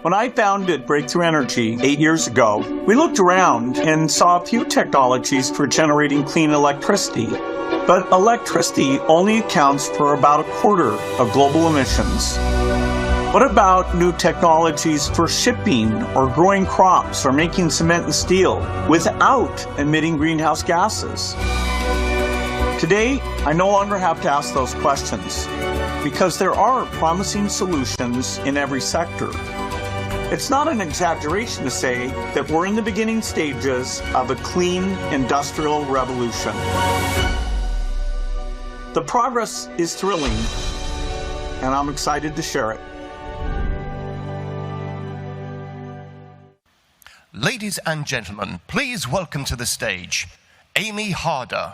When I founded Breakthrough Energy 8 years ago, we looked around and saw a few technologies for generating clean electricity. But electricity only accounts for about a quarter of global emissions. What about new technologies for shipping or growing crops or making cement and steel without emitting greenhouse gases? Today, I no longer have to ask those questions because there are promising solutions in every sector. It's not an exaggeration to say that we're in the beginning stages of a clean industrial revolution. The progress is thrilling, and I'm excited to share it. Ladies and gentlemen, please welcome to the stage, Amy Harder.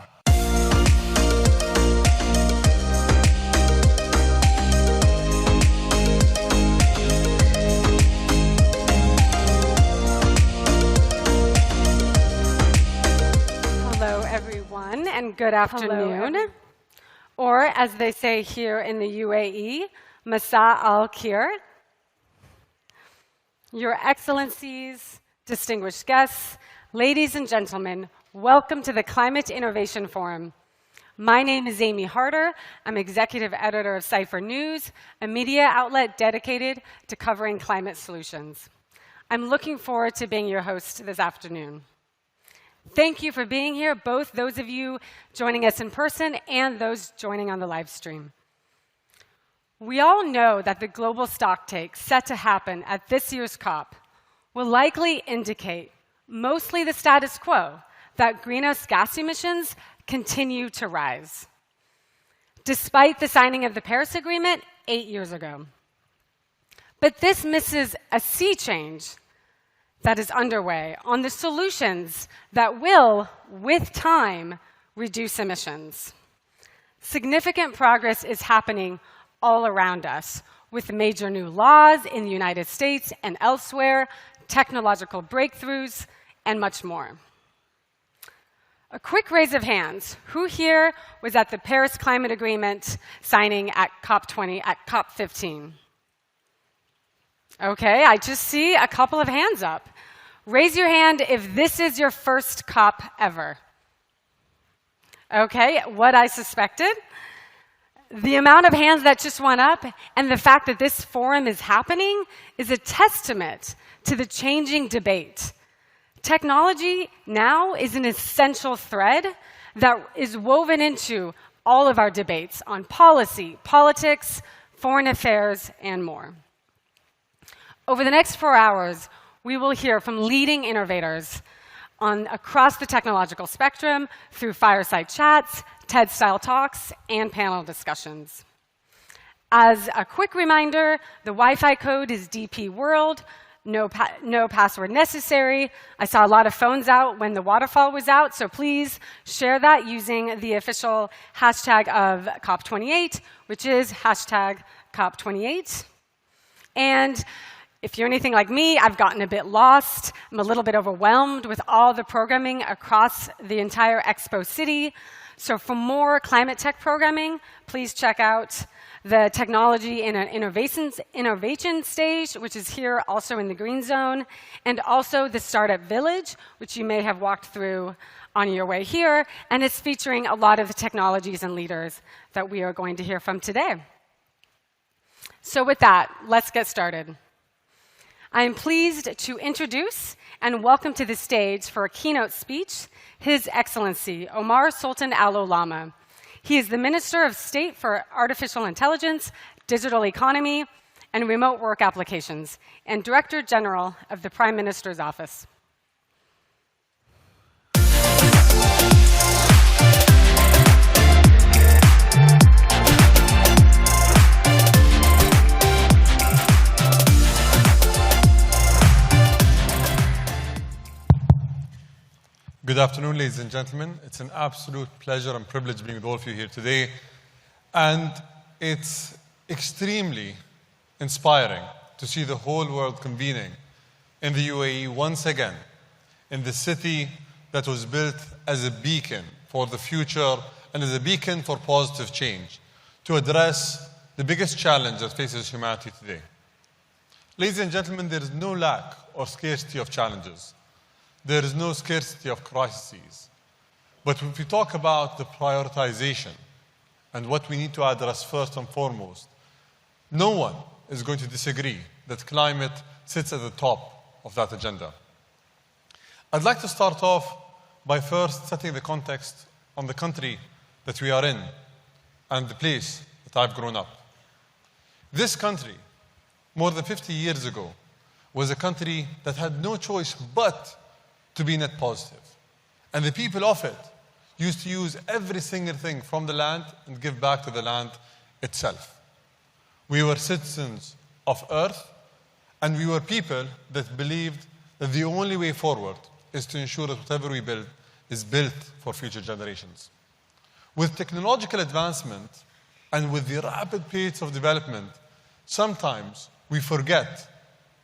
Hello, everyone, and good afternoon. Or, as they say here in the UAE, Masa al-Khair. Your Excellencies, distinguished guests, ladies and gentlemen, welcome to the Climate Innovation Forum. My name is Amy Harder. I'm executive editor of Cypher News, a media outlet dedicated to covering climate solutions. I'm looking forward to being your host this afternoon. Thank you for being here, both those of you joining us in person and those joining on the live stream. We all know that the global stocktake set to happen at this year's COP will likely indicate mostly the status quo, that greenhouse gas emissions continue to rise, despite the signing of the Paris Agreement 8 years ago. But this misses a sea change that is underway on the solutions that will, with time, reduce emissions. Significant progress is happening all around us, with major new laws in the United States and elsewhere, technological breakthroughs, and much more. A quick raise of hands. Who here was at the Paris Climate Agreement signing at COP15? Okay, I just see a couple of hands up. Raise your hand if this is your first COP ever. Okay, what I suspected. The amount of hands that just went up and the fact that this forum is happening is a testament to the changing debate. Technology now is an essential thread that is woven into all of our debates on policy, politics, foreign affairs, and more. Over the next 4 hours, we will hear from leading innovators across the technological spectrum through fireside chats, TED-style talks, and panel discussions. As a quick reminder, the Wi-Fi code is DP World, no password necessary. I saw a lot of phones out when the waterfall was out, so please share that using the official hashtag of COP28, which is hashtag COP28. And if you're anything like me, I've gotten a bit lost. I'm a little bit overwhelmed with all the programming across the entire Expo City. So for more climate tech programming, please check out the Technology and Innovation stage, which is here also in the green zone, and also the Startup Village, which you may have walked through on your way here, and it's featuring a lot of the technologies and leaders that we are going to hear from today. So with that, let's get started. I am pleased to introduce and welcome to the stage for a keynote speech, His Excellency Omar Sultan Al-Olama. He is the Minister of State for Artificial Intelligence, Digital Economy, and Remote Work Applications, and Director General of the Prime Minister's Office. Good afternoon, ladies and gentlemen. It's an absolute pleasure and privilege being with all of you here today. And it's extremely inspiring to see the whole world convening in the UAE once again, in the city that was built as a beacon for the future and as a beacon for positive change to address the biggest challenge that faces humanity today. Ladies and gentlemen, there is no lack or scarcity of challenges. There is no scarcity of crises. But if we talk about the prioritization and what we need to address first and foremost, no one is going to disagree that climate sits at the top of that agenda. I'd like to start off by first setting the context on the country that we are in and the place that I've grown up. This country, more than 50 years ago, was a country that had no choice but to be net positive. And the people of it used to use every single thing from the land and give back to the land itself. We were citizens of Earth, and we were people that believed that the only way forward is to ensure that whatever we build is built for future generations. With technological advancement and with the rapid pace of development, sometimes we forget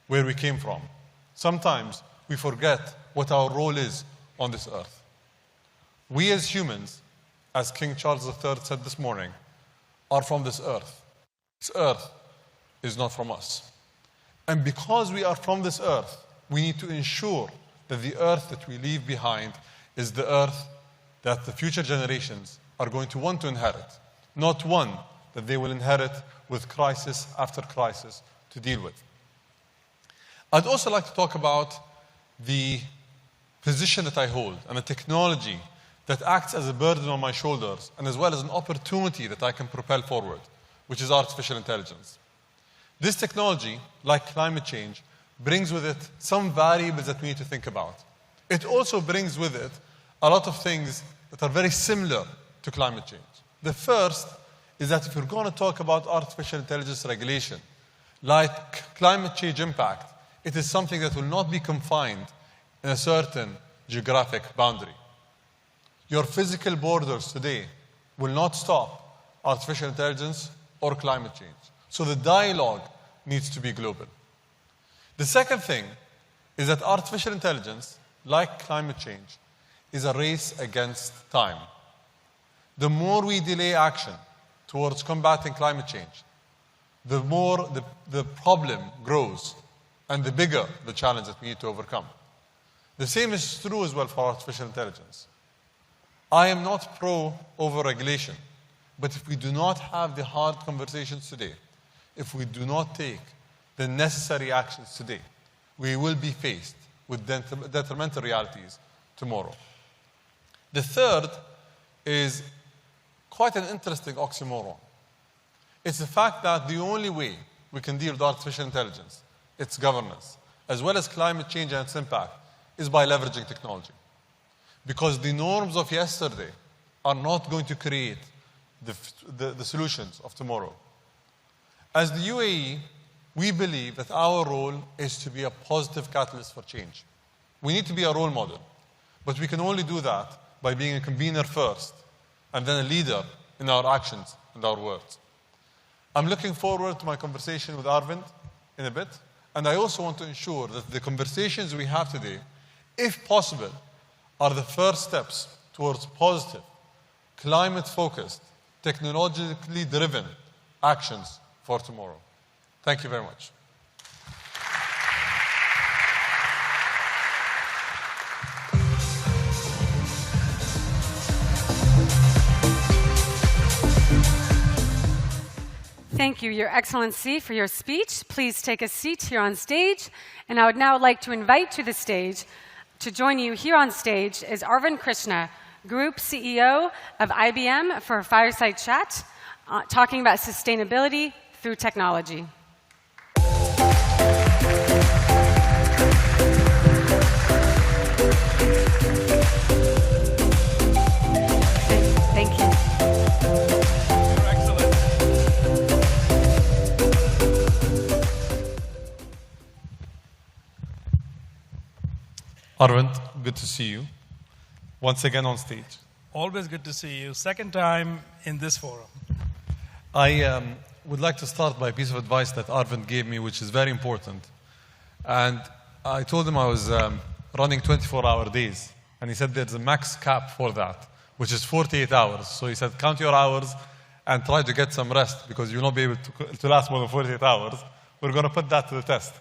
where we came from. Sometimes we forget what our role is on this earth. We as humans, as King Charles III said this morning, are from this earth. This earth is not from us. And because we are from this earth, we need to ensure that the earth that we leave behind is the earth that the future generations are going to want to inherit, not one that they will inherit with crisis after crisis to deal with. I'd also like to talk about the position that I hold and the technology that acts as a burden on my shoulders and as well as an opportunity that I can propel forward, which is artificial intelligence. This technology, like climate change, brings with it some variables that we need to think about. It also brings with it a lot of things that are very similar to climate change. The first is that if you're going to talk about artificial intelligence regulation, like climate change impact, it is something that will not be confined in a certain geographic boundary. Your physical borders today will not stop artificial intelligence or climate change. So the dialogue needs to be global. The second thing is that artificial intelligence, like climate change, is a race against time. The more we delay action towards combating climate change, the more the problem grows and the bigger the challenge that we need to overcome. The same is true as well for artificial intelligence. I am not pro over-regulation, but if we do not have the hard conversations today, if we do not take the necessary actions today, we will be faced with detrimental realities tomorrow. The third is quite an interesting oxymoron. It's the fact that the only way we can deal with artificial intelligence, its governance, as well as climate change and its impact, is by leveraging technology. Because the norms of yesterday are not going to create the solutions of tomorrow. As the UAE, we believe that our role is to be a positive catalyst for change. We need to be a role model, but we can only do that by being a convener first, and then a leader in our actions and our words. I'm looking forward to my conversation with Arvind in a bit, and I also want to ensure that the conversations we have today, if possible, are the first steps towards positive, climate-focused, technologically driven actions for tomorrow. Thank you very much. Thank you, Your Excellency, for your speech. Please take a seat here on stage. And I would now like to invite to the stage, to join you here on stage, is Arvind Krishna, Group CEO of IBM, for a fireside chat, talking about sustainability through technology. Thank you. You're excellent. Arvind, good to see you. Once again on stage. Always good to see you. Second time in this forum. I would like to start by a piece of advice that Arvind gave me, which is very important. And I told him I was running 24-hour days. And he said there's a max cap for that, which is 48 hours. So he said, count your hours and try to get some rest, because you'll not be able to last more than 48 hours. we're going to put that to the test.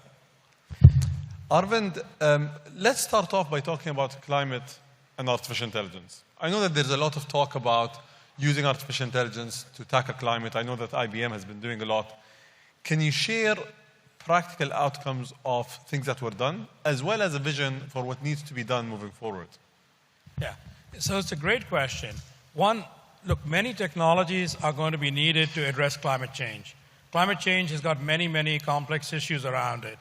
Arvind, let's start off by talking about climate and artificial intelligence. I know that there's a lot of talk about using artificial intelligence to tackle climate. I know that IBM has been doing a lot. Can you share practical outcomes of things that were done, as well as a vision for what needs to be done moving forward? Yeah, so it's a great question. One, look, many technologies are going to be needed to address climate change. Climate change has got many, many complex issues around it.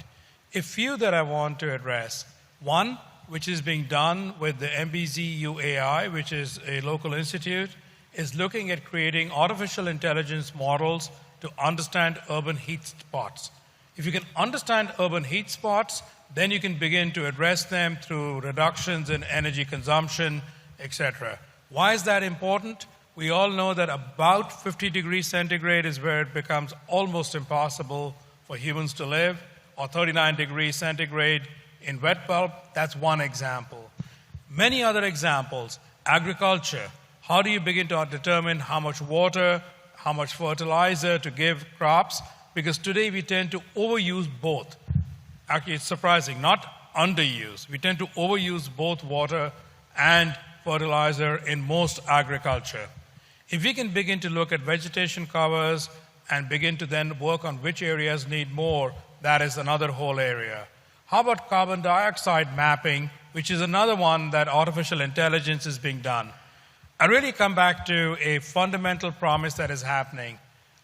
A few that I want to address. One, which is being done with the MBZU AI, which is a local institute, is looking at creating artificial intelligence models to understand urban heat spots. If you can understand urban heat spots, then you can begin to address them through reductions in energy consumption, etc. Why is that important? We all know that about 50 degrees centigrade is where it becomes almost impossible for humans to live, or 39 degrees centigrade in wet bulb. That's one example. Many other examples. Agriculture. How do you begin to determine how much water, how much fertilizer to give crops? Because today we tend to overuse both. Actually, it's surprising, not underuse. We tend to overuse both water and fertilizer in most agriculture. If we can begin to look at vegetation covers and begin to then work on which areas need more, that is another whole area. How about carbon dioxide mapping, which is another one that artificial intelligence is being done? I really come back to a fundamental promise that is happening.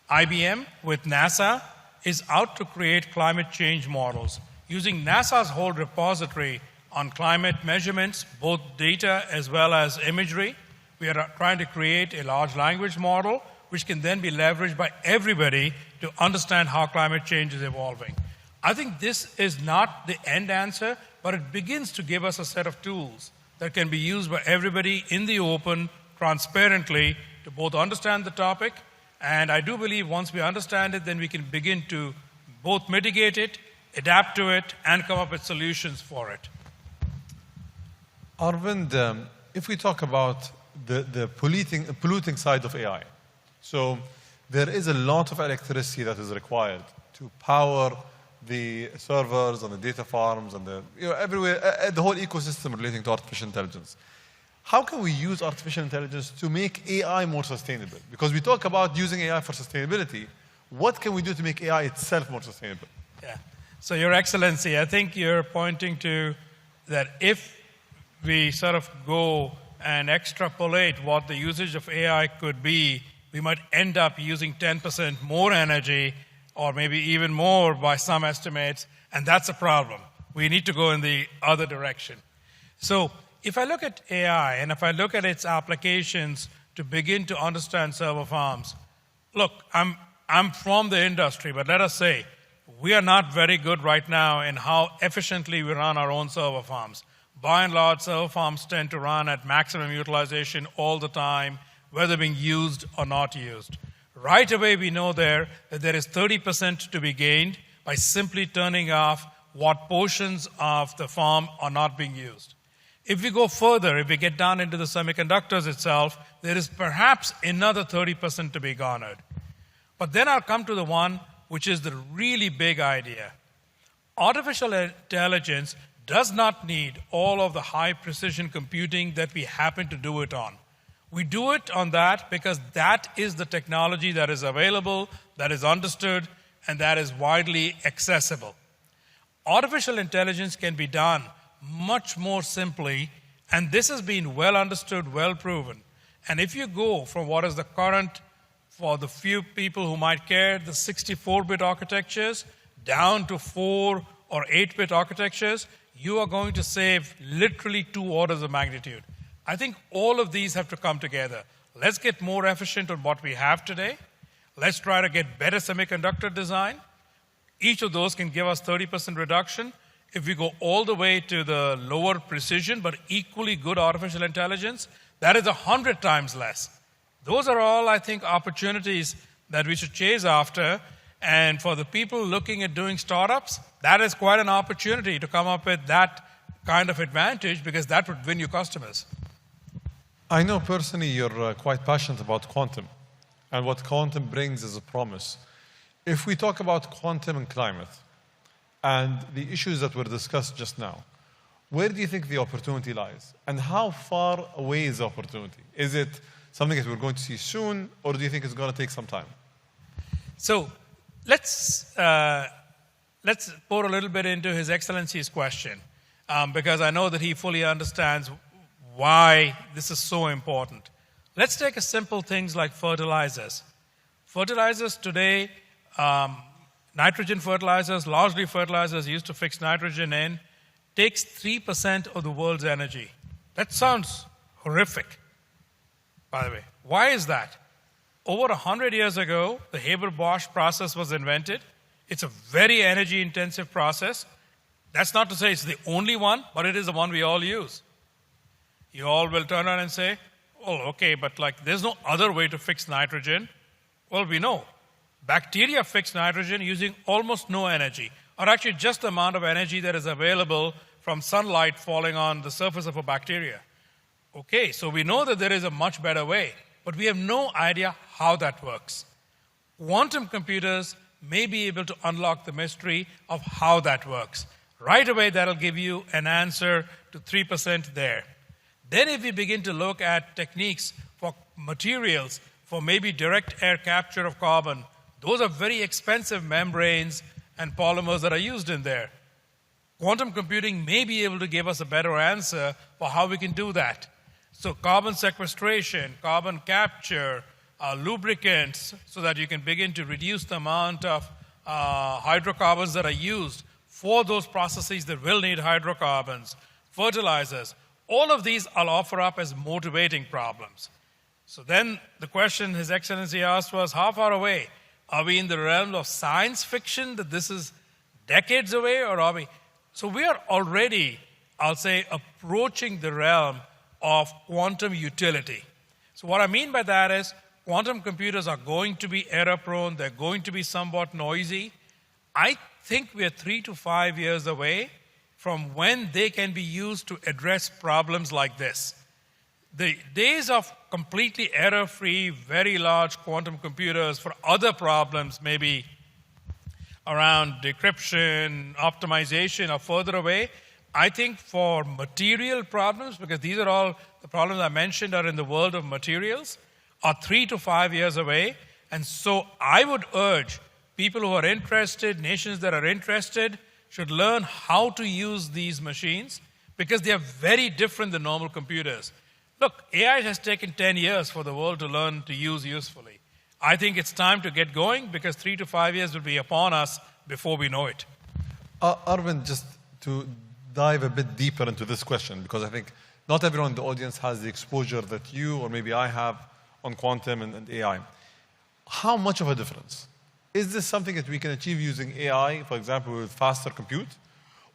IBM with NASA is out to create climate change models using NASA's whole repository on climate measurements, both data as well as imagery. We are trying to create a large language model which can then be leveraged by everybody to understand how climate change is evolving. I think this is not the end answer, but it begins to give us a set of tools that can be used by everybody in the open, transparently, to both understand the topic, and I do believe once we understand it, then we can begin to both mitigate it, adapt to it, and come up with solutions for it. Arvind, if we talk about the polluting side of AI, so there is a lot of electricity that is required to power the servers and the data farms and everywhere, the whole ecosystem relating to artificial intelligence. How can we use artificial intelligence to make AI more sustainable? Because we talk about using AI for sustainability. What can we do to make AI itself more sustainable? Yeah. So, Your Excellency, I think you're pointing to that if we sort of go and extrapolate what the usage of AI could be, we might end up using 10% more energy, or maybe even more by some estimates, and that's a problem. We need to go in the other direction. So if I look at AI and if I look at its applications to begin to understand server farms, look, I'm from the industry, but let us say we are not very good right now in how efficiently we run our own server farms. By and large, server farms tend to run at maximum utilization all the time, whether being used or not used. Right away, we know that there is 30% to be gained by simply turning off what portions of the farm are not being used. If we go further, if we get down into the semiconductors itself, there is perhaps another 30% to be garnered. But then I'll come to the one which is the really big idea. Artificial intelligence does not need all of the high precision computing that we happen to do it on. We do it on that because that is the technology that is available, that is understood, and that is widely accessible. Artificial intelligence can be done much more simply, and this has been well understood, well proven. And if you go from what is the current, for the few people who might care, the 64-bit architectures, down to 4 or 8-bit architectures, you are going to save literally 2 orders of magnitude. I think all of these have to come together. Let's get more efficient on what we have today. Let's try to get better semiconductor design. Each of those can give us 30% reduction. If we go all the way to the lower precision but equally good artificial intelligence, that is 100 times less. Those are all, I think, opportunities that we should chase after. And for the people looking at doing startups, that is quite an opportunity to come up with that kind of advantage, because that would win you customers. I know personally you're quite passionate about quantum, and what quantum brings is a promise. if we talk about quantum and climate and the issues that were discussed just now, where do you think the opportunity lies? And how far away is the opportunity? Is it something that we're going to see soon, or do you think it's going to take some time? So let's pour a little bit into His Excellency's question, because I know that he fully understands why this is so important. Let's take a simple things like fertilizers. Fertilizers today, nitrogen fertilizers, largely fertilizers used to fix nitrogen in, takes 3% of the world's energy. That sounds horrific, by the way. Why is that? Over 100 years ago, the Haber-Bosch process was invented. It's a very energy-intensive process. That's not to say it's the only one, but it is the one we all use. You all will turn around and say, oh, okay, but like there's no other way to fix nitrogen. Well, we know. Bacteria fix nitrogen using almost no energy, or actually just the amount of energy that is available from sunlight falling on the surface of a bacteria. Okay, so we know that there is a much better way, but we have no idea how that works. Quantum computers may be able to unlock the mystery of how that works. Right away, that'll give you an answer to 3% there. Then if we begin to look at techniques for materials, for maybe direct air capture of carbon, those are very expensive membranes and polymers that are used in there. Quantum computing may be able to give us a better answer for how we can do that. So carbon sequestration, carbon capture, lubricants, so that you can begin to reduce the amount of hydrocarbons that are used for those processes that will need hydrocarbons, fertilizers. All of these I'll offer up as motivating problems. So then the question His Excellency asked was, how far away? Are we in the realm of science fiction, that this is decades away, or are we? So we are already, I'll say, approaching the realm of quantum utility. So what I mean by that is quantum computers are going to be error-prone. They're going to be somewhat noisy. I think we are 3 to 5 years away from when they can be used to address problems like this. The days of completely error-free, very large quantum computers for other problems, maybe around decryption, optimization, are further away. I think for material problems, because these are all the problems I mentioned are in the world of materials, are 3 to 5 years away. And so I would urge people who are interested, nations that are interested, should learn how to use these machines, because they are very different than normal computers. Look, AI has taken 10 years for the world to learn to use usefully. I think it's time to get going, because 3 to 5 years will be upon us before we know it. Arvind, just to dive a bit deeper into this question, because I think not everyone in the audience has the exposure that you or maybe I have on quantum and AI. How much of a difference? Is this something that we can achieve using AI, for example, with faster compute?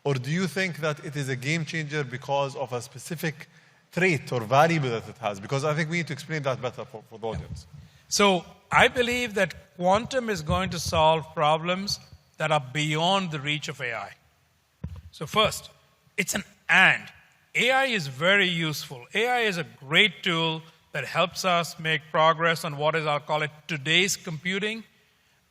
Or do you think that it is a game changer because of a specific trait or variable that it has? Because I think we need to explain that better for the audience. So I believe that quantum is going to solve problems that are beyond the reach of AI. So first, it's an and. AI is very useful. AI is a great tool that helps us make progress on what is, I'll call it, today's computing.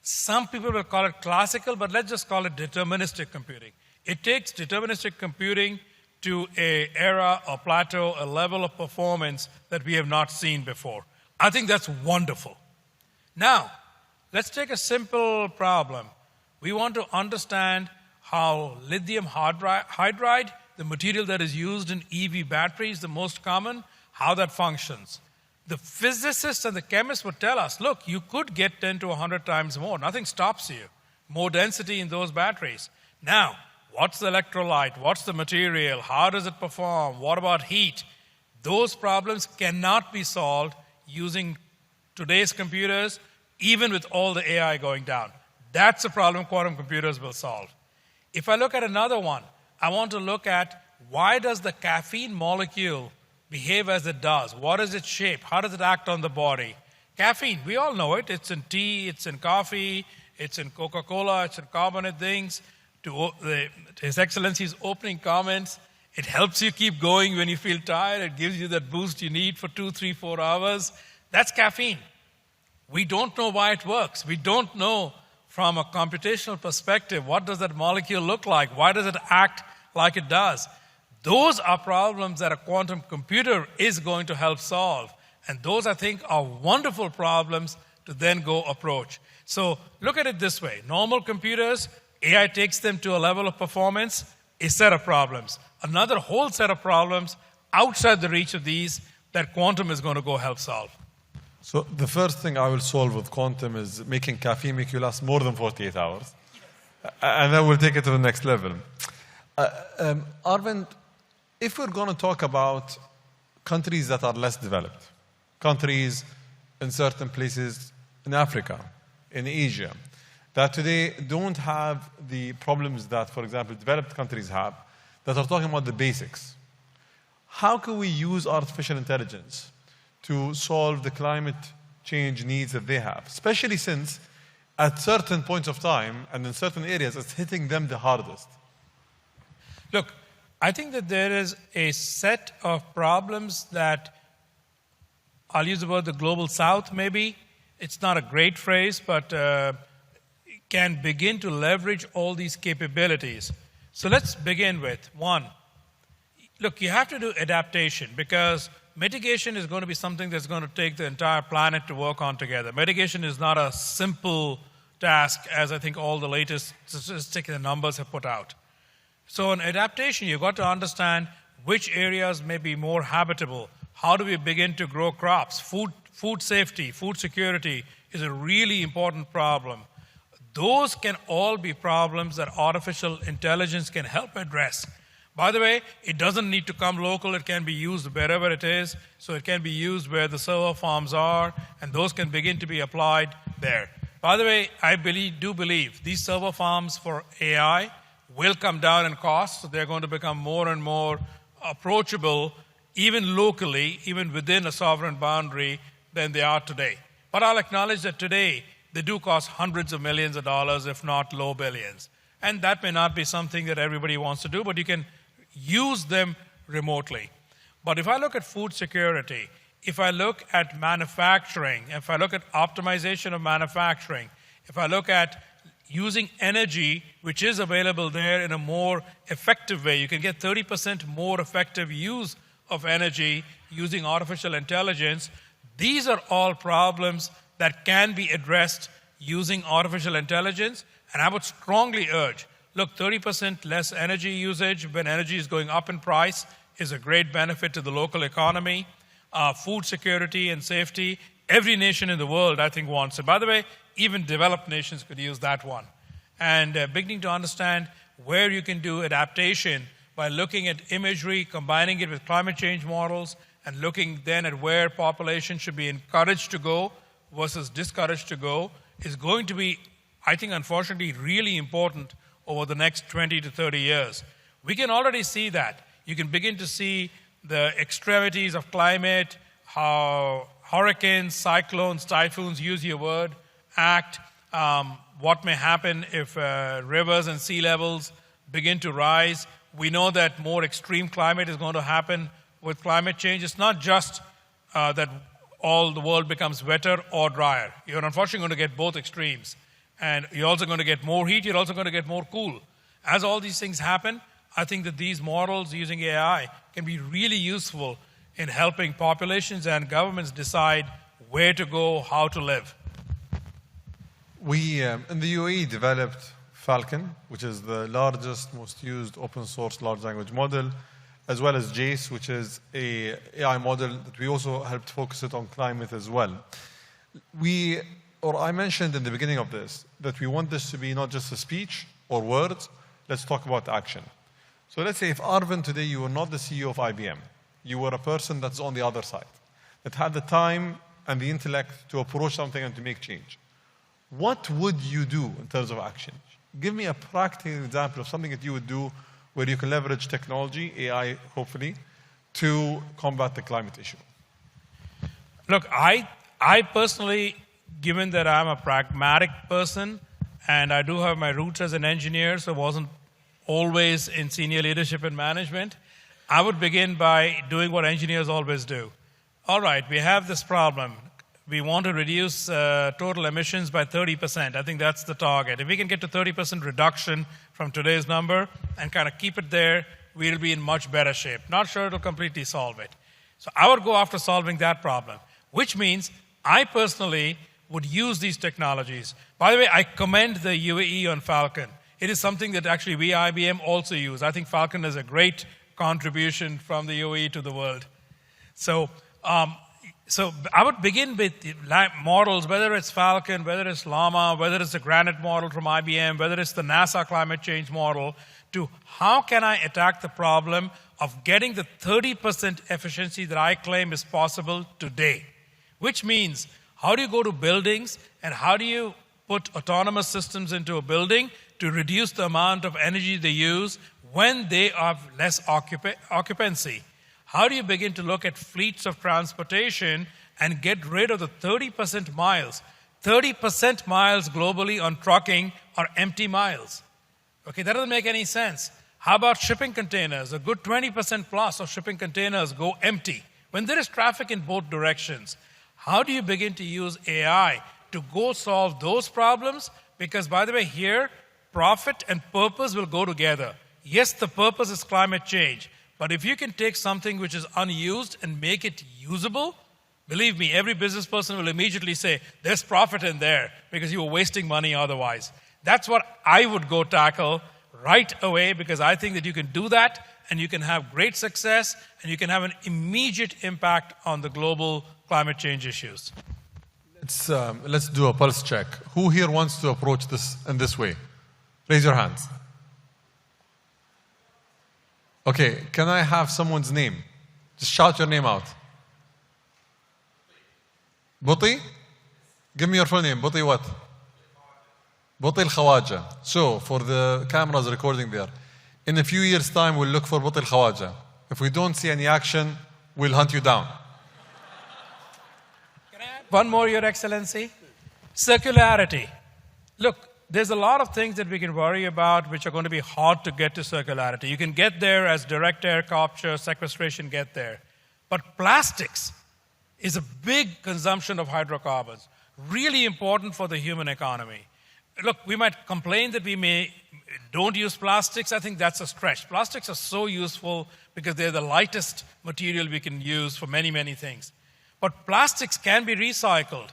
Some people will call it classical, but let's just call it deterministic computing. It takes deterministic computing to an era, a plateau, a level of performance that we have not seen before. I think that's wonderful. Now, let's take a simple problem. We want to understand how lithium hydride, the material that is used in EV batteries, the most common, how that functions. The physicists and the chemists would tell us, look, you could get 10 to 100 times more. Nothing stops you. More density in those batteries. Now, what's the electrolyte? What's the material? How does it perform? What about heat? Those problems cannot be solved using today's computers, even with all the AI going down. That's a problem quantum computers will solve. If I look at another one, I want to look at why does the caffeine molecule behave as it does? What is its shape? How does it act on the body? Caffeine, we all know it. It's in tea, it's in coffee, it's in Coca-Cola, it's in carbonate things. To His Excellency's opening comments, it helps you keep going when you feel tired. It gives you that boost you need for 2, 3, 4 hours. That's caffeine. We don't know why it works. We don't know from a computational perspective, what does that molecule look like? Why does it act like it does? Those are problems that a quantum computer is going to help solve. And those, I think, are wonderful problems to then go approach. So look at it this way. Normal computers, AI takes them to a level of performance, a set of problems. Another whole set of problems outside the reach of these that quantum is going to go help solve. So the first thing I will solve with quantum is making caffeine make you last more than 48 hours. And then we'll take it to the next level. Arvind, if we're going to talk about countries that are less developed, countries in certain places in Africa, in Asia, that today don't have the problems that, for example, developed countries have, that are talking about the basics. How can we use artificial intelligence to solve the climate change needs that they have, especially since at certain points of time and in certain areas, it's hitting them the hardest? Look, I think that there is a set of problems that, I'll use the word the global south maybe. It's not a great phrase, but can begin to leverage all these capabilities. So let's begin with one. Look, you have to do adaptation because mitigation is going to be something that's going to take the entire planet to work on together. Mitigation is not a simple task, as I think all the latest statistics and numbers have put out. So in adaptation, you've got to understand which areas may be more habitable. How do we begin to grow crops? Food safety, food security is a really important problem. Those can all be problems that artificial intelligence can help address. By the way, it doesn't need to come local. It can be used wherever it is. So it can be used where the server farms are, and those can begin to be applied there. By the way, I do believe these server farms for AI will come down in cost. So they're going to become more and more approachable, even locally, even within a sovereign boundary, than they are today. But I'll acknowledge that today, they do cost hundreds of millions of dollars, if not low billions. And that may not be something that everybody wants to do, but you can use them remotely. But if I look at food security, if I look at manufacturing, if I look at optimization of manufacturing, if I look at using energy, which is available there in a more effective way, you can get 30% more effective use of energy using artificial intelligence. These are all problems that can be addressed using artificial intelligence. And I would strongly urge, look, 30% less energy usage when energy is going up in price is a great benefit to the local economy. Food security and safety, every nation in the world, I think, wants it. By the way, even developed nations could use that one. And beginning to understand where you can do adaptation by looking at imagery, combining it with climate change models, and looking then at where population should be encouraged to go versus discouraged to go is going to be, I think, unfortunately, really important over the next 20 to 30 years. We can already see that. You can begin to see the extremities of climate, how hurricanes, cyclones, typhoons, use your word, act, what may happen if rivers and sea levels begin to rise. We know that more extreme climate is going to happen with climate change. It's not just that all the world becomes wetter or drier. You're unfortunately going to get both extremes. And you're also going to get more heat, you're also going to get more cool. As all these things happen, I think that these models using AI can be really useful in helping populations and governments decide where to go, how to live. We, in the UAE, developed Falcon, which is the largest, most used open source large language model, as well as JACE, which is an AI model that we also helped focus it on climate as well. I mentioned in the beginning of this that we want this to be not just a speech or words. Let's talk about action. So let's say if Arvind today, you were not the CEO of IBM, you were a person that's on the other side, that had the time and the intellect to approach something and to make change. What would you do in terms of action? Give me a practical example of something that you would do where you can leverage technology, AI hopefully, to combat the climate issue. Look, I personally, given that I'm a pragmatic person and I do have my roots as an engineer, so wasn't always in senior leadership and management, I would begin by doing what engineers always do. All right, we have this problem. we want to reduce total emissions by 30%. I think that's the target. If we can get to 30% reduction from today's number and kind of keep it there, we'll be in much better shape. Not sure it'll completely solve it. So I would go after solving that problem, which means I personally would use these technologies. By the way, I commend the UAE on Falcon. It is something that actually we, IBM, also use. I think Falcon is a great contribution from the UAE to the world. So I would begin with models, whether it's Falcon, whether it's Llama, whether it's the Granite model from IBM, whether it's the NASA climate change model, to how can I attack the problem of getting the 30% efficiency that I claim is possible today? Which means, how do you go to buildings and how do you put autonomous systems into a building to reduce the amount of energy they use when they have less occupancy? How do you begin to look at fleets of transportation and get rid of the 30% miles? 30% miles globally on trucking are empty miles. Okay, that doesn't make any sense. How about shipping containers? A good 20% plus of shipping containers go empty. When there is traffic in both directions, how do you begin to use AI to go solve those problems? Because, by the way, here, profit and purpose will go together. Yes, the purpose is climate change. But if you can take something which is unused and make it usable, believe me, every business person will immediately say, there's profit in there because you were wasting money otherwise. That's what I would go tackle right away, because I think that you can do that and you can have great success and you can have an immediate impact on the global climate change issues. Let's do a pulse check. Who here wants to approach this in this way? Raise your hands. Okay, can I have someone's name? Just shout your name out. Buti? Give me your full name. Buti what? Buti al-Khawaja. So, for the cameras recording there, in a few years' time, we'll look for Buti al-Khawaja. If we don't see any action, we'll hunt you down. Can I add one more, Your Excellency? Circularity. Look, there's a lot of things that we can worry about which are going to be hard to get to circularity. You can get there as direct air capture, sequestration get there. But plastics is a big consumption of hydrocarbons, really important for the human economy. Look, we might complain that we don't use plastics. I think that's a stretch. Plastics are so useful because they're the lightest material we can use for many, many things. But plastics can be recycled.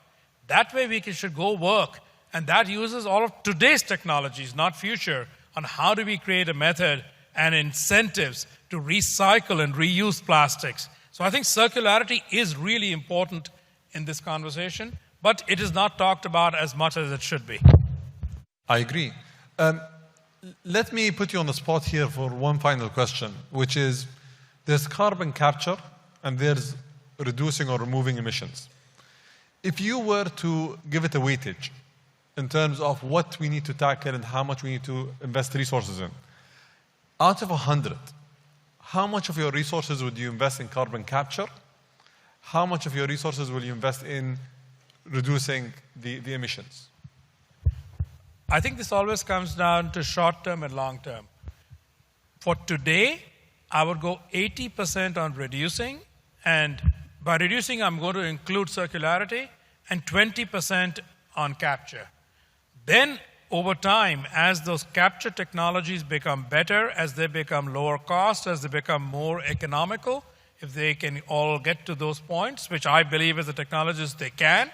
That way we should go work. And that uses all of today's technologies, not future, on how do we create a method and incentives to recycle and reuse plastics. So I think circularity is really important in this conversation, but it is not talked about as much as it should be. I agree. Let me put you on the spot here for one final question, which is, there's carbon capture and there's reducing or removing emissions. If you were to give it a weightage, in terms of what we need to tackle and how much we need to invest resources in, out of 100, how much of your resources would you invest in carbon capture? How much of your resources will you invest in reducing the emissions? I think this always comes down to short-term and long-term. For today, I would go 80% on reducing, and by reducing, I'm going to include circularity, and 20% on capture. Then, over time, as those capture technologies become better, as they become lower cost, as they become more economical, if they can all get to those points, which I believe as a technologist they can,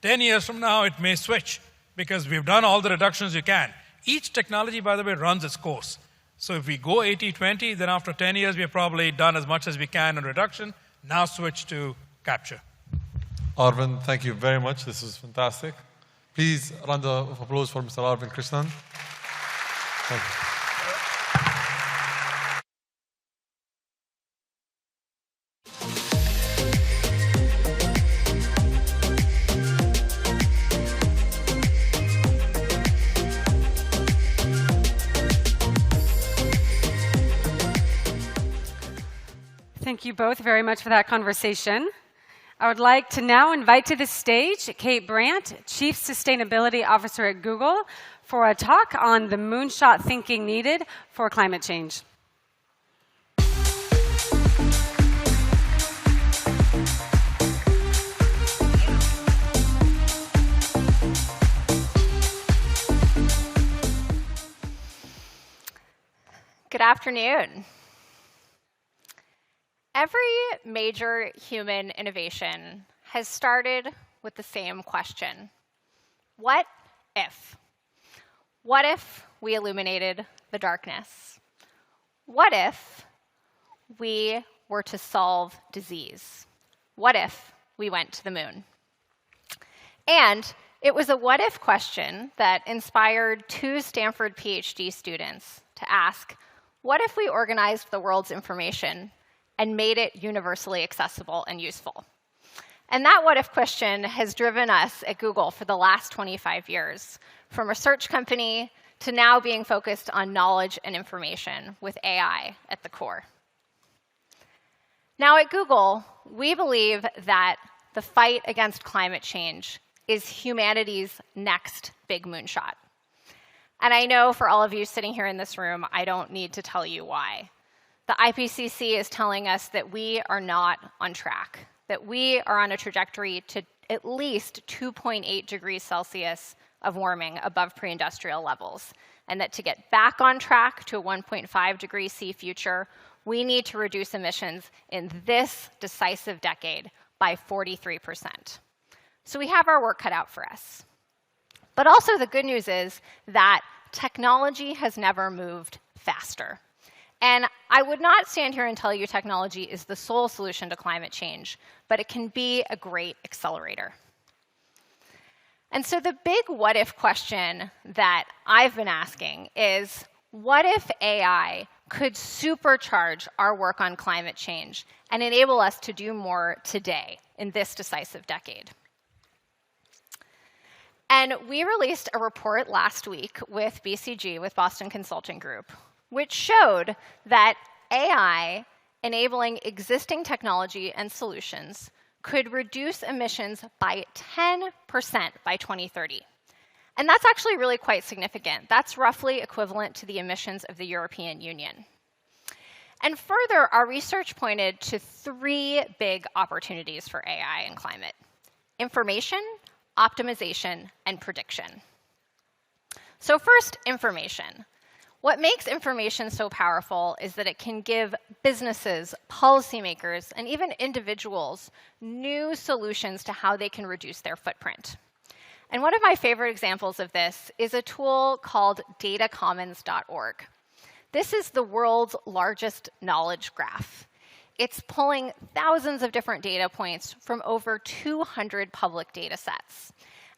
10 years from now it may switch because we've done all the reductions you can. Each technology, by the way, runs its course. So if we go 80-20, then after 10 years we've probably done as much as we can in reduction, now switch to capture. Arvind, thank you very much. This is fantastic. Please, a round of applause for Mr. Arvind Krishnan. Thank you. Thank you both very much for that conversation. I would like to now invite to the stage Kate Brandt, Chief Sustainability Officer at Google, for a talk on the moonshot thinking needed for climate change. Good afternoon. Every major human innovation has started with the same question. What if? What if we illuminated the darkness? What if we were to solve disease? What if we went to the moon? And it was a what if question that inspired 2 Stanford PhD students to ask, what if we organized the world's information and made it universally accessible and useful? And that what if question has driven us at Google for the last 25 years, from a research company to now being focused on knowledge and information with AI at the core. Now at Google, we believe that the fight against climate change is humanity's next big moonshot. And I know for all of you sitting here in this room, I don't need to tell you why. The IPCC is telling us that we are not on track, that we are on a trajectory to at least 2.8 degrees Celsius of warming above pre-industrial levels, and that to get back on track to a 1.5 degree C future, we need to reduce emissions in this decisive decade by 43%. So we have our work cut out for us. But also the good news is that technology has never moved faster. And I would not stand here and tell you technology is the sole solution to climate change, but it can be a great accelerator. And so the big what if question that I've been asking is, what if AI could supercharge our work on climate change and enable us to do more today in this decisive decade? And we released a report last week with BCG, with Boston Consulting Group, which showed that AI enabling existing technology and solutions could reduce emissions by 10% by 2030. And that's actually really quite significant. That's roughly equivalent to the emissions of the European Union. And further, our research pointed to 3 big opportunities for AI and climate: information, optimization, and prediction. So first, information. What makes information so powerful is that it can give businesses, policymakers, and even individuals new solutions to how they can reduce their footprint. And one of my favorite examples of this is a tool called datacommons.org. This is the world's largest knowledge graph. It's pulling thousands of different data points from over 200 public data sets.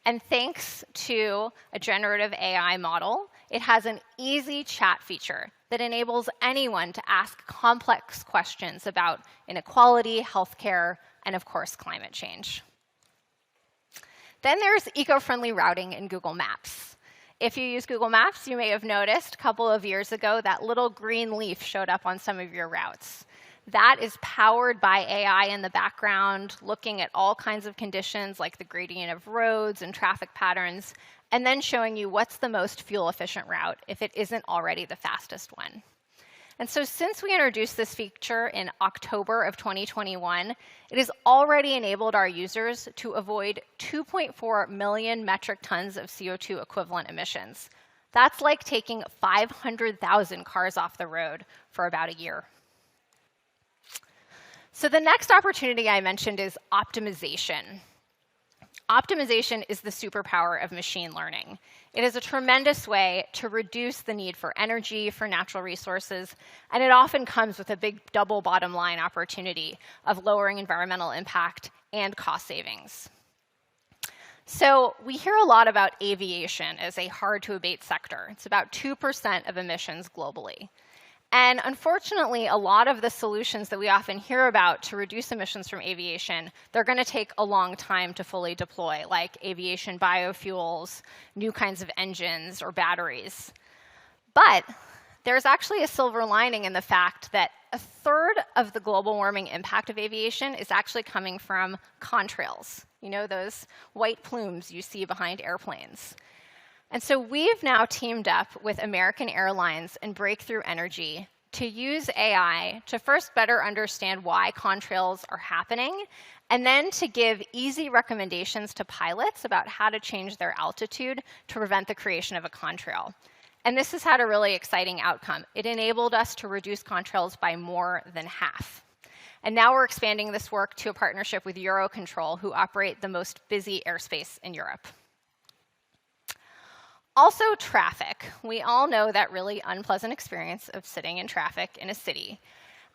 And thanks to a generative AI model, it has an easy chat feature that enables anyone to ask complex questions about inequality, healthcare, and of course, climate change. Then there's eco-friendly routing in Google Maps. If you use Google Maps, you may have noticed a couple of years ago that little green leaf showed up on some of your routes. That is powered by AI in the background, looking at all kinds of conditions like the gradient of roads and traffic patterns, and then showing you what's the most fuel-efficient route if it isn't already the fastest one. And so since we introduced this feature in October of 2021, it has already enabled our users to avoid 2.4 million metric tons of CO2 equivalent emissions. That's like taking 500,000 cars off the road for about a year. So the next opportunity I mentioned is optimization. Optimization is the superpower of machine learning. It is a tremendous way to reduce the need for energy, for natural resources, and it often comes with a big double bottom line opportunity of lowering environmental impact and cost savings. So we hear a lot about aviation as a hard-to-abate sector. It's about 2% of emissions globally. And unfortunately, a lot of the solutions that we often hear about to reduce emissions from aviation, they're going to take a long time to fully deploy, like aviation biofuels, new kinds of engines, or batteries. But there's actually a silver lining in the fact that 1/3 of the global warming impact of aviation is actually coming from contrails. You know, those white plumes you see behind airplanes. And so we've now teamed up with American Airlines and Breakthrough Energy to use AI to first better understand why contrails are happening, and then to give easy recommendations to pilots about how to change their altitude to prevent the creation of a contrail. And this has had a really exciting outcome. It enabled us to reduce contrails by more than half. And now we're expanding this work to a partnership with Eurocontrol, who operate the most busy airspace in Europe. Also, traffic. We all know that really unpleasant experience of sitting in traffic in a city.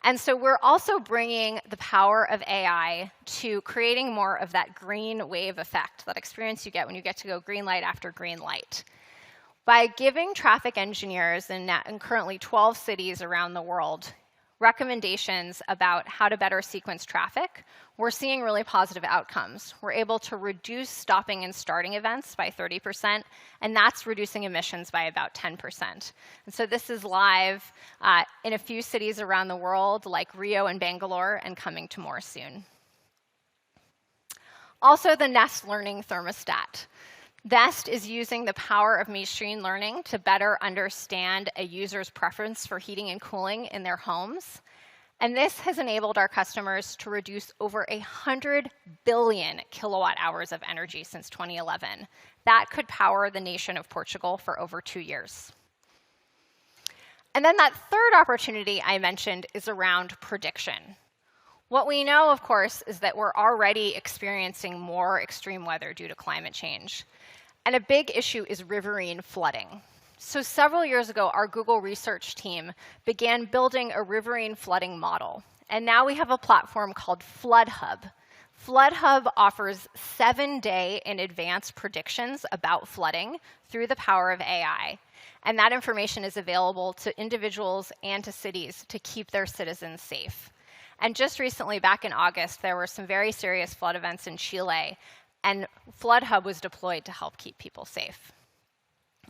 And so we're also bringing the power of AI to creating more of that green wave effect, that experience you get when you get to go green light after green light. By giving traffic engineers in currently 12 cities around the world recommendations about how to better sequence traffic, we're seeing really positive outcomes. We're able to reduce stopping and starting events by 30%, and that's reducing emissions by about 10%. And so this is live in a few cities around the world, like Rio and Bangalore, and coming to more soon. Also, the Nest Learning Thermostat. Nest is using the power of machine learning to better understand a user's preference for heating and cooling in their homes. And this has enabled our customers to reduce over 100 billion kilowatt hours of energy since 2011. That could power the nation of Portugal for over 2 years. And then that third opportunity I mentioned is around prediction. What we know, of course, is that we're already experiencing more extreme weather due to climate change. And a big issue is riverine flooding. So several years ago, our Google research team began building a riverine flooding model. And now we have a platform called FloodHub. FloodHub offers 7-day in advance predictions about flooding through the power of AI. And that information is available to individuals and to cities to keep their citizens safe. And just recently, back in August, there were some very serious flood events in Chile, and FloodHub was deployed to help keep people safe.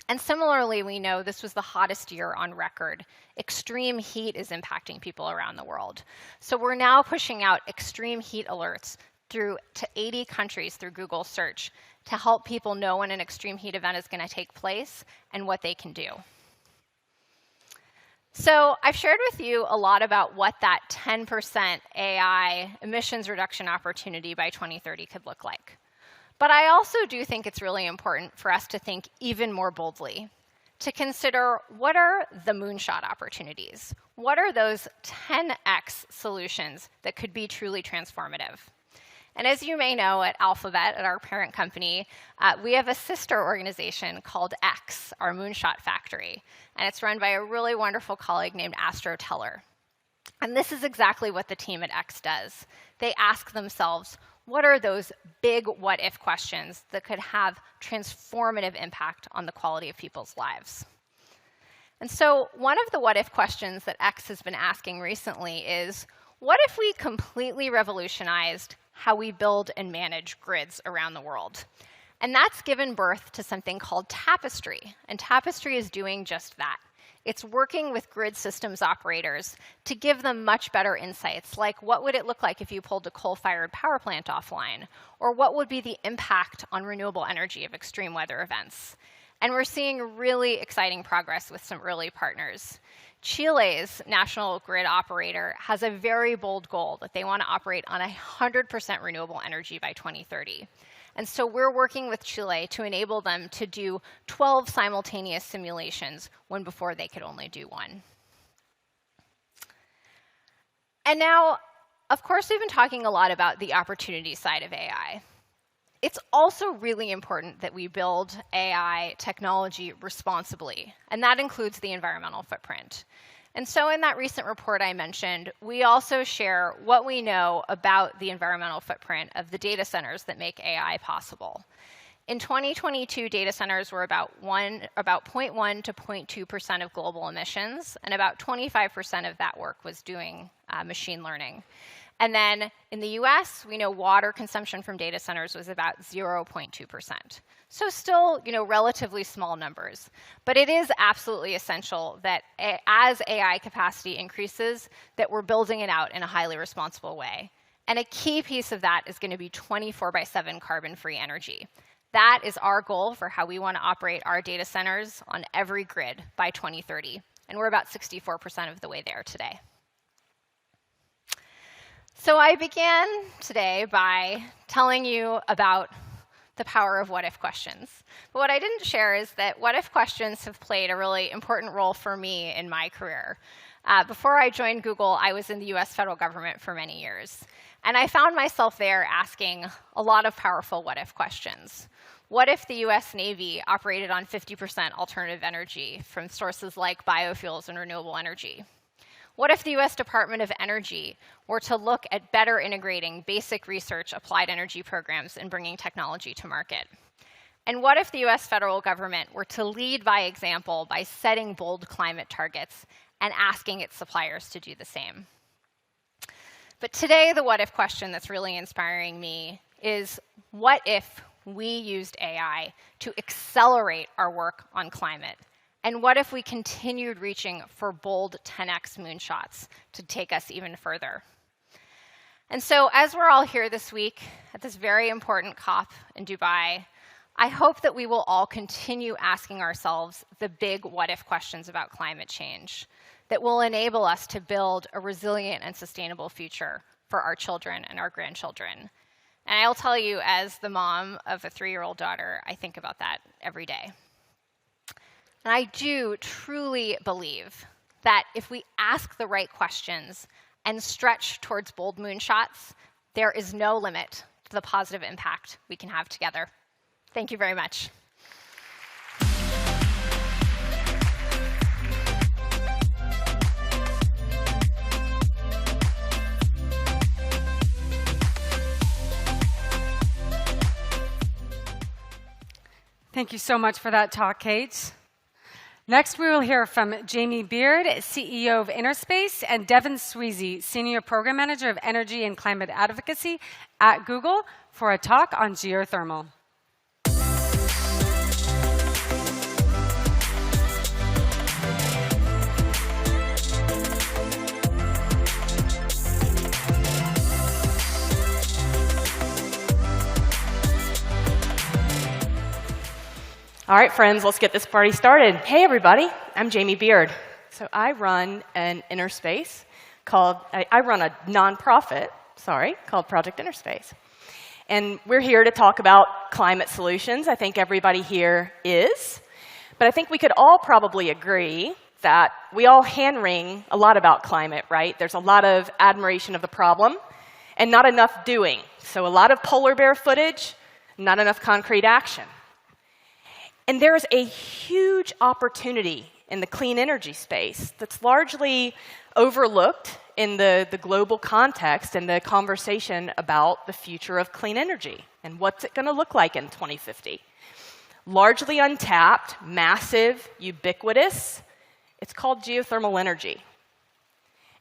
And similarly, we know this was the hottest year on record. Extreme heat is impacting people around the world. So we're now pushing out extreme heat alerts to 80 countries through Google search to help people know when an extreme heat event is going to take place and what they can do. So I've shared with you a lot about what that 10% AI emissions reduction opportunity by 2030 could look like. But I also do think it's really important for us to think even more boldly, to consider what are the moonshot opportunities? What are those 10x solutions that could be truly transformative? And as you may know, at Alphabet, at our parent company, we have a sister organization called X, our Moonshot Factory. And it's run by a really wonderful colleague named Astro Teller. And this is exactly what the team at X does. They ask themselves, what are those big what-if questions that could have transformative impact on the quality of people's lives? And so one of the what-if questions that X has been asking recently is, what if we completely revolutionized how we build and manage grids around the world? And that's given birth to something called Tapestry. And Tapestry is doing just that. It's working with grid systems operators to give them much better insights, like what would it look like if you pulled a coal-fired power plant offline? Or what would be the impact on renewable energy of extreme weather events? And we're seeing really exciting progress with some early partners. Chile's national grid operator has a very bold goal that they want to operate on 100% renewable energy by 2030. And so we're working with Chile to enable them to do 12 simultaneous simulations when before they could only do 1. And now, of course, we've been talking a lot about the opportunity side of AI. It's also really important that we build AI technology responsibly, and that includes the environmental footprint. And so in that recent report I mentioned, we also share what we know about the environmental footprint of the data centers that make AI possible. In 2022, data centers were about 0.1 to 0.2% of global emissions, and about 25% of that work was doing machine learning. And then in the US, we know water consumption from data centers was about 0.2%. So still, relatively small numbers. But it is absolutely essential that as AI capacity increases, that we're building it out in a highly responsible way. And a key piece of that is going to be 24/7 carbon-free energy. That is our goal for how we want to operate our data centers on every grid by 2030. And we're about 64% of the way there today. So I began today by telling you about the power of what-if questions. But what I didn't share is that what-if questions have played a really important role for me in my career. Before I joined Google, I was in the US federal government for many years. And I found myself there asking a lot of powerful what-if questions. What if the US Navy operated on 50% alternative energy from sources like biofuels and renewable energy? What if the US Department of Energy were to look at better integrating basic research applied energy programs and bringing technology to market? And what if the US federal government were to lead by example by setting bold climate targets and asking its suppliers to do the same? But today, the what if question that's really inspiring me is, what if we used AI to accelerate our work on climate? And what if we continued reaching for bold 10x moonshots to take us even further? And so as we're all here this week at this very important COP in Dubai, I hope that we will all continue asking ourselves the big what if questions about climate change that will enable us to build a resilient and sustainable future for our children and our grandchildren. And I'll tell you, as the mom of a 3-year-old daughter, I think about that every day. And I do truly believe that if we ask the right questions and stretch towards bold moonshots, there is no limit to the positive impact we can have together. Thank you very much. Thank you so much for that talk, Kate. Next, we will hear from Jamie Beard, CEO of Innerspace, and Devin Sweezy, Senior Program Manager of Energy and Climate Advocacy at Google, for a talk on geothermal. All right, friends, let's get this party started. Hey, everybody, I'm Jamie Beard. So I run an Innerspace called, I run a nonprofit, called Project Innerspace. And we're here to talk about climate solutions. I think everybody here is. But I think we could all probably agree that we all hand-wring a lot about climate, right? There's a lot of admiration of the problem and not enough doing. So a lot of polar bear footage, not enough concrete action. And there's a huge opportunity in the clean energy space that's largely overlooked in the global context and the conversation about the future of clean energy and what's it going to look like in 2050. Largely untapped, massive, ubiquitous. It's called geothermal energy.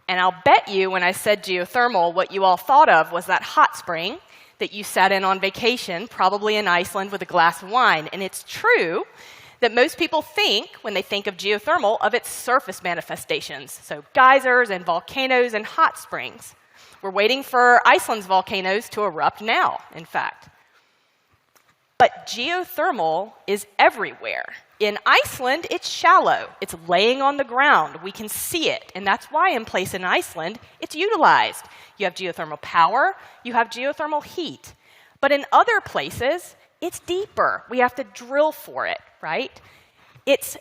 And I'll bet you when I said geothermal, what you all thought of was that hot spring that you sat in on vacation, probably in Iceland with a glass of wine. And it's true that most people think, when they think of geothermal, of its surface manifestations. So geysers and volcanoes and hot springs. We're waiting for Iceland's volcanoes to erupt now, in fact. But geothermal is everywhere. In Iceland, it's shallow. It's laying on the ground. We can see it. And that's why in place in Iceland, it's utilized. You have geothermal power. You have geothermal heat. But in other places, it's deeper. We have to drill for it, right? It's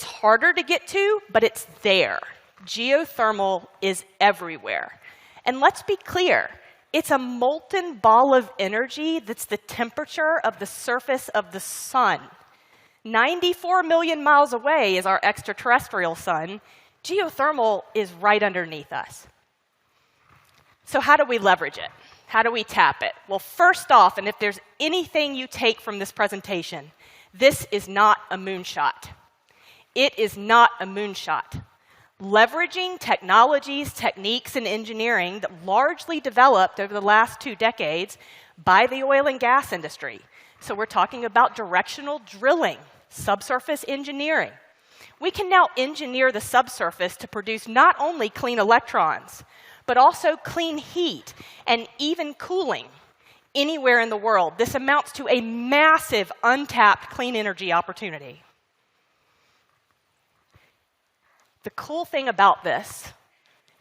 harder to get to, but it's there. Geothermal is everywhere. And let's be clear. It's a molten ball of energy that's the temperature of the surface of the sun. 94 million miles away is our extraterrestrial sun. Geothermal is right underneath us. So how do we leverage it? How do we tap it? Well, first off, and if there's anything you take from this presentation, this is not a moonshot. It is not a moonshot. Leveraging technologies, techniques, and engineering that largely developed over the last 2 decades by the oil and gas industry. So we're talking about directional drilling, subsurface engineering. We can now engineer the subsurface to produce not only clean electrons, but also clean heat and even cooling anywhere in the world. This amounts to a massive untapped clean energy opportunity. The cool thing about this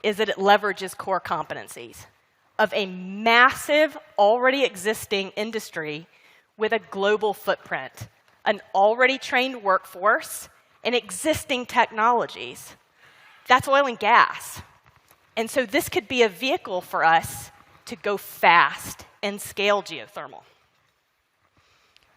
is that it leverages core competencies of a massive, already existing industry with a global footprint, an already trained workforce, and existing technologies. That's oil and gas. And so this could be a vehicle for us to go fast and scale geothermal.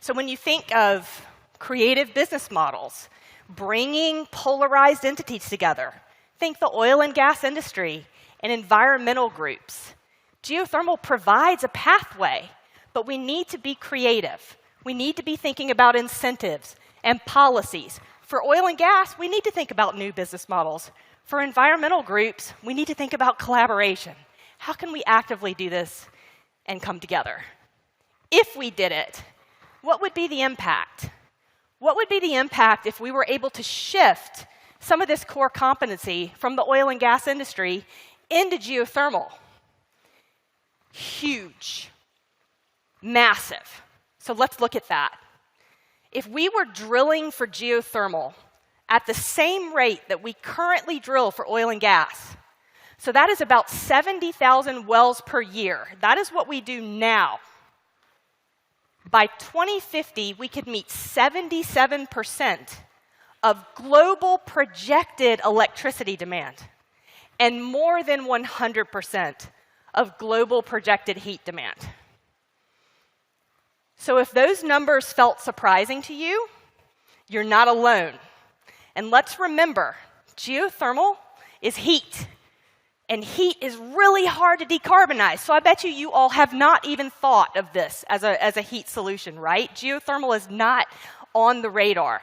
So when you think of creative business models, bringing polarized entities together, think the oil and gas industry and environmental groups. Geothermal provides a pathway, but we need to be creative. We need to be thinking about incentives and policies. For oil and gas, we need to think about new business models. For environmental groups, we need to think about collaboration. How can we actively do this and come together? If we did it, what would be the impact? What would be the impact if we were able to shift some of this core competency from the oil and gas industry into geothermal? Huge. Massive. So let's look at that. If we were drilling for geothermal at the same rate that we currently drill for oil and gas, so that is about 70,000 wells per year. That is what we do now. By 2050, we could meet 77% of global projected electricity demand and more than 100% of global projected heat demand. So if those numbers felt surprising to you, you're not alone. And let's remember, geothermal is heat. And heat is really hard to decarbonize. So I bet you all have not even thought of this as a heat solution, right? Geothermal is not on the radar.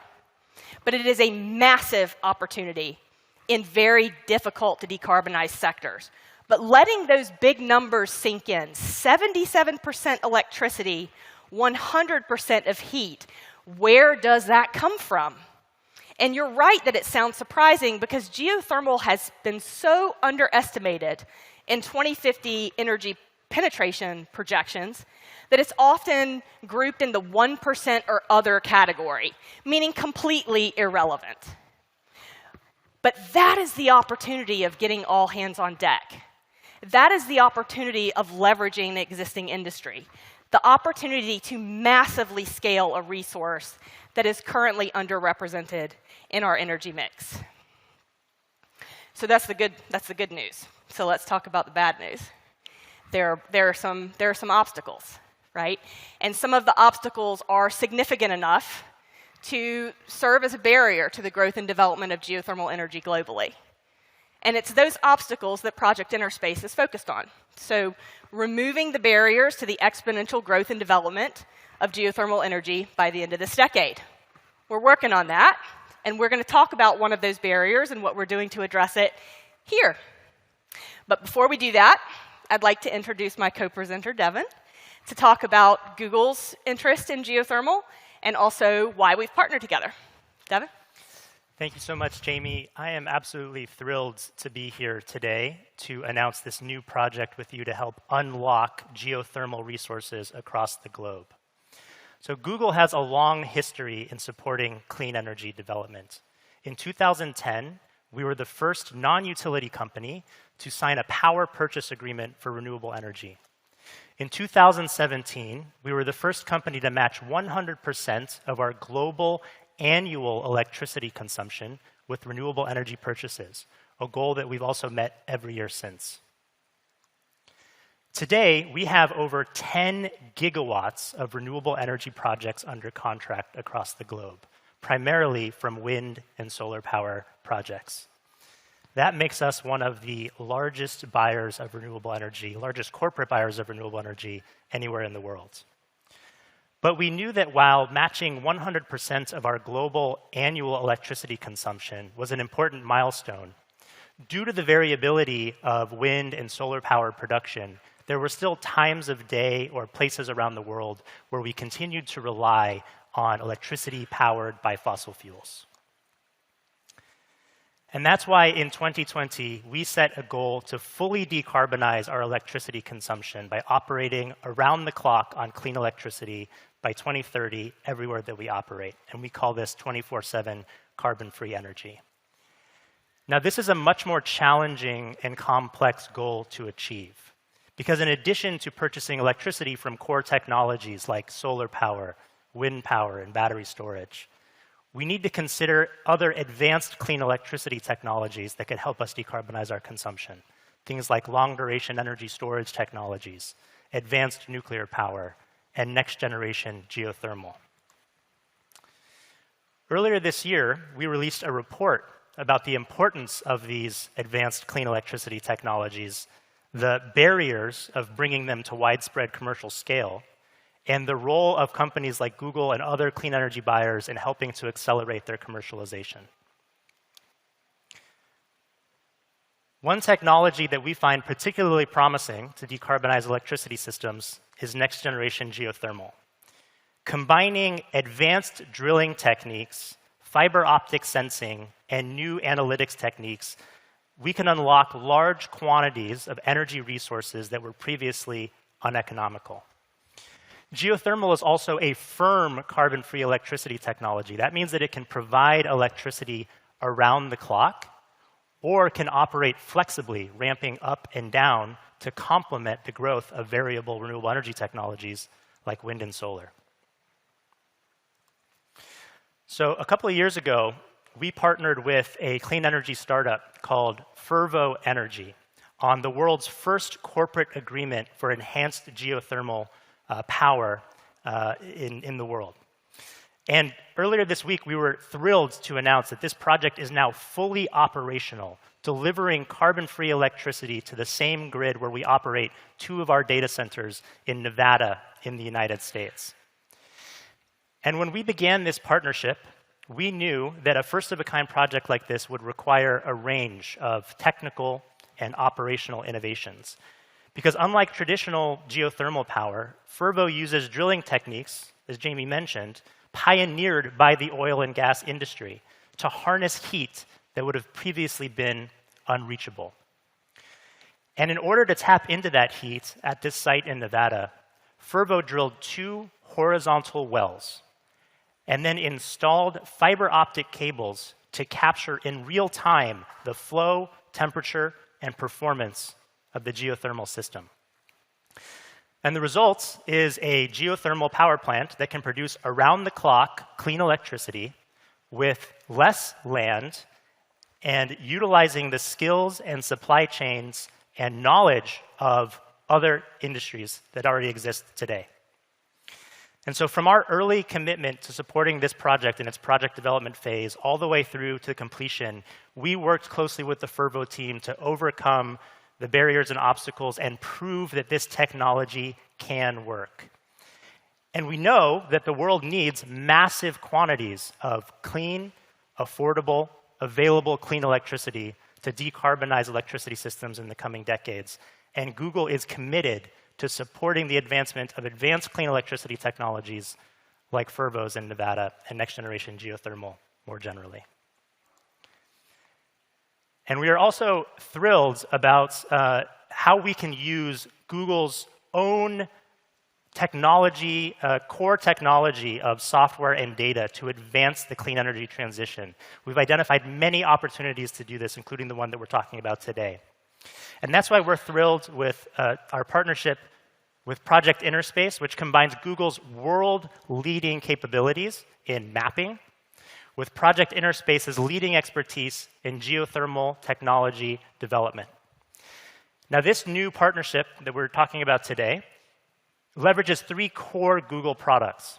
But it is a massive opportunity in very difficult to decarbonize sectors. But letting those big numbers sink in, 77% electricity, 100% of heat, where does that come from? And you're right that it sounds surprising because geothermal has been so underestimated in 2050 energy penetration projections that it's often grouped in the 1% or other category, meaning completely irrelevant. But that is the opportunity of getting all hands on deck. That is the opportunity of leveraging the existing industry, the opportunity to massively scale a resource that is currently underrepresented in our energy mix. So that's the good news. So let's talk about the bad news. There are some obstacles, right? And some of the obstacles are significant enough to serve as a barrier to the growth and development of geothermal energy globally. And it's those obstacles that Project Interspace is focused on. So removing the barriers to the exponential growth and development of geothermal energy by the end of this decade. We're working on that, and we're going to talk about one of those barriers and what we're doing to address it here. But before we do that, I'd like to introduce my co-presenter, Devin, to talk about Google's interest in geothermal and also why we've partnered together. Devin? Thank you so much, Jamie. I am absolutely thrilled to be here today to announce this new project with you to help unlock geothermal resources across the globe. So Google has a long history in supporting clean energy development. In 2010, we were the first non-utility company to sign a power purchase agreement for renewable energy. In 2017, we were the first company to match 100% of our global annual electricity consumption with renewable energy purchases, a goal that we've also met every year since. Today, we have over 10 gigawatts of renewable energy projects under contract across the globe, primarily from wind and solar power projects. That makes us one of the largest buyers of renewable energy, largest corporate buyers of renewable energy anywhere in the world. But we knew that while matching 100% of our global annual electricity consumption was an important milestone, due to the variability of wind and solar power production, there were still times of day or places around the world where we continued to rely on electricity powered by fossil fuels. And that's why in 2020, we set a goal to fully decarbonize our electricity consumption by operating around the clock on clean electricity by 2030 everywhere that we operate. And we call this 24/7 carbon-free energy. Now, this is a much more challenging and complex goal to achieve Because in addition to purchasing electricity from core technologies like solar power, wind power, and battery storage, we need to consider other advanced clean electricity technologies that could help us decarbonize our consumption. Things like long-duration energy storage technologies, advanced nuclear power, and next-generation geothermal. Earlier this year, we released a report about the importance of these advanced clean electricity technologies, the barriers of bringing them to widespread commercial scale, and the role of companies like Google and other clean energy buyers in helping to accelerate their commercialization. One technology that we find particularly promising to decarbonize electricity systems is next-generation geothermal. Combining advanced drilling techniques, fiber optic sensing, and new analytics techniques, we can unlock large quantities of energy resources that were previously uneconomical. Geothermal is also a firm carbon-free electricity technology. That means that it can provide electricity around the clock or can operate flexibly, ramping up and down to complement the growth of variable renewable energy technologies like wind and solar. So a couple of years ago, we partnered with a clean energy startup called Fervo Energy on the world's first corporate agreement for enhanced geothermal power in the world. And earlier this week, we were thrilled to announce that this project is now fully operational, delivering carbon-free electricity to the same grid where we operate 2 of our data centers in Nevada in the United States. And when we began this partnership, we knew that a first-of-a-kind project like this would require a range of technical and operational innovations. Because unlike traditional geothermal power, Fervo uses drilling techniques, as Jamie mentioned, pioneered by the oil and gas industry to harness heat that would have previously been unreachable. And in order to tap into that heat at this site in Nevada, Fervo drilled 2 horizontal wells and then installed fiber optic cables to capture in real time the flow, temperature, and performance of the geothermal system. And the result is a geothermal power plant that can produce around-the-clock clean electricity with less land and utilizing the skills and supply chains and knowledge of other industries that already exist today. And so from our early commitment to supporting this project in its project development phase all the way through to completion, we worked closely with the Fervo team to overcome the barriers and obstacles and prove that this technology can work. And we know that the world needs massive quantities of clean, affordable, available clean electricity to decarbonize electricity systems in the coming decades. And Google is committed to supporting the advancement of advanced clean electricity technologies like Fervo's in Nevada and next-generation geothermal more generally. And we are also thrilled about how we can use Google's own technology, core technology of software and data to advance the clean energy transition. We've identified many opportunities to do this, including the one that we're talking about today. And that's why we're thrilled with our partnership with Project Innerspace, which combines Google's world-leading capabilities in mapping with Project Innerspace's leading expertise in geothermal technology development. Now, this new partnership that we're talking about today leverages 3 core Google products.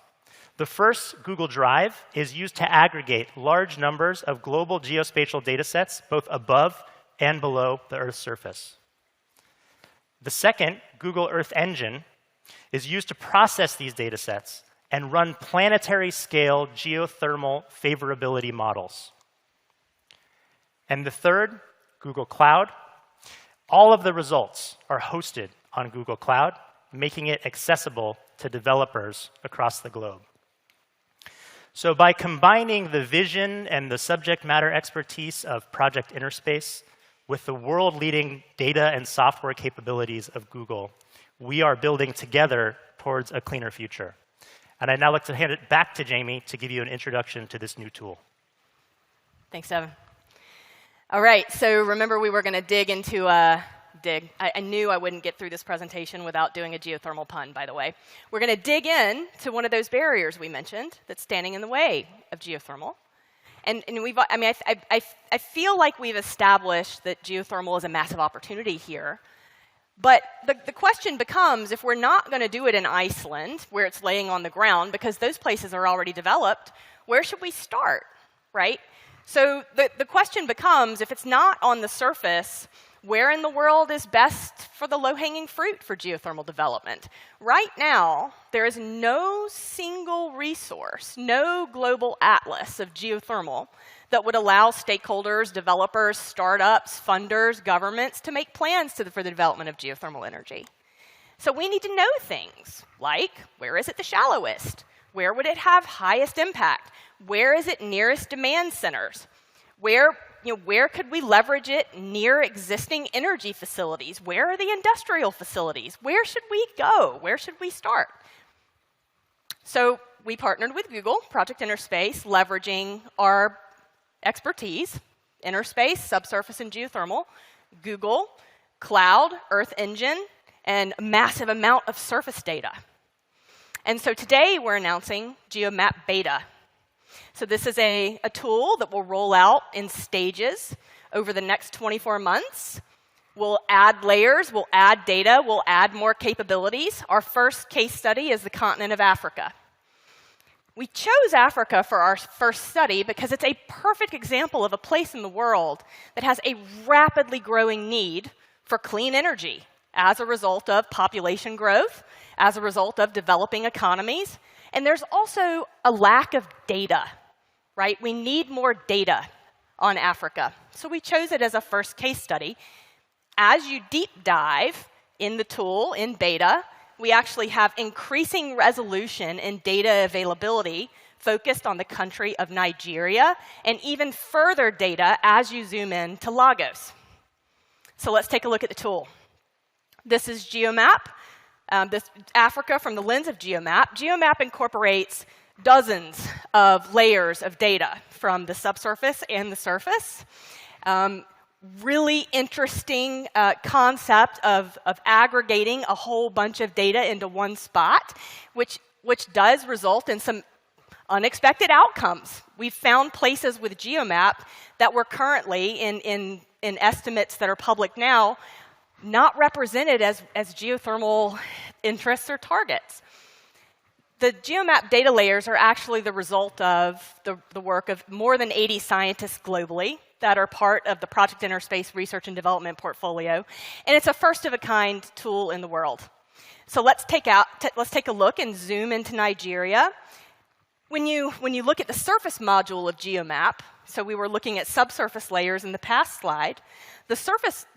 The first, Google Drive, is used to aggregate large numbers of global geospatial data sets, both above and below the Earth's surface. The second, Google Earth Engine, is used to process these data sets and run planetary-scale geothermal favorability models. And the third, Google Cloud. All of the results are hosted on Google Cloud, making it accessible to developers across the globe. So by combining the vision and the subject matter expertise of Project Innerspace with the world-leading data and software capabilities of Google, we are building together towards a cleaner future. And I'd now like to hand it back to Jamie to give you an introduction to this new tool. Thanks, Evan. All right, so remember we were going to dig into a dig. I knew I wouldn't get through this presentation without doing a geothermal pun, by the way. We're going to dig in to one of those barriers we mentioned that's standing in the way of geothermal. And I feel like we've established that geothermal is a massive opportunity here. But the question becomes, if we're not going to do it in Iceland, where it's laying on the ground, because those places are already developed, where should we start, right? So the question becomes, if it's not on the surface, where in the world is best for the low-hanging fruit for geothermal development? Right now, there is no single resource, no global atlas of geothermal that would allow stakeholders, developers, startups, funders, governments to make plans for the development of geothermal energy. So we need to know things like, where is it the shallowest? Where would it have highest impact? Where is it nearest demand centers? Where could we leverage it near existing energy facilities? Where are the industrial facilities? Where should we go? Where should we start? So we partnered with Google, Project Interspace, leveraging our expertise, Interspace, subsurface and geothermal, Google, cloud, Earth Engine, and a massive amount of surface data. And so today we're announcing GeoMap Beta. So this is a tool that will roll out in stages over the next 24 months. We'll add layers, we'll add data, we'll add more capabilities. Our first case study is the continent of Africa. We chose Africa for our first study because it's a perfect example of a place in the world that has a rapidly growing need for clean energy as a result of population growth, as a result of developing economies. And there's also a lack of data, right? We need more data on Africa. So we chose it as a first case study. As you deep dive in the tool, in beta, we actually have increasing resolution and data availability focused on the country of Nigeria, and even further data as you zoom in to Lagos. So let's take a look at the tool. This is GeoMap. This Africa from the lens of GeoMap. GeoMap incorporates dozens of layers of data from the subsurface and the surface. Really interesting concept of aggregating a whole bunch of data into one spot, which does result in some unexpected outcomes. We've found places with GeoMap that were currently in estimates that are public now not represented as geothermal interests or targets. The GeoMap data layers are actually the result of the work of more than 80 scientists globally that are part of the Project Interspace research and development portfolio, and it's a first-of-a-kind tool in the world. So let's take a look and zoom into Nigeria. When you look at the surface module of GeoMap, so we were looking at subsurface layers in the past slide, the surface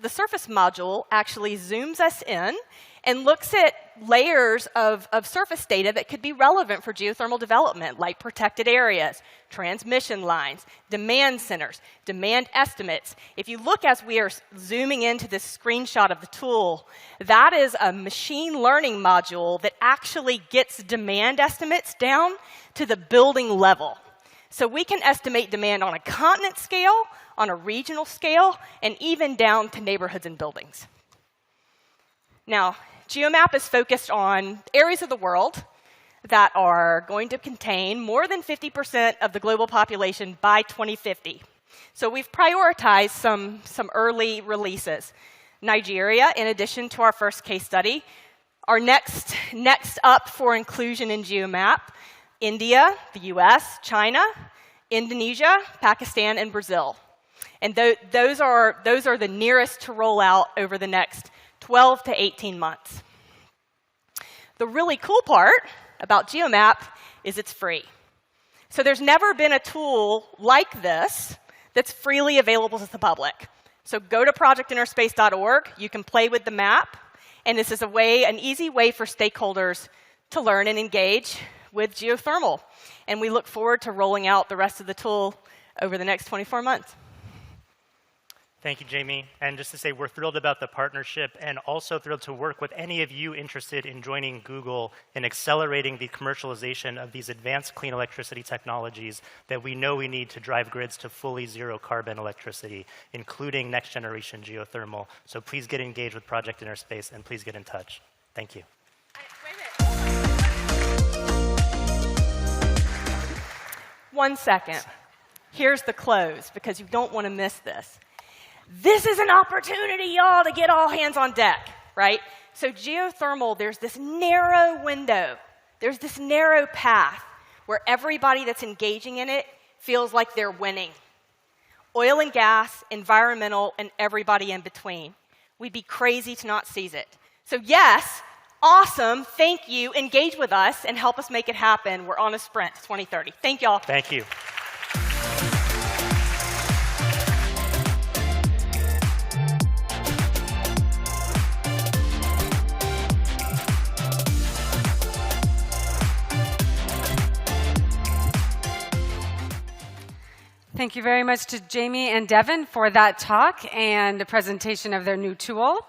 module actually zooms us in and looks at layers of surface data that could be relevant for geothermal development, like protected areas, transmission lines, demand centers, demand estimates. If you look as we are zooming into this screenshot of the tool, that is a machine learning module that actually gets demand estimates down to the building level. So we can estimate demand on a continent scale, on a regional scale, and even down to neighborhoods and buildings. Now, GeoMap is focused on areas of the world that are going to contain more than 50% of the global population by 2050. So we've prioritized some early releases. Nigeria, in addition to our first case study. Our next up for inclusion in GeoMap, India, the US, China, Indonesia, Pakistan, and Brazil. And those are the nearest to roll out over the next 12 to 18 months. The really cool part about GeoMap is it's free. So there's never been a tool like this that's freely available to the public. So go to projectinterspace.org. You can play with the map. And this is an easy way for stakeholders to learn and engage with geothermal. And we look forward to rolling out the rest of the tool over the next 24 months. Thank you, Jamie. And just to say, we're thrilled about the partnership and also thrilled to work with any of you interested in joining Google in accelerating the commercialization of these advanced clean electricity technologies that we know we need to drive grids to fully zero carbon electricity, including next generation geothermal. So please get engaged with Project Innerspace and please get in touch. Thank you. One second. Here's the close, because you don't want to miss this. This is an opportunity, y'all, to get all hands on deck, right? So geothermal, there's this narrow window. There's this narrow path where everybody that's engaging in it feels like they're winning. Oil and gas, environmental, and everybody in between. We'd be crazy to not seize it. So yes, awesome, thank you. Engage with us and help us make it happen. We're on a sprint to 2030. Thank y'all. Thank you. Thank you very much to Jamie and Devin for that talk and the presentation of their new tool.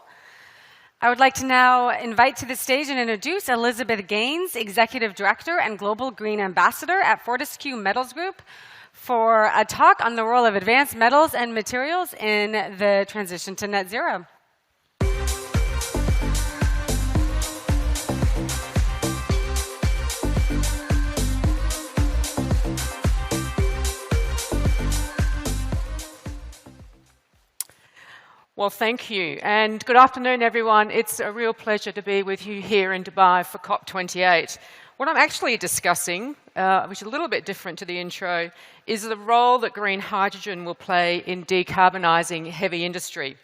I would like to now invite to the stage and introduce Elizabeth Gaines, Executive Director and Global Green Ambassador at Fortescue Metals Group, for a talk on the role of advanced metals and materials in the transition to net zero. Well, thank you, and good afternoon, everyone. It's a real pleasure to be with you here in Dubai for COP28. What I'm actually discussing, which is a little bit different to the intro, is the role that green hydrogen will play in decarbonising heavy industry.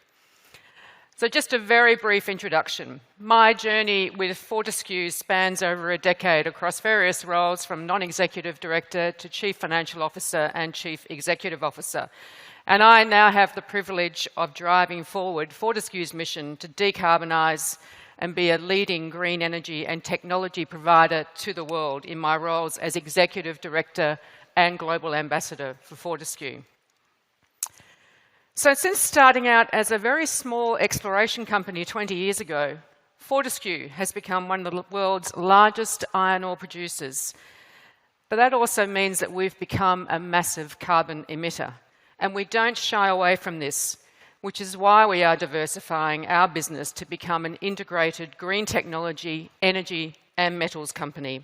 So just a very brief introduction. My journey with Fortescue spans over a decade across various roles, from non-executive director to chief financial officer and chief executive officer. And I now have the privilege of driving forward Fortescue's mission to decarbonise and be a leading green energy and technology provider to the world in my roles as Executive Director and Global Ambassador for Fortescue. So since starting out as a very small exploration company 20 years ago, Fortescue has become one of the world's largest iron ore producers. But that also means that we've become a massive carbon emitter. And we don't shy away from this, which is why we are diversifying our business to become an integrated green technology, energy, and metals company.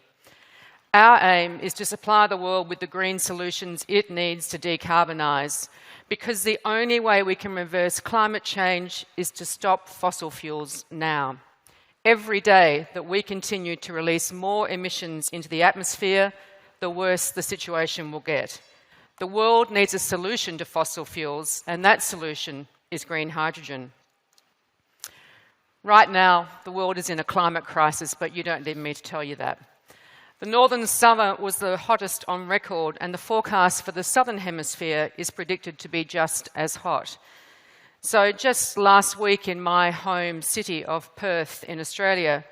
Our aim is to supply the world with the green solutions it needs to decarbonise, because the only way we can reverse climate change is to stop fossil fuels now. Every day that we continue to release more emissions into the atmosphere, the worse the situation will get. The world needs a solution to fossil fuels, and that solution is green hydrogen. Right now, the world is in a climate crisis, but you don't need me to tell you that. The northern summer was the hottest on record, and the forecast for the southern hemisphere is predicted to be just as hot. So just last week in my home city of Perth in Australia,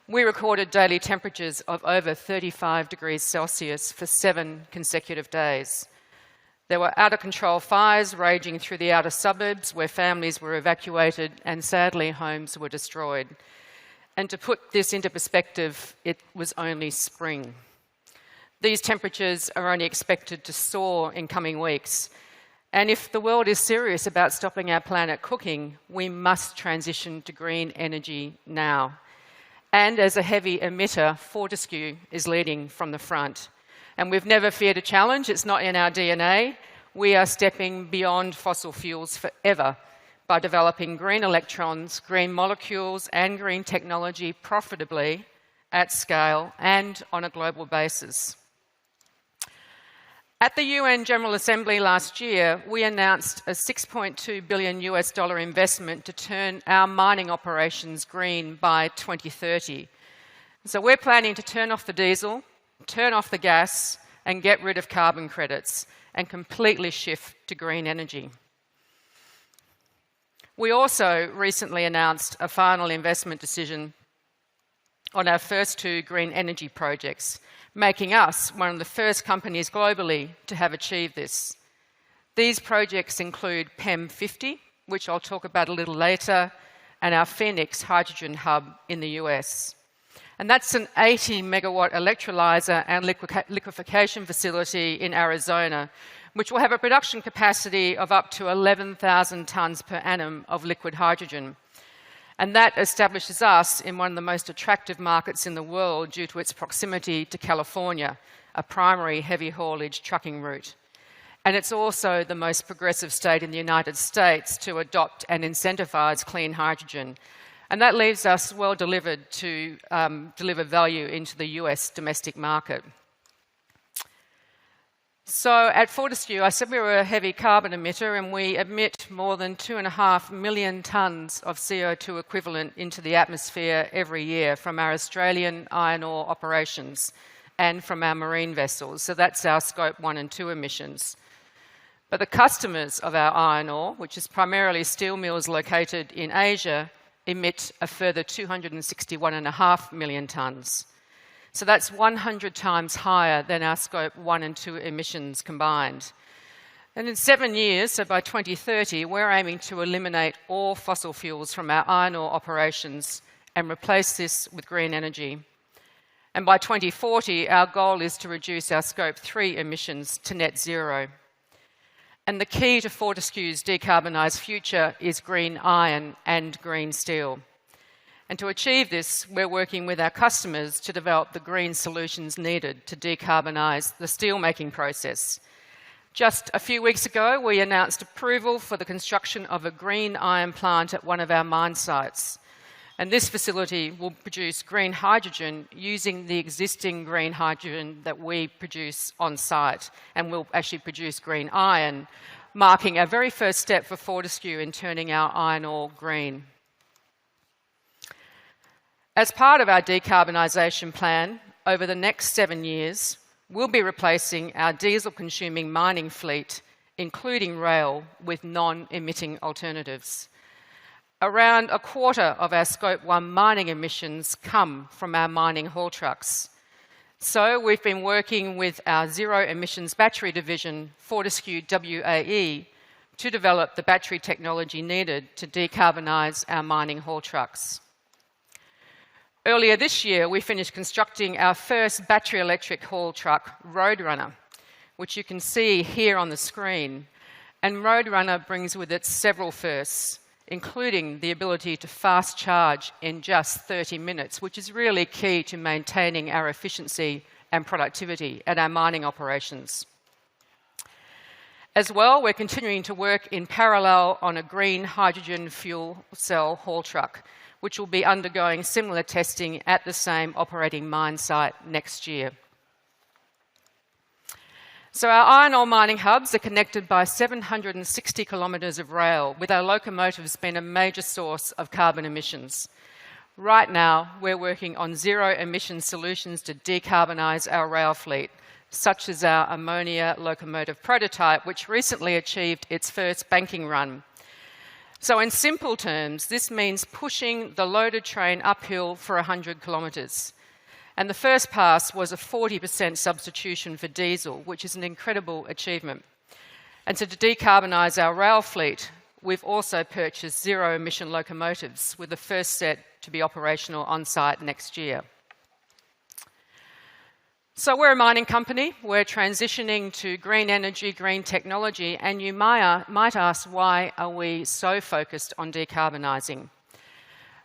we recorded daily temperatures of over 35 degrees Celsius for 7 consecutive days. There were out-of-control fires raging through the outer suburbs where families were evacuated and sadly homes were destroyed. And to put this into perspective, it was only spring. These temperatures are only expected to soar in coming weeks. And if the world is serious about stopping our planet cooking, we must transition to green energy now. And as a heavy emitter, Fortescue is leading from the front. And we've never feared a challenge. It's not in our DNA. We are stepping beyond fossil fuels forever by developing green electrons, green molecules, and green technology profitably, at scale, and on a global basis. At the UN General Assembly last year, we announced a $6.2 billion investment to turn our mining operations green by 2030. So we're planning to turn off the diesel, turn off the gas, and get rid of carbon credits, and completely shift to green energy. We also recently announced a final investment decision on our first 2 green energy projects, making us one of the first companies globally to have achieved this. These projects include PEM 50, which I'll talk about a little later, and our Phoenix hydrogen hub in the US. And that's an 80 megawatt electrolyzer and liquefaction facility in Arizona, which will have a production capacity of up to 11,000 tonnes per annum of liquid hydrogen. And that establishes us in one of the most attractive markets in the world due to its proximity to California, a primary heavy haulage trucking route. And it's also the most progressive state in the United States to adopt and incentivize clean hydrogen. And that leaves us well delivered to deliver value into the US domestic market. So at Fortescue, I said we were a heavy carbon emitter, and we emit more than 2.5 million tonnes of CO2 equivalent into the atmosphere every year from our Australian iron ore operations and from our marine vessels. So that's our Scope 1 and 2 emissions. But the customers of our iron ore, which is primarily steel mills located in Asia, emit a further 261.5 million tonnes. So that's 100 times higher than our Scope 1 and 2 emissions combined. And in 7 years, so by 2030, we're aiming to eliminate all fossil fuels from our iron ore operations and replace this with green energy. And by 2040, our goal is to reduce our Scope 3 emissions to net zero. And the key to Fortescue's decarbonised future is green iron and green steel. And to achieve this, we're working with our customers to develop the green solutions needed to decarbonise the steelmaking process. Just a few weeks ago, we announced approval for the construction of a green iron plant at one of our mine sites. And this facility will produce green hydrogen using the existing green hydrogen that we produce on site, and will actually produce green iron, marking our very first step for Fortescue in turning our iron ore green. As part of our decarbonisation plan, over the next 7 years, we'll be replacing our diesel-consuming mining fleet, including rail, with non-emitting alternatives. Around a quarter of our Scope 1 mining emissions come from our mining haul trucks. So we've been working with our zero-emissions battery division, Fortescue WAE, to develop the battery technology needed to decarbonise our mining haul trucks. Earlier this year, we finished constructing our first battery electric haul truck, Roadrunner, which you can see here on the screen. And Roadrunner brings with it several firsts, including the ability to fast charge in just 30 minutes, which is really key to maintaining our efficiency and productivity at our mining operations. As well, we're continuing to work in parallel on a green hydrogen fuel cell haul truck, which will be undergoing similar testing at the same operating mine site next year. So our iron ore mining hubs are connected by 760 kilometres of rail, with our locomotives being a major source of carbon emissions. Right now, we're working on zero-emission solutions to decarbonise our rail fleet, such as our ammonia locomotive prototype, which recently achieved its first banking run. So in simple terms, this means pushing the loaded train uphill for 100 kilometres. And the first pass was a 40% substitution for diesel, which is an incredible achievement. And so to decarbonise our rail fleet, we've also purchased zero-emission locomotives, with the first set to be operational on site next year. So we're a mining company. We're transitioning to green energy, green technology, and you might ask, why are we so focused on decarbonising?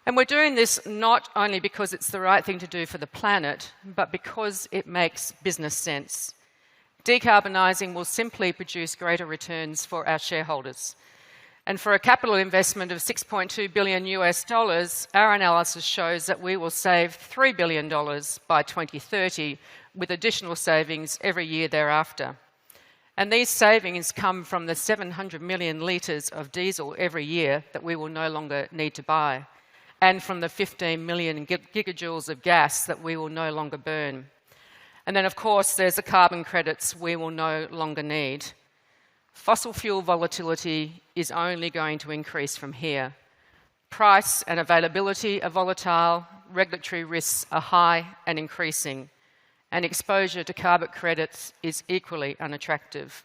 And we're doing this not only because it's the right thing to do for the planet, but because it makes business sense. Decarbonising will simply produce greater returns for our shareholders. And for a capital investment of $6.2 billion US, our analysis shows that we will save $3 billion by 2030, with additional savings every year thereafter. And these savings come from the 700 million litres of diesel every year that we will no longer need to buy, and from the 15 million gigajoules of gas that we will no longer burn. And then, of course, there's the carbon credits we will no longer need. Fossil fuel volatility is only going to increase from here. Price and availability are volatile, regulatory risks are high and increasing, and exposure to carbon credits is equally unattractive.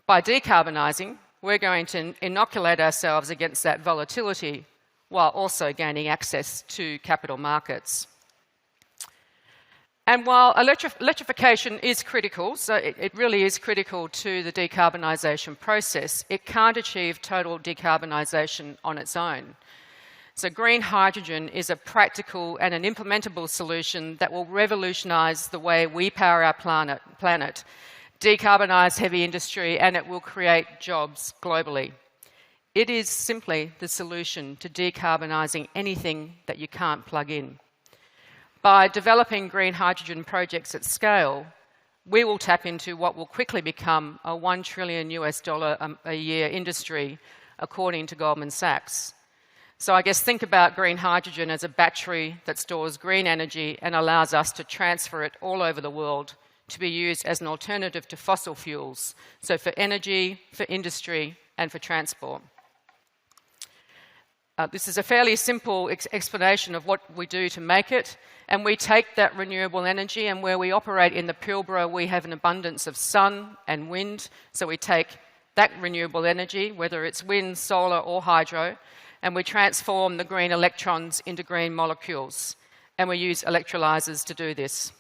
By decarbonising, we're going to inoculate ourselves against that volatility while also gaining access to capital markets. And while electrification is critical, so it really is critical to the decarbonisation process, it can't achieve total decarbonisation on its own. So green hydrogen is a practical and an implementable solution that will revolutionise the way we power our planet, decarbonise heavy industry, and it will create jobs globally. It is simply the solution to decarbonising anything that you can't plug in. By developing green hydrogen projects at scale, we will tap into what will quickly become a $1 trillion a year industry, according to Goldman Sachs. So I guess think about green hydrogen as a battery that stores green energy and allows us to transfer it all over the world to be used as an alternative to fossil fuels, so for energy, for industry, and for transport. This is a fairly simple explanation of what we do to make it, and we take that renewable energy, and where we operate in the Pilbara, we have an abundance of sun and wind, so we take that renewable energy, whether it's wind, solar, or hydro, and we transform the green electrons into green molecules, and we use electrolyzers to do this.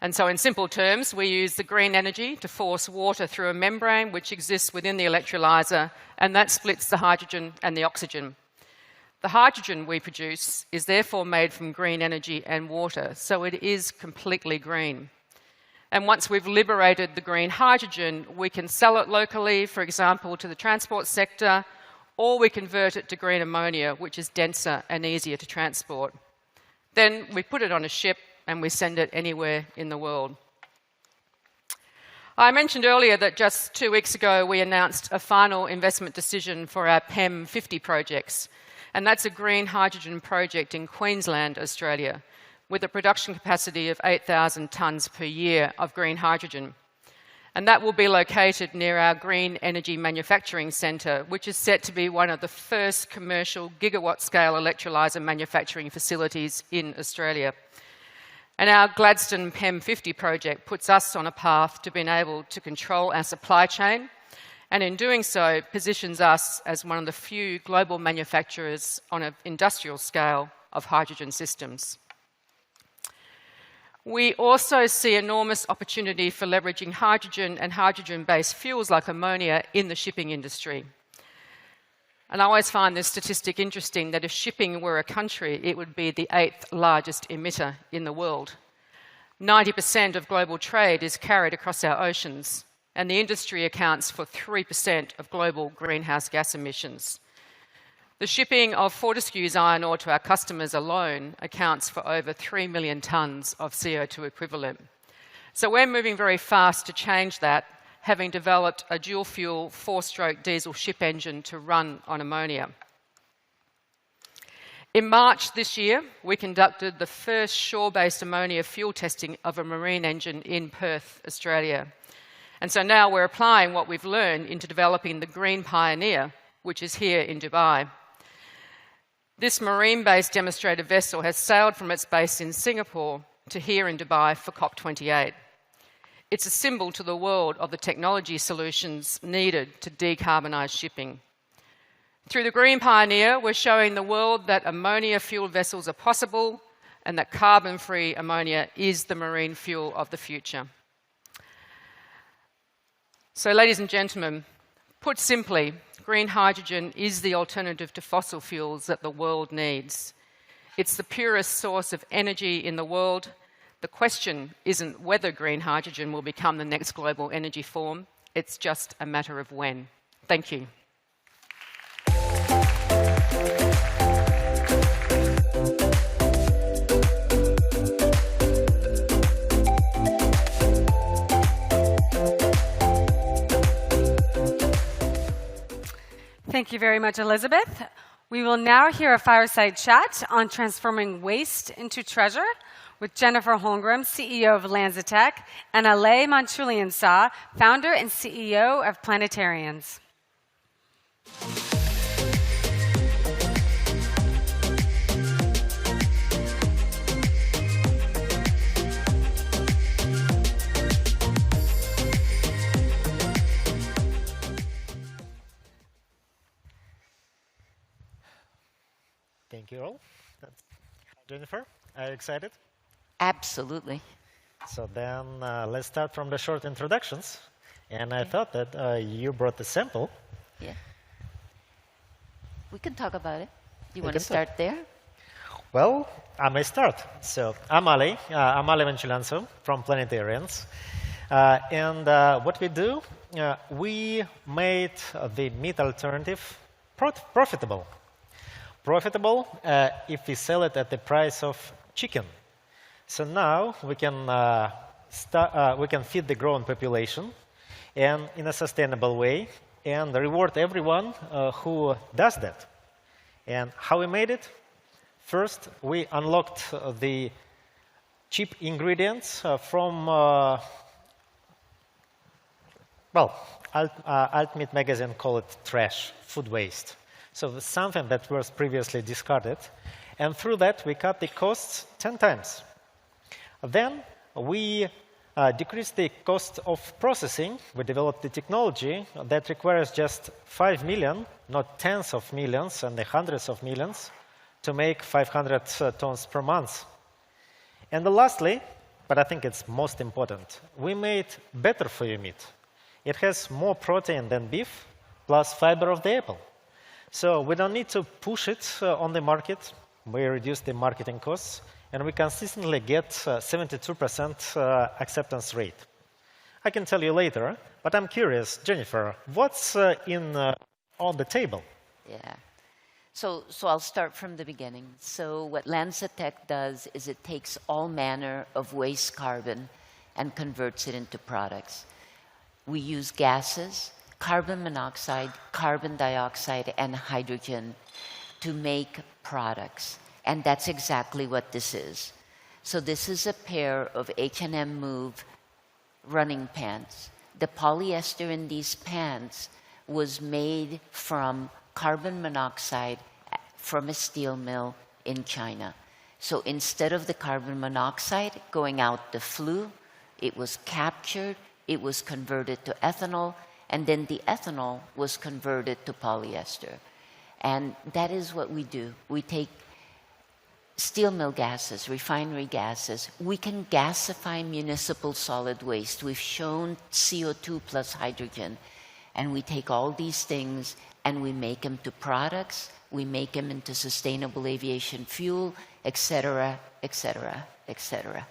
And so in simple terms, we use the green energy to force water through a membrane which exists within the electrolyzer, and that splits the hydrogen and the oxygen. The hydrogen we produce is therefore made from green energy and water, so it is completely green. And once we've liberated the green hydrogen, we can sell it locally, for example, to the transport sector, or we convert it to green ammonia, which is denser and easier to transport. Then we put it on a ship and we send it anywhere in the world. I mentioned earlier that just 2 weeks ago we announced a final investment decision for our PEM 50 projects, and that's a green hydrogen project in Queensland, Australia, with a production capacity of 8,000 tonnes per year of green hydrogen. And that will be located near our Green Energy Manufacturing Centre, which is set to be one of the first commercial gigawatt-scale electrolyser manufacturing facilities in Australia. And our Gladstone PEM 50 project puts us on a path to being able to control our supply chain, and in doing so positions us as one of the few global manufacturers on an industrial scale of hydrogen systems. We also see enormous opportunity for leveraging hydrogen and hydrogen-based fuels like ammonia in the shipping industry. And I always find this statistic interesting, that if shipping were a country, it would be the 8th largest emitter in the world. 90% of global trade is carried across our oceans, and the industry accounts for 3% of global greenhouse gas emissions. The shipping of Fortescue's iron ore to our customers alone accounts for over 3 million tonnes of CO2 equivalent. So we're moving very fast to change that, having developed a dual-fuel 4-stroke diesel ship engine to run on ammonia. In March this year, we conducted the first shore-based ammonia fuel testing of a marine engine in Perth, Australia. And so now we're applying what we've learned into developing the Green Pioneer, which is here in Dubai. This marine-based demonstrator vessel has sailed from its base in Singapore to here in Dubai for COP28. It's a symbol to the world of the technology solutions needed to decarbonise shipping. Through the Green Pioneer, we're showing the world that ammonia-fueled vessels are possible and that carbon-free ammonia is the marine fuel of the future. So, ladies and gentlemen, put simply, green hydrogen is the alternative to fossil fuels that the world needs. It's the purest source of energy in the world. The question isn't whether green hydrogen will become the next global energy form, it's just a matter of when. Thank you. Thank you very much, Elizabeth. We will now hear a fireside chat on transforming waste into treasure with Jennifer Holmgren, CEO of LanzaTech, and Alay Manchulian-Sa, founder and CEO of Planetarians. Thank you all. Jennifer, are you excited? Absolutely. So then let's start from the short introductions. And I thought that you brought the sample. Yeah. We can talk about it. You We want to can talk. start there? Well, I may start. So I'm Ale Ventulanzo from Planetarians. And what we do, we made the meat alternative profitable. Profitable if we sell it at the price of chicken. So now we can feed the growing population and in a sustainable way and reward everyone who does that. And how we made it? First, we unlocked the cheap ingredients from, Ultimate Magazine call it trash, food waste. So something that was previously discarded. And through that, we cut the costs 10 times. Then we decreased the cost of processing. We developed the technology that requires just 5 million, not tens of millions and the hundreds of millions, to make 500 tons per month. And lastly, but I think it's most important, we made better for you meat. It has more protein than beef, plus fiber of the apple. So we don't need to push it on the market. We reduce the marketing costs, and we consistently get 72% acceptance rate. I can tell you later, but I'm curious, Jennifer, what's on the table? Yeah. So I'll start from the beginning. So what LanzaTech does is it takes all manner of waste carbon and converts it into products. We use gases, carbon monoxide, carbon dioxide, and hydrogen to make products. And that's exactly what this is. So this is a pair of H&M Move running pants. The polyester in these pants was made from carbon monoxide from a steel mill in China. So instead of the carbon monoxide going out the flue, it was captured, it was converted to ethanol, and then the ethanol was converted to polyester. And that is what we do. We take steel mill gases, refinery gases. We can gasify municipal solid waste. We've shown CO2 plus hydrogen. And we take all these things and we make them to products, we make them into sustainable aviation fuel, et cetera, et cetera, et cetera.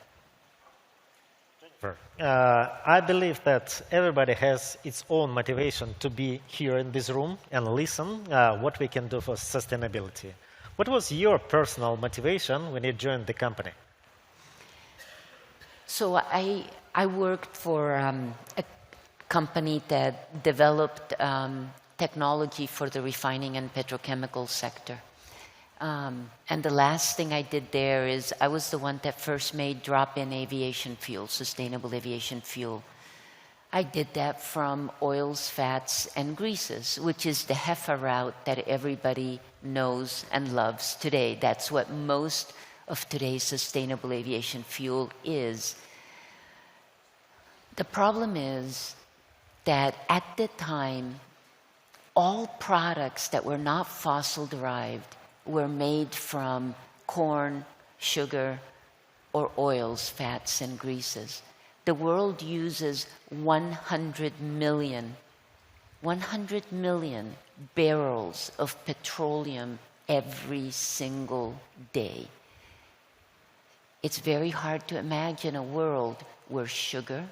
I believe that everybody has its own motivation to be here in this room and listen what we can do for sustainability. What was your personal motivation when you joined the company? So I worked for a company that developed technology for the refining and petrochemical sector. And the last thing I did there is I was the one that first made drop-in aviation fuel, sustainable aviation fuel. I did that from oils, fats, and greases, which is the HEFA route that everybody knows and loves today. That's what most of today's sustainable aviation fuel is. The problem is that at the time, all products that were not fossil-derived were made from corn, sugar, or oils, fats, and greases. The world uses 100 million barrels of petroleum every single day. It's very hard to imagine a world where sugar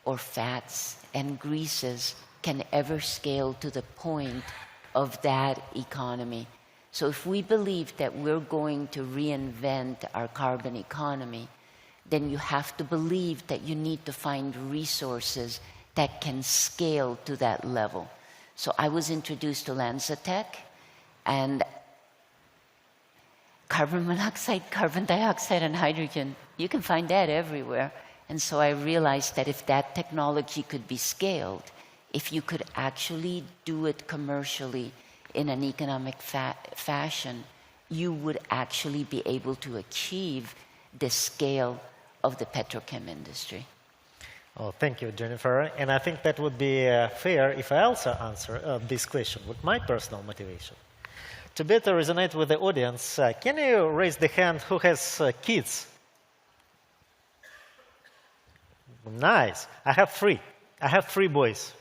or fats and greases can ever scale to the point of that economy. So if we believe that we're going to reinvent our carbon economy, then you have to believe that you need to find resources that can scale to that level. So I was introduced to LanzaTech, and carbon monoxide, carbon dioxide, and hydrogen, you can find that everywhere. And so I realized that if that technology could be scaled, if you could actually do it commercially in an economic fashion, you would actually be able to achieve the scale of the petrochem industry. Oh, thank you, Jennifer. And I think that would be fair if I also answer this question with my personal motivation. To better resonate with the audience, can you raise the hand who has kids? Nice. I have three. I have three boys.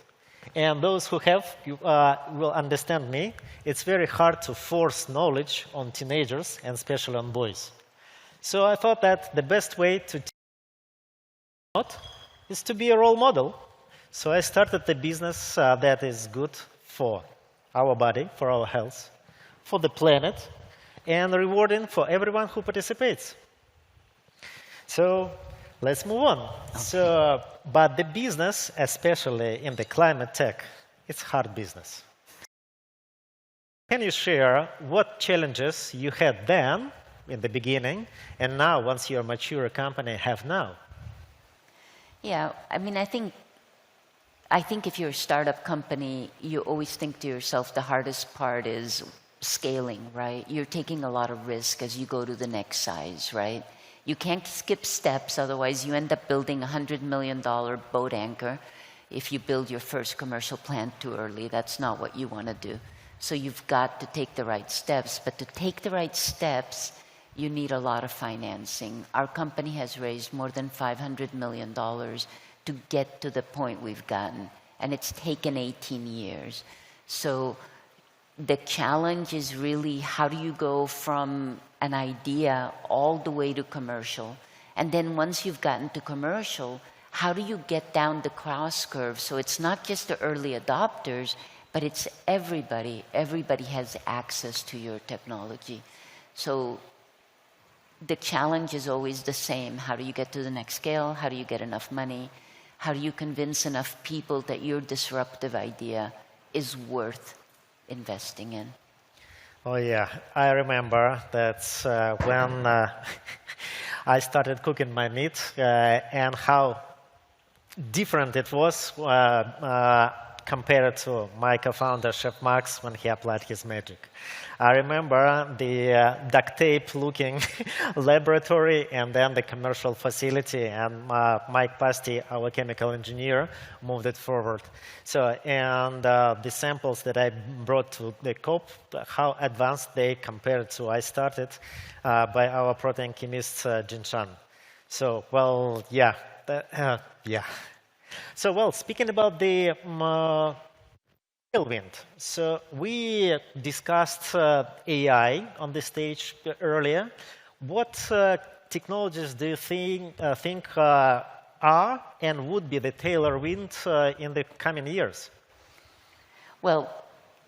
And those who have will understand me. It's very hard to force knowledge on teenagers, and especially on boys. So I thought that the best way to teach is to be a role model. So I started a business that is good for our body, for our health, for the planet, and rewarding for everyone who participates. So let's move on. Okay. But the business, especially in the climate tech, it's hard business. Can you share what challenges you had then, in the beginning, and now, once you're a mature company, have now? Yeah, I mean, I think if you're a startup company, you always think to yourself the hardest part is scaling, right? You're taking a lot of risk as you go to the next size, right? You can't skip steps, otherwise you end up building a $100 million boat anchor if you build your first commercial plant too early. That's not what you want to do. So you've got to take the right steps. But to take the right steps, you need a lot of financing. Our company has raised more than $500 million to get to the point we've gotten. And it's taken 18 years. So the challenge is really, how do you go from an idea all the way to commercial? And then once you've gotten to commercial, how do you get down the cost curve? So it's not just the early adopters, but it's everybody. Everybody has access to your technology. So the challenge is always the same. How do you get to the next scale? How do you get enough money? How do you convince enough people that your disruptive idea is worth investing in? Oh yeah, I remember that when I started cooking my meat and how different it was compared to my co-founder, Chef Max, when he applied his magic. I remember the duct tape-looking laboratory and then the commercial facility, and Mike Pasti, our chemical engineer, moved it forward. So, and the samples that I brought to the COP, how advanced they compared to I started by our protein chemist, Jin Chan. So, well, yeah, yeah. So, well, speaking about the tailwind, so we discussed AI on the stage earlier. What technologies do you think are and would be the tailwind in the coming years? Well,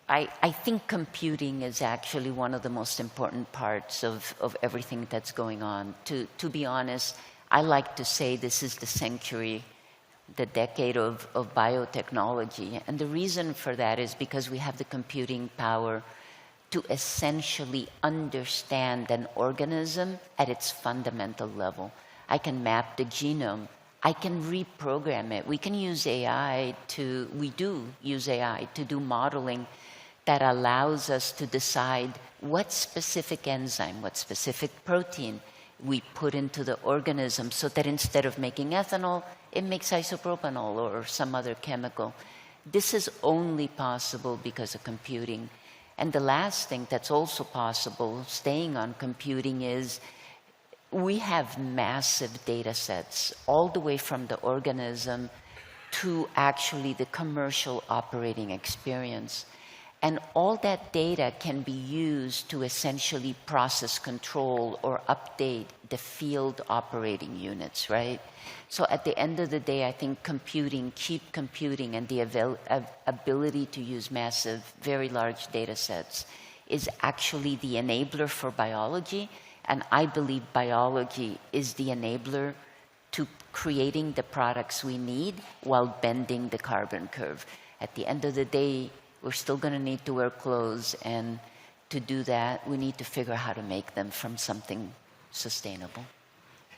I think computing is actually one of the most important parts of everything that's going on. To be honest, I like to say this is the century, the decade of biotechnology. And the reason for that is because we have the computing power to essentially understand an organism at its fundamental level. I can map the genome. I can reprogram it. We can use AI we do use AI to do modeling that allows us to decide what specific enzyme, what specific protein we put into the organism so that instead of making ethanol, it makes isopropanol or some other chemical. This is only possible because of computing. And the last thing that's also possible, staying on computing, is we have massive data sets all the way from the organism to actually the commercial operating experience. And all that data can be used to essentially process control or update the field operating units, right? So at the end of the day, I think computing, cheap computing, and the ability to use massive, very large data sets is actually the enabler for biology. And I believe biology is the enabler to creating the products we need while bending the carbon curve. At the end of the day, we're still going to need to wear clothes, and to do that, we need to figure out how to make them from something sustainable.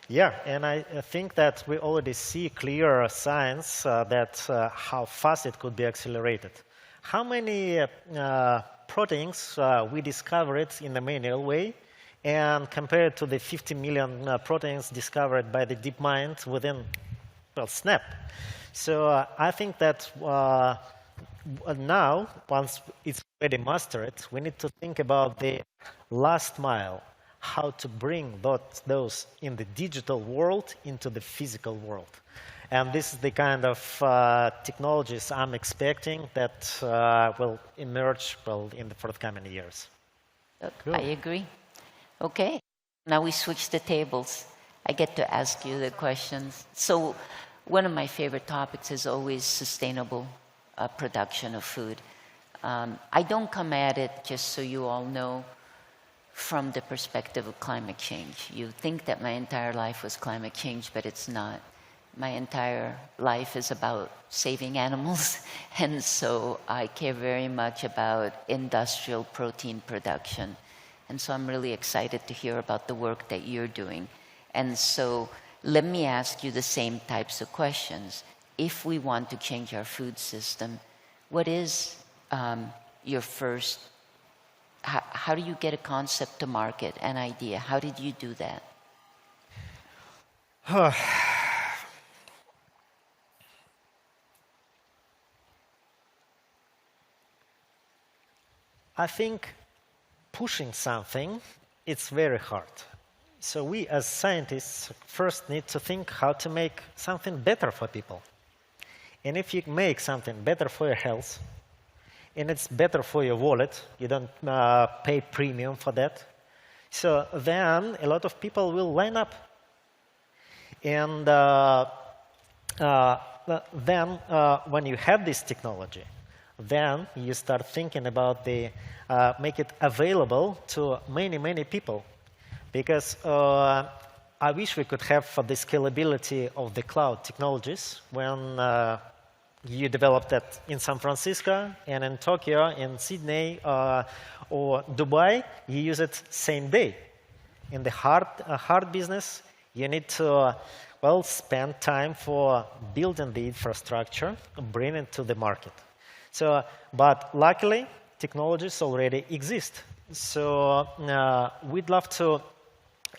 Yeah, and I think that we already see clear signs that how fast it could be accelerated. How many proteins we discovered in the manual way, and compared to the 50 million proteins discovered by the DeepMind within, well, snap. So I think that now, once it's already mastered, we need to think about the last mile, how to bring those in the digital world into the physical world. And this is the kind of technologies I'm expecting that will emerge in the forthcoming years. Cool. I agree. Okay, now we switch the tables. I get to ask you the questions. So one of my favorite topics is always sustainable production of food. I don't come at it, just so you all know, from the perspective of climate change. You think that my entire life was climate change, but it's not. My entire life is about saving animals, and so I care very much about industrial protein production. And so I'm really excited to hear about the work that you're doing. And so let me ask you the same types of questions. If we want to change our food system, what is your first, how do you get a concept to market, an idea? How did you do that? I think pushing something, it's very hard. So we as scientists first need to think how to make something better for people. And if you make something better for your health, and it's better for your wallet, you don't pay premium for that, so then a lot of people will line up. And then when you have this technology, then you start thinking about make it available to many, many people. Because I wish we could have the scalability of the cloud technologies when you develop that in San Francisco and in Tokyo, in Sydney, or Dubai, you use it same day. In the hard business, you need to, well, spend time for building the infrastructure, bring it to the market. So, but luckily, technologies already exist. So we'd love to,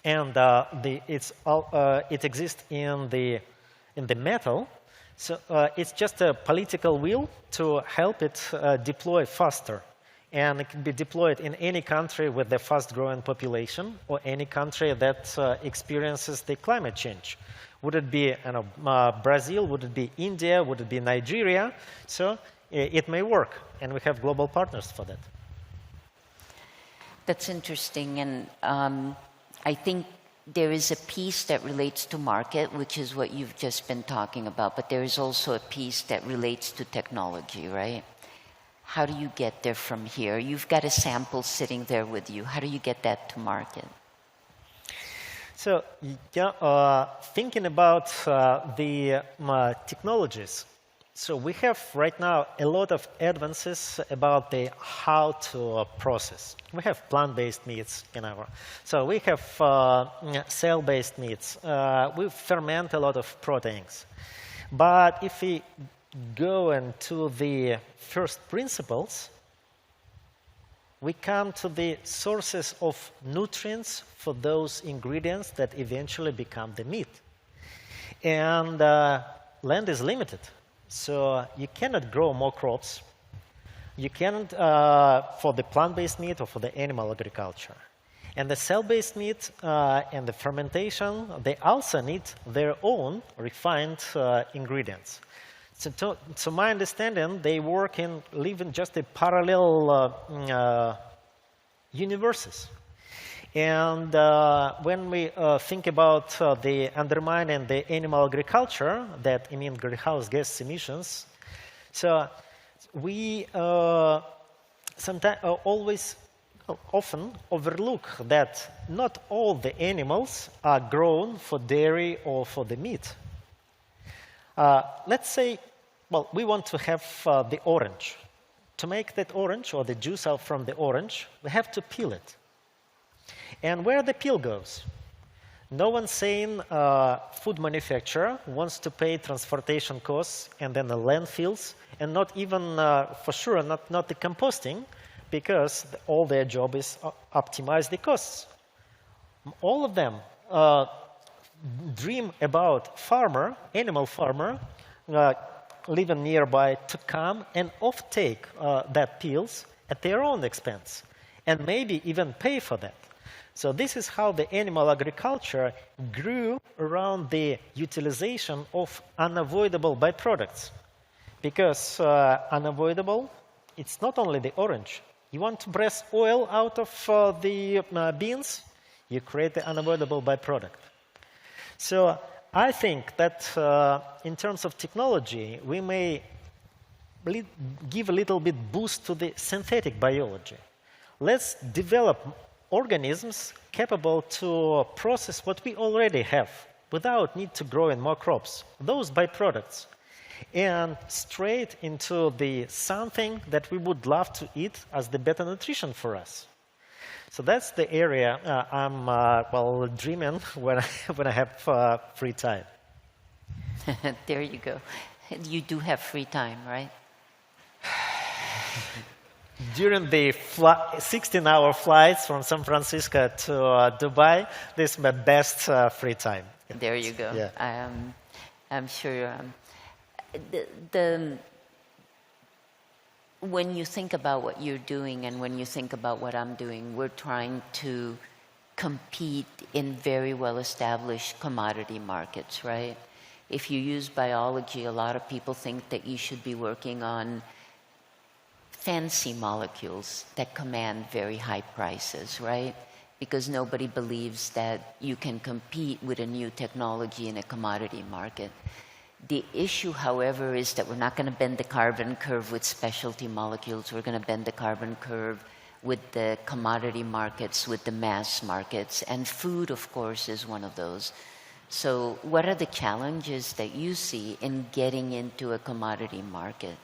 and it exists in the metal. So it's just a political will to help it deploy faster. And it can be deployed in any country with a fast-growing population or any country that experiences the climate change. Would it be Brazil? Would it be India? Would it be Nigeria? So it may work, and we have global partners for that. That's interesting, and I think there is a piece that relates to market, which is what you've just been talking about, but there is also a piece that relates to technology, right? How do you get there from here? You've got a sample sitting there with you. How do you get that to market? So, yeah, thinking about the technologies. So we have right now a lot of advances about how to process. We have plant-based meats in our. So we have cell-based meats. We ferment a lot of proteins. But if we go into the first principles, we come to the sources of nutrients for those ingredients that eventually become the meat. And land is limited. So you cannot grow more crops. You cannot for the plant-based meat or for the animal agriculture. And the cell-based meat and the fermentation, they also need their own refined ingredients. So to my understanding, they live in just a parallel universes. And when we think about the undermining the animal agriculture, that greenhouse gas emissions, so we sometimes often overlook that not all the animals are grown for dairy or for the meat. Let's say, well, we want to have the orange. To make that orange or the juice out from the orange, we have to peel it. And where the peel goes? No one's saying food manufacturer wants to pay transportation costs and then the landfills, and not even, for sure, not the composting, because all their job is optimize the costs. All of them dream about animal farmer, living nearby to come and off-take that pills at their own expense, and maybe even pay for that. So this is how the animal agriculture grew around the utilization of unavoidable byproducts. Because unavoidable, it's not only the orange. You want to press oil out of the beans, you create the unavoidable byproduct. So I think that in terms of technology, we may give a little bit boost to the synthetic biology. Let's develop organisms capable to process what we already have without need to grow in more crops, those byproducts, and straight into the something that we would love to eat as the better nutrition for us. So that's the area I'm dreaming when I have free time. There you go. You do have free time, right? During the 16-hour flights from San Francisco to Dubai, this is my best free time. There you go. Yeah. I'm sure. When you think about what you're doing and when you think about what I'm doing, we're trying to compete in very well-established commodity markets, right? If you use biology, a lot of people think that you should be working on fancy molecules that command very high prices, right? Because nobody believes that you can compete with a new technology in a commodity market. The issue, however, is that we're not going to bend the carbon curve with specialty molecules. We're going to bend the carbon curve with the commodity markets, with the mass markets. And food, of course, is one of those. So what are the challenges that you see in getting into a commodity market?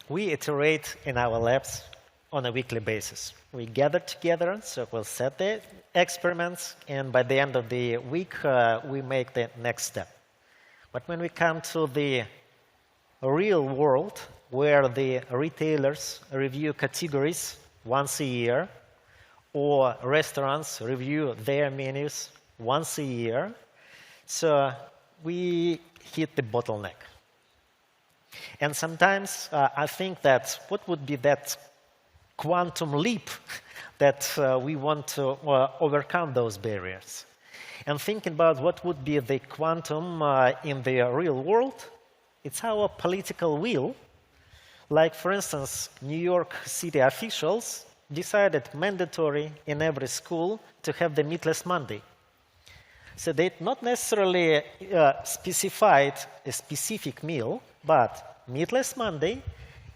We iterate in our labs on a weekly basis. We gather together, so we'll set the experiments, and by the end of the week, we make the next step. But when we come to the real world, where the retailers review categories once a year, or restaurants review their menus once a year, so we hit the bottleneck. And sometimes I think that what would be that quantum leap that we want to overcome those barriers. And thinking about what would be the quantum in the real world, it's our political will. Like, for instance, New York City officials decided mandatory in every school to have the Meatless Monday. So they not necessarily specified a specific meal, but Meatless Monday,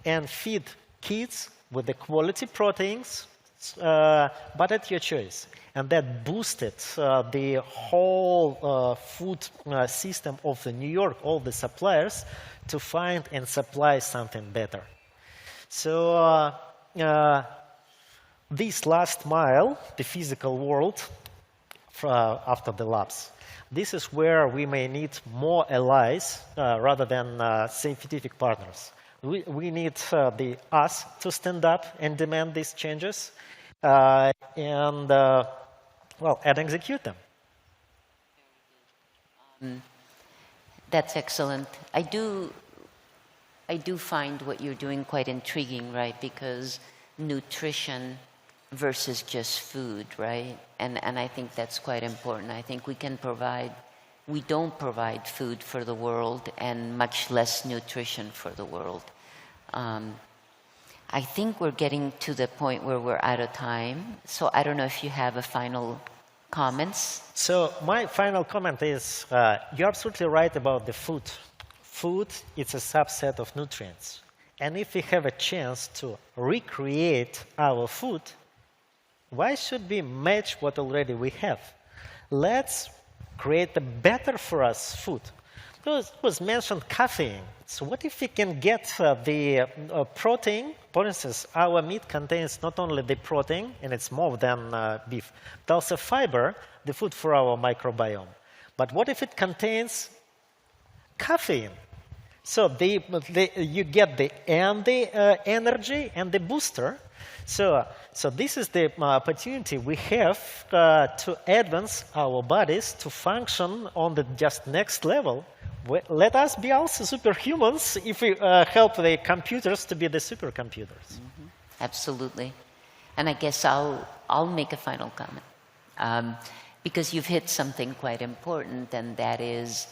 and feed kids with the quality proteins, but at your choice. And that boosted the whole food system of the New York, all the suppliers, to find and supply something better. So this last mile, the physical world, after the labs, this is where we may need more allies rather than scientific partners. We need us to stand up and demand these changes and execute them. That's excellent. I do find what you're doing quite intriguing, right? Because nutrition versus just food, right? And I think that's quite important. I think we don't provide food for the world and much less nutrition for the world. I think we're getting to the point where we're out of time. So I don't know if you have a final comments. So my final comment is, you're absolutely right about the food. Food, it's a subset of nutrients. And if we have a chance to recreate our food, why should we match what already we have? Let's create a better for us food. It was mentioned caffeine. So what if we can get the protein? For instance, our meat contains not only the protein, and it's more than beef, but also fiber, the food for our microbiome. But what if it contains caffeine? So you get the energy and the booster. So this is the opportunity we have to advance our bodies to function on the just next level let us be also superhumans if we help the computers to be the supercomputers. Absolutely. And I guess I'll make a final comment. Because you've hit something quite important, and that is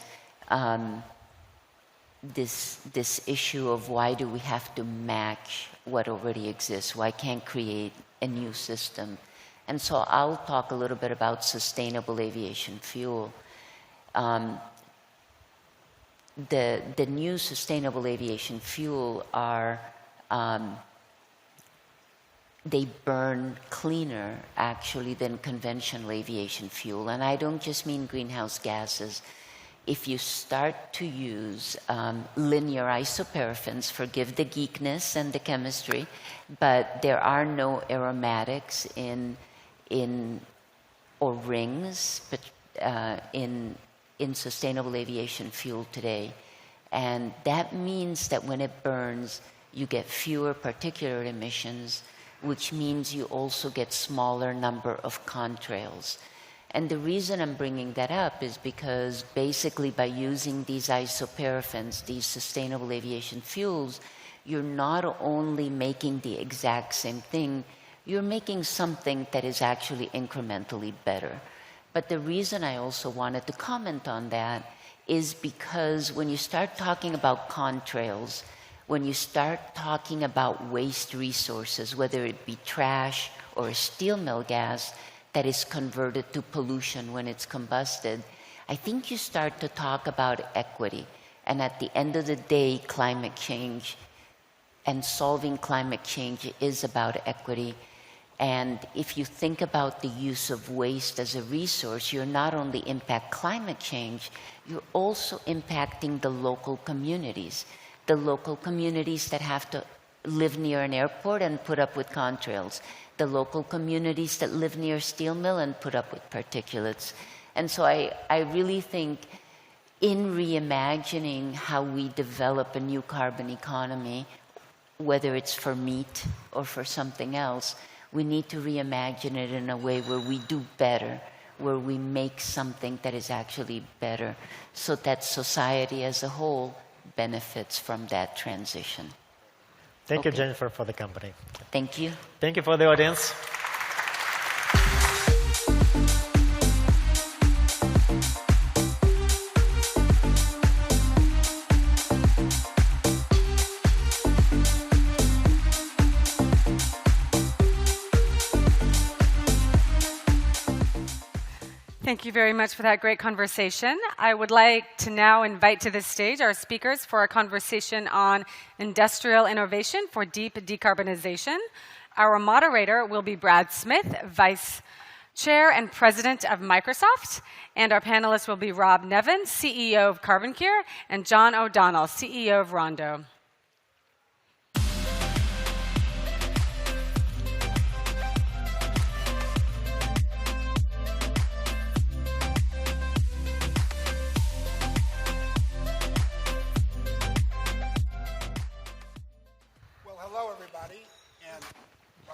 this issue of why do we have to match what already exists? Why can't create a new system? And so I'll talk a little bit about sustainable aviation fuel. The new sustainable aviation fuel are, they burn cleaner, actually, than conventional aviation fuel. And I don't just mean greenhouse gases. If you start to use linear isoparaffins, forgive the geekness and the chemistry, but there are no aromatics or rings in sustainable aviation fuel today. And that means that when it burns, you get fewer particulate emissions, which means you also get smaller number of contrails. And the reason I'm bringing that up is because basically by using these isoparaffins, these sustainable aviation fuels, you're not only making the exact same thing, you're making something that is actually incrementally better. But the reason I also wanted to comment on that is because when you start talking about contrails, when you start talking about waste resources, whether it be trash or a steel mill gas that is converted to pollution when it's combusted, I think you start to talk about equity. And at the end of the day, climate change and solving climate change is about equity. And if you think about the use of waste as a resource, you're not only impact climate change, you're also impacting the local communities that have to live near an airport and put up with contrails, the local communities that live near a steel mill and put up with particulates. And so I really think in reimagining how we develop a new carbon economy, whether it's for meat or for something else, we need to reimagine it in a way where we do better, where we make something that is actually better, so that society as a whole benefits from that transition. Thank you, Jennifer, for the company. Thank you. Thank you for the audience. Thank you very much for that great conversation. I would like to now invite to the stage our speakers for a conversation on industrial innovation for deep decarbonization. Our moderator will be Brad Smith, Vice Chair and President of Microsoft, and our panelists will be Rob Nevin, CEO of CarbonCure, and John O'Donnell, CEO of Rondo.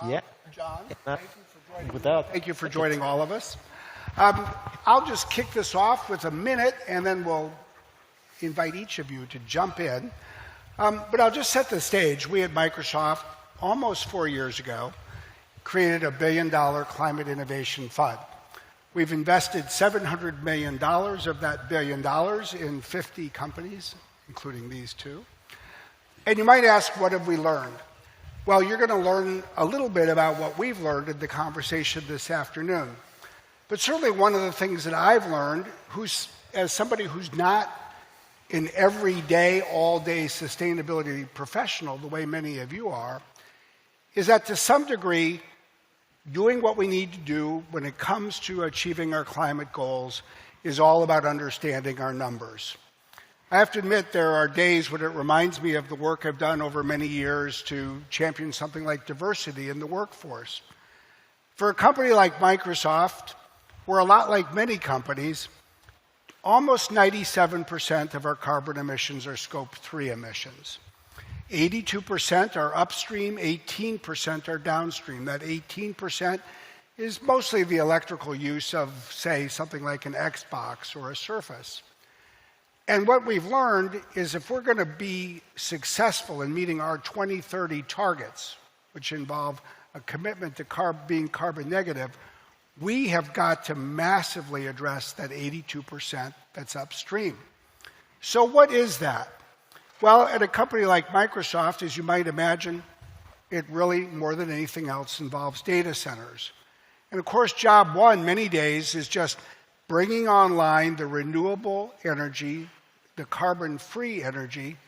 Yeah. John, thank you for joining. Thank you for joining all of us. I'll just kick this off with a minute, and then we'll invite each of you to jump in. But I'll just set the stage. We at Microsoft, almost 4 years ago, created a $1 billion climate innovation fund. We've invested $700 million of that $1 billion in 50 companies, including these two. And you might ask, what have we learned? Well, you're going to learn a little bit about what we've learned in the conversation this afternoon. But certainly one of the things that I've learned, as somebody who's not an everyday, all-day sustainability professional, the way many of you are, is that to some degree, doing what we need to do when it comes to achieving our climate goals is all about understanding our numbers. I have to admit there are days when it reminds me of the work I've done over many years to champion something like diversity in the workforce. For a company like Microsoft, we're a lot like many companies. Almost 97% of our carbon emissions are Scope 3 emissions. 82% are upstream, 18% are downstream. That 18% is mostly the electrical use of, say, something like an Xbox or a Surface. And what we've learned is if we're going to be successful in meeting our 2030 targets, which involve a commitment to being carbon negative, we have got to massively address that 82% that's upstream. So what is that? Well, at a company like Microsoft, as you might imagine, it really, more than anything else, involves data centers. And of course, job one, many days, is just bringing online the renewable energy, the carbon-free energy,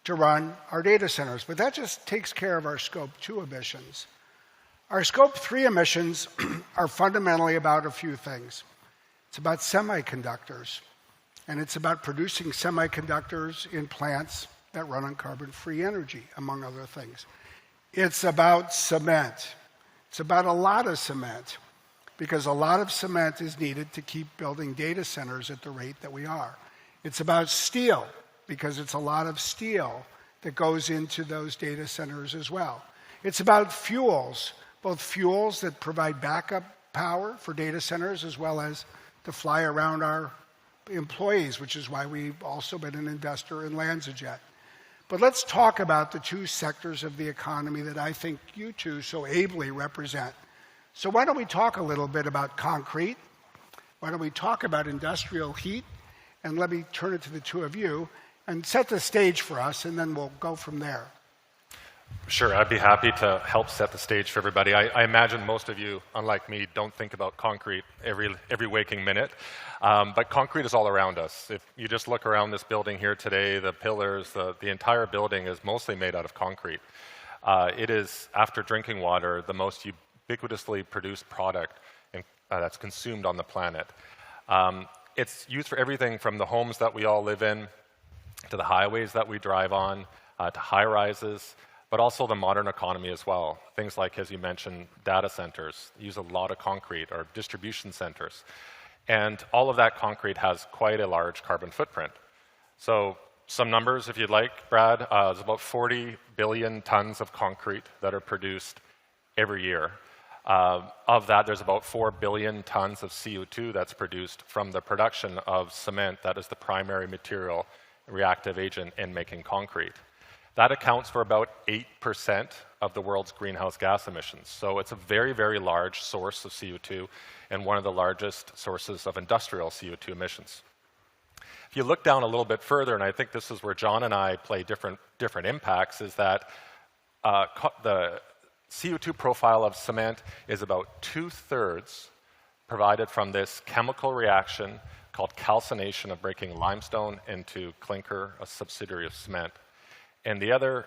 to run our data centers. But that just takes care of our Scope 2 emissions. Our Scope 3 emissions are fundamentally about a few things. It's about semiconductors, and it's about producing semiconductors in plants that run on carbon-free energy, among other things. It's about cement. It's about a lot of cement, because a lot of cement is needed to keep building data centers at the rate that we are. It's about steel, because it's a lot of steel that goes into those data centers as well. It's about fuels, both fuels that provide backup power for data centers as well as to fly around our employees, which is why we've also been an investor in LanzaJet. But let's talk about the two sectors of the economy that I think you two so ably represent. So why don't we talk a little bit about concrete? Why don't we talk about industrial heat? And let me turn it to the two of you and set the stage for us, and then we'll go from there. Sure, I'd be happy to help set the stage for everybody. I imagine most of you, unlike me, don't think about concrete every waking minute. But concrete is all around us. If you just look around this building here today, the pillars, the entire building is mostly made out of concrete. It is, after drinking water, the most ubiquitously produced product that's consumed on the planet. It's used for everything from the homes that we all live in, to the highways that we drive on, to high-rises, but also the modern economy as well. Things like, as you mentioned, data centers use a lot of concrete, or distribution centers. And all of that concrete has quite a large carbon footprint. So some numbers, if you'd like, Brad. There's about 40 billion tons of concrete that are produced every year. Of that, there's about 4 billion tons of CO2 that's produced from the production of cement that is the primary material reactive agent in making concrete. That accounts for about 8% of the world's greenhouse gas emissions. So it's a very, very large source of CO2 and one of the largest sources of industrial CO2 emissions. If you look down a little bit further, and I think this is where John and I play different impacts, is that the CO2 profile of cement is about 2/3 provided from this chemical reaction called calcination of breaking limestone into clinker, a subsidiary of cement. And the other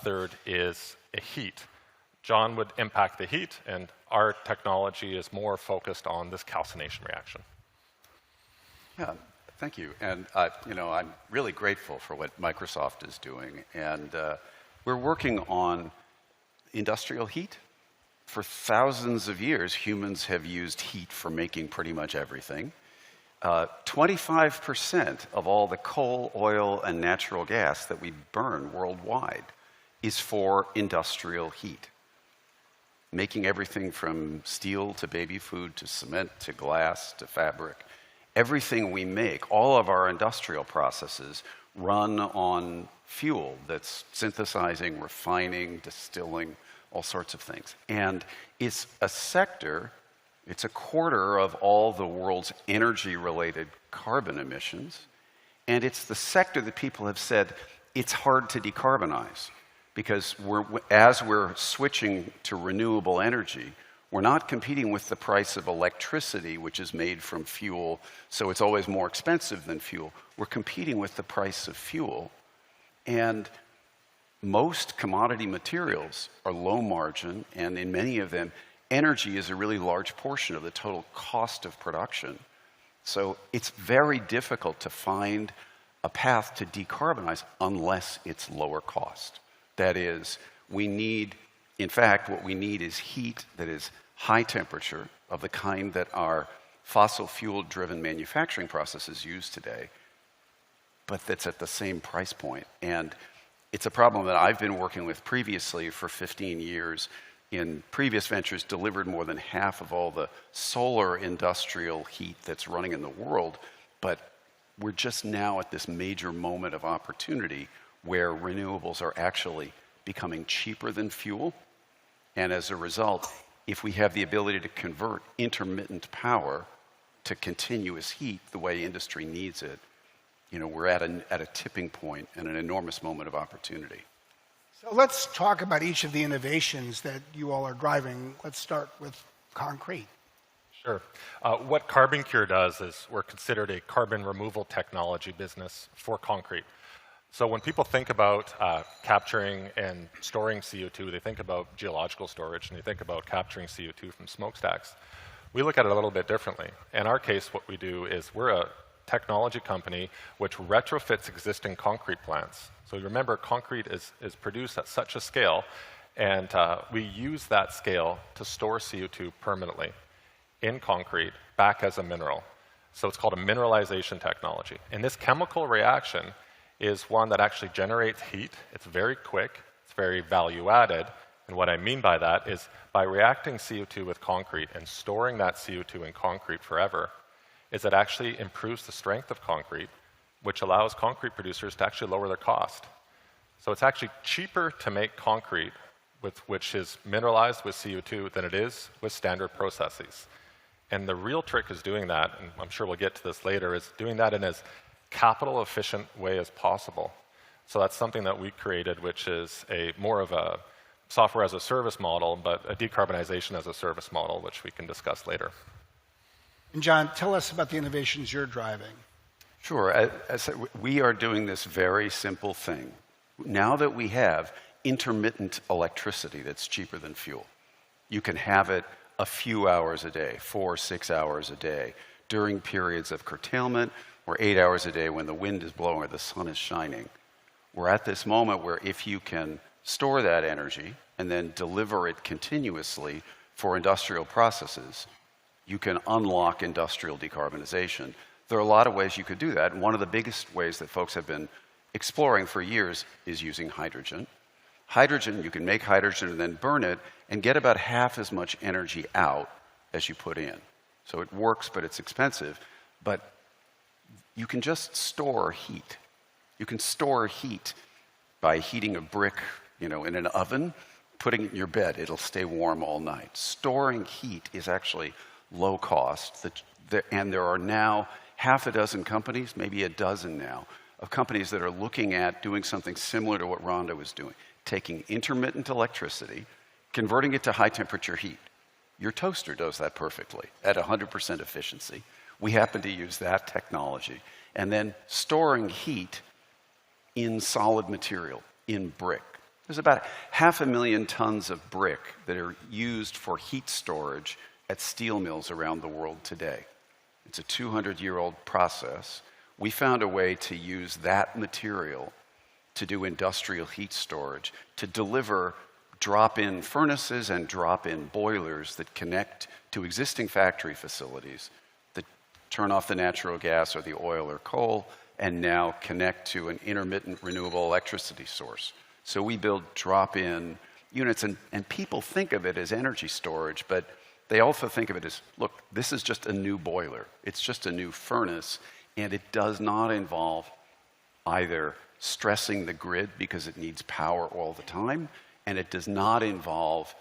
third is a heat. John would impact the heat, and our technology is more focused on this calcination reaction. Yeah, thank you. And I'm really grateful for what Microsoft is doing. And we're working on industrial heat. For thousands of years, humans have used heat for making pretty much everything. 25% of all the coal, oil, and natural gas that we burn worldwide is for industrial heat. Making everything from steel to baby food to cement to glass to fabric. Everything we make, all of our industrial processes run on fuel that's synthesizing, refining, distilling, all sorts of things. And it's a sector. It's a quarter of all the world's energy-related carbon emissions, and it's the sector that people have said it's hard to decarbonize, because as we're switching to renewable energy, we're not competing with the price of electricity, which is made from fuel, so it's always more expensive than fuel. We're competing with the price of fuel, and most commodity materials are low margin, and in many of them, energy is a really large portion of the total cost of production. So it's very difficult to find a path to decarbonize unless it's lower cost. That is, in fact, what we need is heat that is high temperature, of the kind that our fossil fuel-driven manufacturing processes use today, but that's at the same price point. And it's a problem that I've been working with previously for 15 years. In previous ventures, delivered more than half of all the solar industrial heat that's running in the world, but we're just now at this major moment of opportunity where renewables are actually becoming cheaper than fuel. And as a result, if we have the ability to convert intermittent power to continuous heat the way industry needs it, we're at a tipping point and an enormous moment of opportunity. So let's talk about each of the innovations that you all are driving. Let's start with concrete. Sure. What CarbonCure does is we're considered a carbon removal technology business for concrete. So when people think about capturing and storing CO2, they think about geological storage, and they think about capturing CO2 from smokestacks. We look at it a little bit differently. In our case, what we do is we're a technology company which retrofits existing concrete plants. So you remember, concrete is produced at such a scale, and we use that scale to store CO2 permanently in concrete back as a mineral. So it's called a mineralization technology. And this chemical reaction is one that actually generates heat. It's very quick, it's very value added. And what I mean by that is by reacting CO2 with concrete and storing that CO2 in concrete forever, is it actually improves the strength of concrete, which allows concrete producers to actually lower their cost. So it's actually cheaper to make concrete which is mineralized with CO2 than it is with standard processes. And the real trick is doing that, and I'm sure we'll get to this later, is doing that in as capital efficient way as possible. So that's something that we created, which is more of a software as a service model, but a decarbonization as a service model, which we can discuss later. And John, tell us about the innovations you're driving. Sure. We are doing this very simple thing. Now that we have intermittent electricity that's cheaper than fuel, you can have it a few hours a day, 4 or 6 hours a day, during periods of curtailment, or 8 hours a day when the wind is blowing or the sun is shining. We're at this moment where if you can store that energy and then deliver it continuously for industrial processes, you can unlock industrial decarbonization. There are a lot of ways you could do that, and one of the biggest ways that folks have been exploring for years is using hydrogen. Hydrogen, you can make hydrogen and then burn it and get about half as much energy out as you put in. So it works, but it's expensive. But you can just store heat. You can store heat by heating a brick, in an oven, putting it in your bed. It'll stay warm all night. Storing heat is actually low cost, and there are now half a dozen companies, maybe a dozen now, of companies that are looking at doing something similar to what Rhonda was doing, taking intermittent electricity, converting it to high temperature heat. Your toaster does that perfectly at 100% efficiency. We happen to use that technology. And then storing heat in solid material, in brick. There's about 500,000 tons of brick that are used for heat storage at steel mills around the world today. It's a 200-year-old process. We found a way to use that material to do industrial heat storage, to deliver drop-in furnaces and drop-in boilers that connect to existing factory facilities that turn off the natural gas or the oil or coal and now connect to an intermittent renewable electricity source. So we build drop-in units, and people think of it as energy storage, but they also think of it as, look, this is just a new boiler. It's just a new furnace, and it does not involve either stressing the grid because it needs power all the time, and it does not involve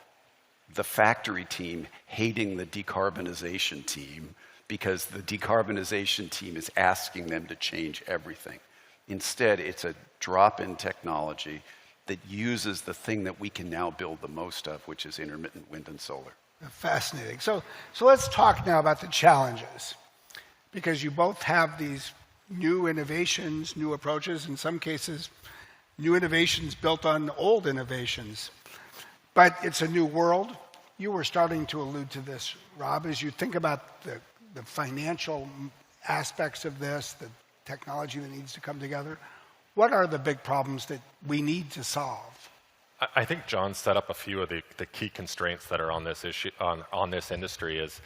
the factory team hating the decarbonization team because the decarbonization team is asking them to change everything. Instead, it's a drop-in technology that uses the thing that we can now build the most of, which is intermittent wind and solar. Fascinating. So let's talk now about the challenges, because you both have these new innovations, new approaches, in some cases, new innovations built on old innovations. But it's a new world. You were starting to allude to this, Rob, as you think about the financial aspects of this, the technology that needs to come together. What are the big problems that we need to solve? I think John set up a few of the key constraints that are on this issue, on this industry. Is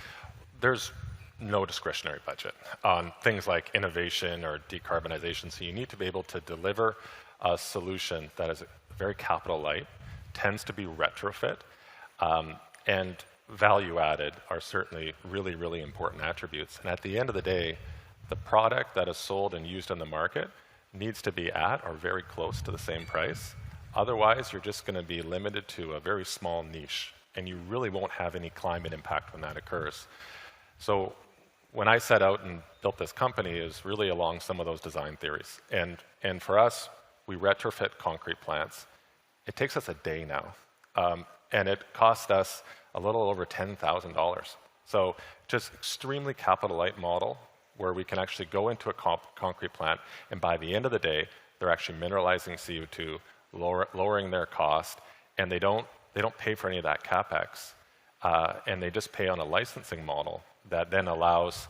there's no discretionary budget on things like innovation or decarbonization. So you need to be able to deliver a solution that is very capital light, tends to be retrofit, and value added are certainly really, really important attributes. And at the end of the day, the product that is sold and used in the market needs to be at or very close to the same price. Otherwise, you're just going to be limited to a very small niche, and you really won't have any climate impact when that occurs. So when I set out and built this company, is really along some of those design theories. And for us, we retrofit concrete plants. It takes us a day now, and it costs us a little over $10,000. So just extremely capital light model where we can actually go into a concrete plant, and by the end of the day, they're actually mineralizing CO2, lowering their cost, and they don't pay for any of that capex, and they just pay on a licensing model that then allows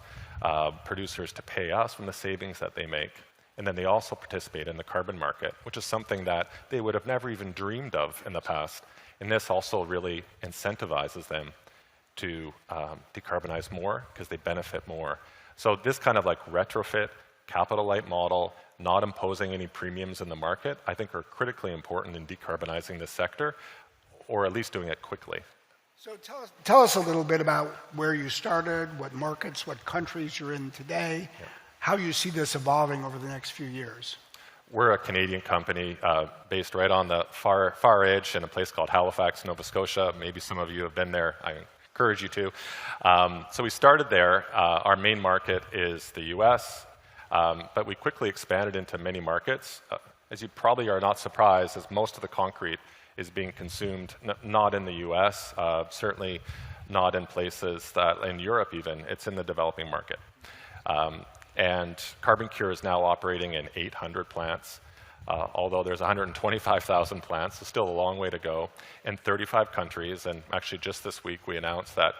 producers to pay us from the savings that they make. And then they also participate in the carbon market, which is something that they would have never even dreamed of in the past. And this also really incentivizes them to decarbonize more because they benefit more. So this kind of like retrofit, capital light model, not imposing any premiums in the market, I think are critically important in decarbonizing this sector, or at least doing it quickly. So tell us a little bit about where you started, what markets, what countries you're in today, how you see this evolving over the next few years. We're a Canadian company based right on the far edge in a place called Halifax, Nova Scotia. Maybe some of you have been there. I encourage you to. So we started there. Our main market is the US, but we quickly expanded into many markets. As you probably are not surprised, as most of the concrete is being consumed not in the US, certainly not in places that, in Europe even, it's in the developing market. And CarbonCure is now operating in 800 plants, although there's 125,000 plants, so still a long way to go, in 35 countries. And actually just this week we announced that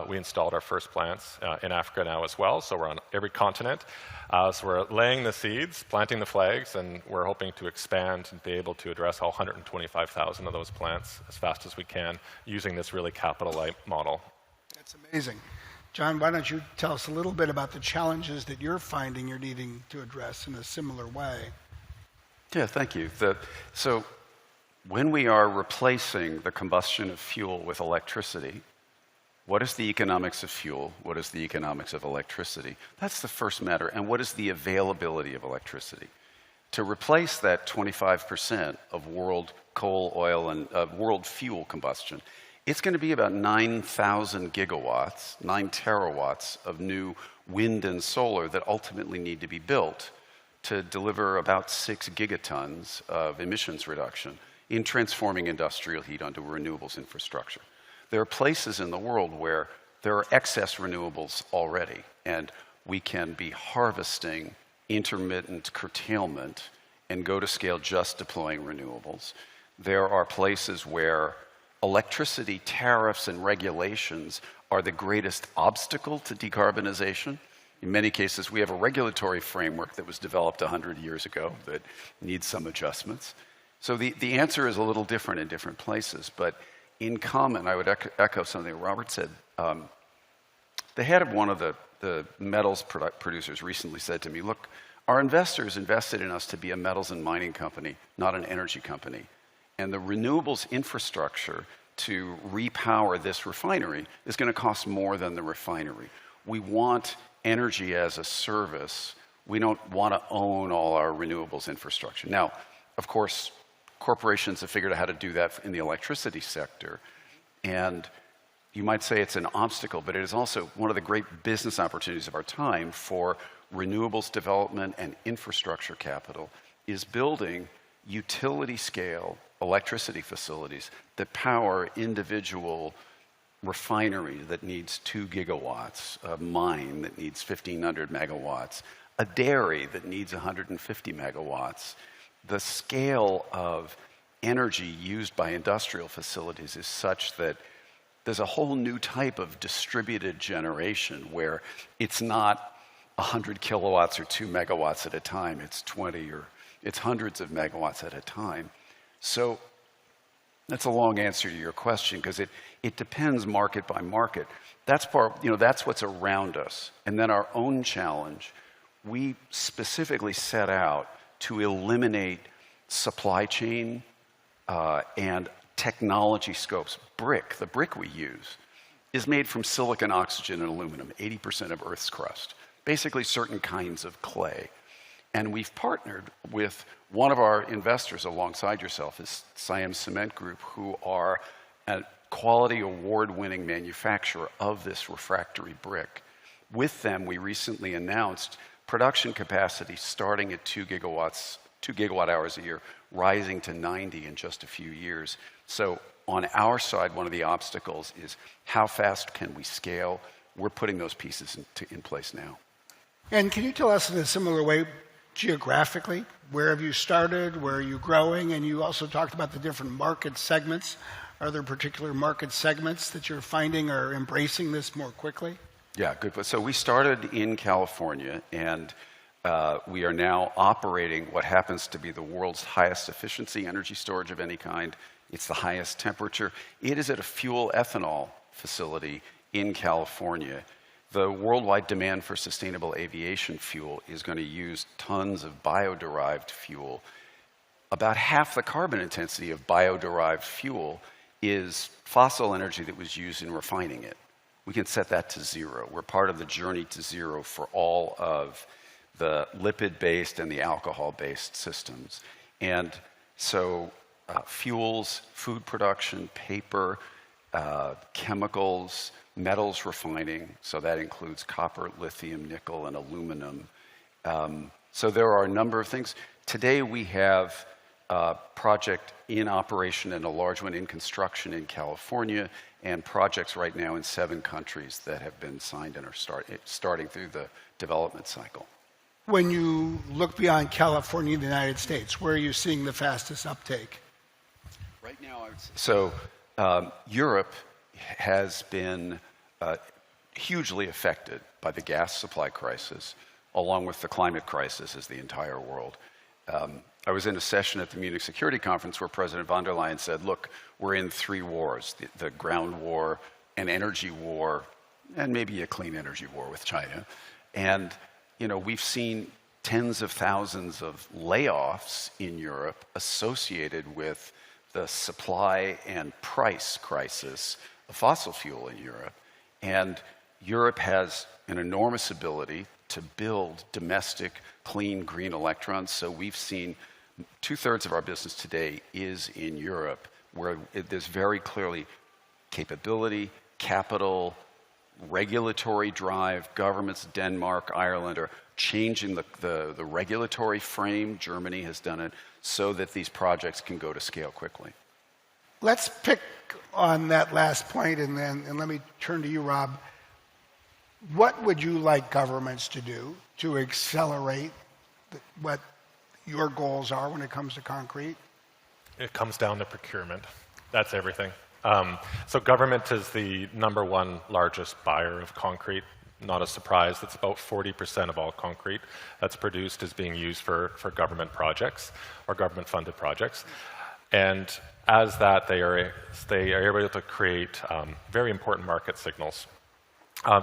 we installed our first plants in Africa now as well, so we're on every continent. So we're laying the seeds, planting the flags, and we're hoping to expand and be able to address all 125,000 of those plants as fast as we can using this really capital-light model. That's amazing. John, why don't you tell us a little bit about the challenges that you're finding you're needing to address in a similar way? Yeah, thank you. So when we are replacing the combustion of fuel with electricity, what is the economics of fuel? What is the economics of electricity? That's the first matter. And what is the availability of electricity? To replace that 25% of world coal, oil, and world fuel combustion, it's going to be about 9,000 gigawatts, 9 terawatts of new wind and solar that ultimately need to be built to deliver about 6 gigatons of emissions reduction in transforming industrial heat onto renewables infrastructure. There are places in the world where there are excess renewables already, and we can be harvesting intermittent curtailment and go to scale just deploying renewables. There are places where electricity tariffs and regulations are the greatest obstacle to decarbonization. In many cases, we have a regulatory framework that was developed 100 years ago that needs some adjustments. So the answer is a little different in different places, but in common, I would echo something Robert said. The head of one of the metals producers recently said to me, look, our investors invested in us to be a metals and mining company, not an energy company. And the renewables infrastructure to repower this refinery is going to cost more than the refinery. We want energy as a service. We don't want to own all our renewables infrastructure. Now, of course, corporations have figured out how to do that in the electricity sector. And you might say it's an obstacle, but it is also one of the great business opportunities of our time for renewables development and infrastructure capital is building utility scale electricity facilities that power individual refinery that needs 2 gigawatts, a mine that needs 1,500 megawatts, a dairy that needs 150 megawatts. The scale of energy used by industrial facilities is such that there's a whole new type of distributed generation where it's not 100 kilowatts or 2 megawatts at a time, it's 20 or it's hundreds of megawatts at a time. So that's a long answer to your question because it depends market by market. That's that's what's around us. And then our own challenge, we specifically set out to eliminate supply chain and technology scopes. The brick we use, is made from silicon, oxygen, and aluminum, 80% of Earth's crust. basically certain kinds of clay. And we've partnered with one of our investors alongside yourself, is Siam Cement Group, who are a quality award-winning manufacturer of this refractory brick. With them, we recently announced production capacity starting at 2 gigawatt hours a year, rising to 90 in just a few years. So on our side, one of the obstacles is how fast can we scale? We're putting those pieces in place now. And can you tell us in a similar way, geographically, where have you started, where are you growing? And you also talked about the different market segments. Are there particular market segments that you're finding are embracing this more quickly? Yeah, good. So we started in California, and we are now operating what happens to be the world's highest efficiency energy storage of any kind. It's the highest temperature. It is at a fuel ethanol facility in California. The worldwide demand for sustainable aviation fuel is going to use tons of bio-derived fuel. About half the carbon intensity of bio-derived fuel is fossil energy that was used in refining it. We can set that to zero. We're part of the journey to zero for all of the lipid-based and the alcohol-based systems. And so fuels, food production, paper, chemicals, metals refining, so that includes copper, lithium, nickel, and aluminum. So there are a number of things. Today we have a project in operation and a large one in construction in California, and projects right now in 7 countries that have been signed and are starting through the development cycle. When you look beyond California and the United States, where are you seeing the fastest uptake? Right now, so Europe has been hugely affected by the gas supply crisis, along with the climate crisis as the entire world. I was in a session at the Munich Security Conference where President von der Leyen said, look, we're in 3 wars, the ground war, an energy war, and maybe a clean energy war with China. And we've seen tens of thousands of layoffs in Europe associated with the supply and price crisis of fossil fuel in Europe. And Europe has an enormous ability to build domestic, clean, green electrons. So we've seen 2/3 of our business today is in Europe, where there's very clearly capability, capital, regulatory drive. Governments, Denmark, Ireland, are changing the regulatory frame. Germany has done it so that these projects can go to scale quickly. Let's pick on that last point, and let me turn to you, Rob. What would you like governments to do to accelerate what your goals are when it comes to concrete? It comes down to procurement. That's everything. So government is the #1 largest buyer of concrete. Not a surprise. That's about 40% of all concrete that's produced is being used for government projects or government-funded projects. And as that, they are able to create very important market signals.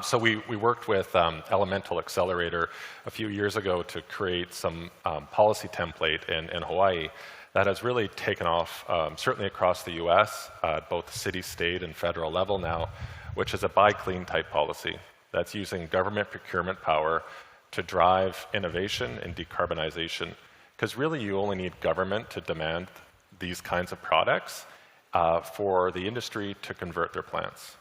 So we worked with Elemental Accelerator a few years ago to create some policy template in Hawaii that has really taken off, certainly across the US, both the city, state, and federal level now, which is a buy clean type policy that's using government procurement power to drive innovation and decarbonization. Because really you only need government to demand these kinds of products for the industry to convert their plants.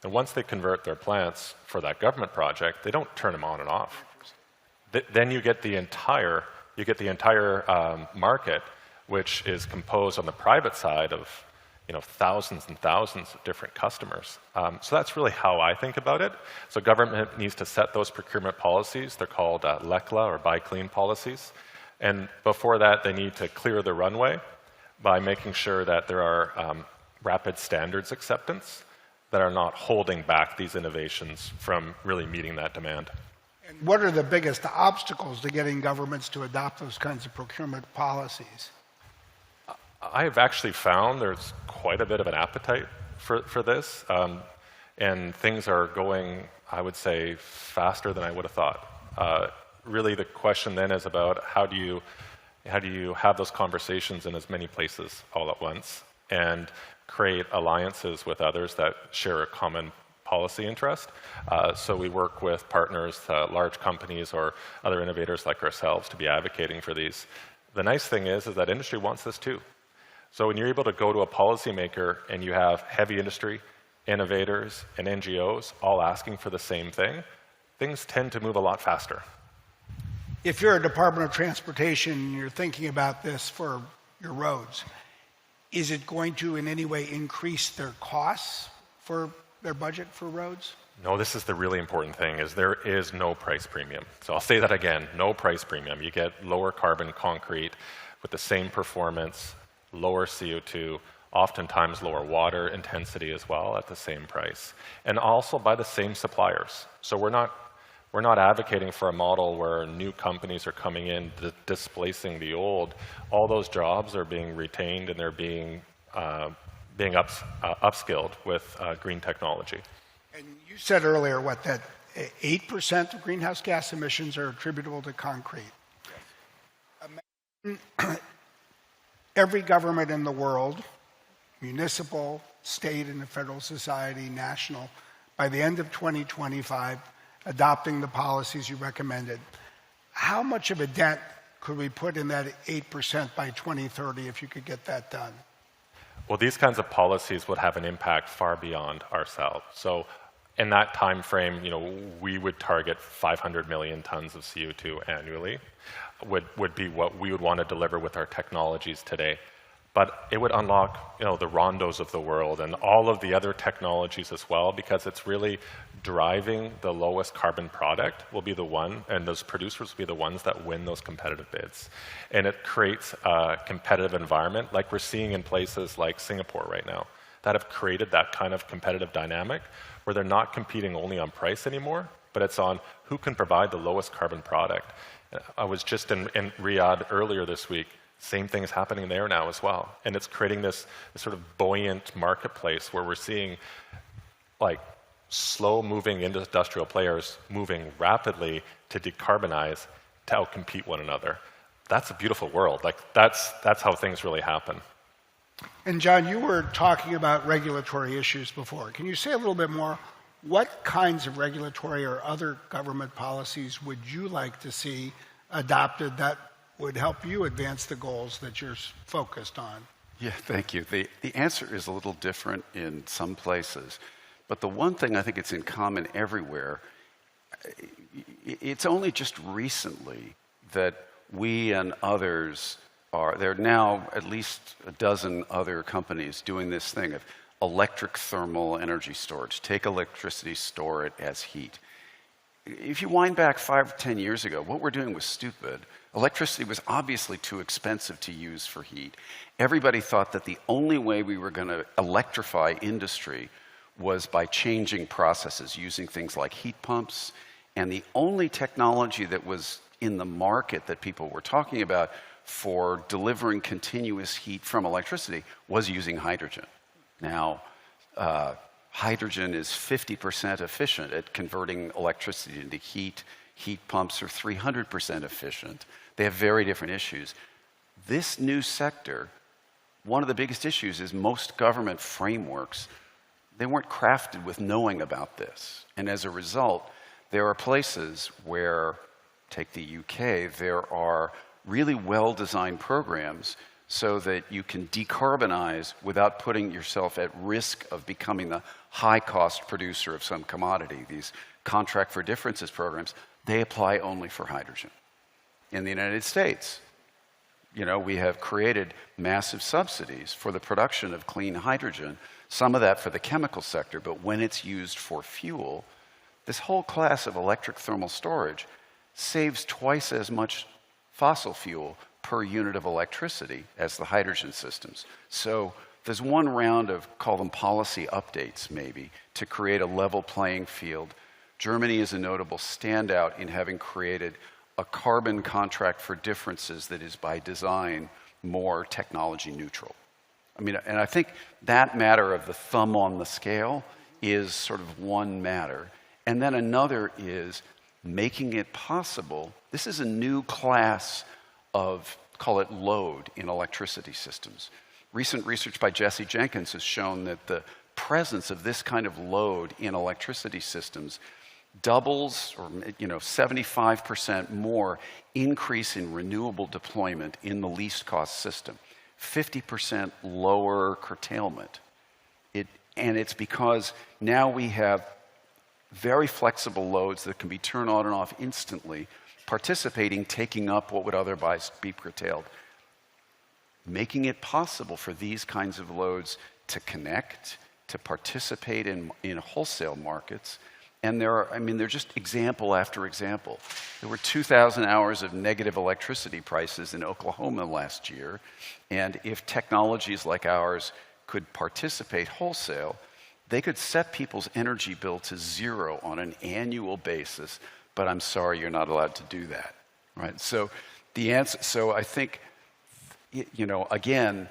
And once they convert their plants for that government project, they don't turn them on and off. Then you get the entire market, which is composed on the private side of thousands and thousands of different customers. So that's really how I think about it. So government needs to set those procurement policies. They're called LECLA, or buy clean policies. And before that, they need to clear the runway by making sure that there are rapid standards acceptance that are not holding back these innovations from really meeting that demand. And what are the biggest obstacles to getting governments to adopt those kinds of procurement policies? I have actually found there's quite a bit of an appetite for this, and things are going, I would say, faster than I would have thought. Really, the question then is about how do you have those conversations in as many places all at once and create alliances with others that share a common policy interest. So we work with partners, large companies or other innovators like ourselves to be advocating for these. The nice thing is that industry wants this too. So when you're able to go to a policymaker and you have heavy industry, innovators, and NGOs all asking for the same thing, things tend to move a lot faster. If you're a Department of Transportation and you're thinking about this for your roads, is it going to in any way increase their costs for their budget for roads? No, this is the really important thing, is there is no price premium. So I'll say that again, no price premium. You get lower carbon concrete with the same performance, lower CO2, oftentimes lower water intensity as well at the same price, and also by the same suppliers. So we're not advocating for a model where new companies are coming in displacing the old. All those jobs are being retained and they're being upskilled with green technology. And you said earlier, that 8% of greenhouse gas emissions are attributable to concrete. Imagine every government in the world, municipal, state and the federal society, national, by the end of 2025, adopting the policies you recommended. How much of a dent could we put in that 8% by 2030 if you could get that done? Well, these kinds of policies would have an impact far beyond ourselves. So in that time frame, we would target 500 million tons of CO2 annually, would be what we would want to deliver with our technologies today. But it would unlock, the Rondos of the world and all of the other technologies as well, because it's really driving the lowest carbon product will be the one, and those producers will be the ones that win those competitive bids. And it creates a competitive environment like we're seeing in places like Singapore right now that have created that kind of competitive dynamic where they're not competing only on price anymore, but it's on who can provide the lowest carbon product. I was just in Riyadh earlier this week. Same thing is happening there now as well. And it's creating this sort of buoyant marketplace where we're seeing slow-moving industrial players moving rapidly to decarbonize, to outcompete one another. That's a beautiful world. That's how things really happen. And John, you were talking about regulatory issues before. Can you say a little bit more? What kinds of regulatory or other government policies would you like to see adopted that would help you advance the goals that you're focused on? Yeah, thank you. The answer is a little different in some places, but the one thing I think it's in common everywhere, it's only just recently that we and others there are now at least a dozen other companies doing this thing of electric thermal energy storage. Take electricity, store it as heat. If you wind back 5 or 10 years ago, what we're doing was stupid. Electricity was obviously too expensive to use for heat. Everybody thought that the only way we were going to electrify industry was by changing processes, using things like heat pumps. And the only technology that was in the market that people were talking about for delivering continuous heat from electricity was using hydrogen. Now, hydrogen is 50% efficient at converting electricity into heat. Heat pumps are 300% efficient. They have very different issues. This new sector, one of the biggest issues is most government frameworks, they weren't crafted with knowing about this. And as a result, there are places where, take the UK, there are really well-designed programs so that you can decarbonize without putting yourself at risk of becoming the high-cost producer of some commodity. These contract for differences programs, they apply only for hydrogen. In the United States, we have created massive subsidies for the production of clean hydrogen, some of that for the chemical sector, but when it's used for fuel, this whole class of electric thermal storage saves twice as much fossil fuel per unit of electricity as the hydrogen systems. So there's one round of, call them policy updates maybe, to create a level playing field. Germany is a notable standout in having created a carbon contract for differences that is by design more technology neutral. And I think that matter of the thumb on the scale is sort of one matter. And then another is making it possible. This is a new class of, call it load in electricity systems. Recent research by Jesse Jenkins has shown that the presence of this kind of load in electricity systems doubles, or 75% more increase in renewable deployment in the least cost system, 50% lower curtailment. And it's because now we have very flexible loads that can be turned on and off instantly, participating, taking up what would otherwise be curtailed, making it possible for these kinds of loads to connect, to participate in wholesale markets. And they're just example after example. There were 2,000 hours of negative electricity prices in Oklahoma last year. And if technologies like ours could participate wholesale, they could set people's energy bill to zero on an annual basis. But I'm sorry, you're not allowed to do that, right? So the answer. So I think, again,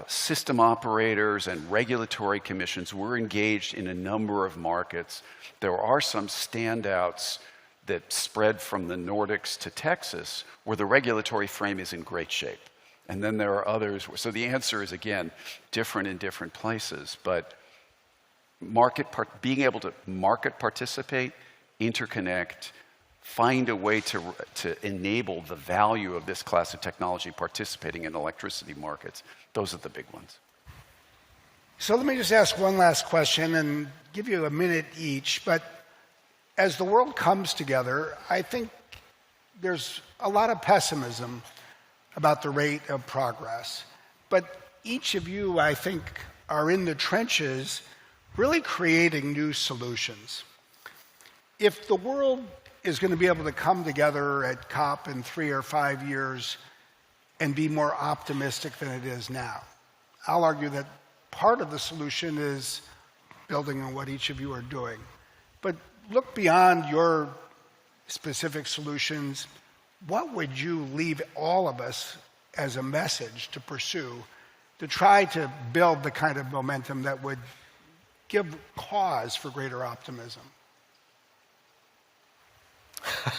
system operators and regulatory commissions, we're engaged in a number of markets. There are some standouts that spread from the Nordics to Texas, where the regulatory frame is in great shape. And then there are others. So the answer is, again, different in different places. But being able to market participate, interconnect, find a way to enable the value of this class of technology participating in electricity markets, those are the big ones. So let me just ask one last question and give you a minute each. But as the world comes together, I think there's a lot of pessimism about the rate of progress. But each of you, I think, are in the trenches really creating new solutions. If the world is going to be able to come together at COP in 3 or 5 years and be more optimistic than it is now, I'll argue that part of the solution is building on what each of you are doing. But look beyond your specific solutions. What would you leave all of us as a message to pursue to try to build the kind of momentum that would give cause for greater optimism?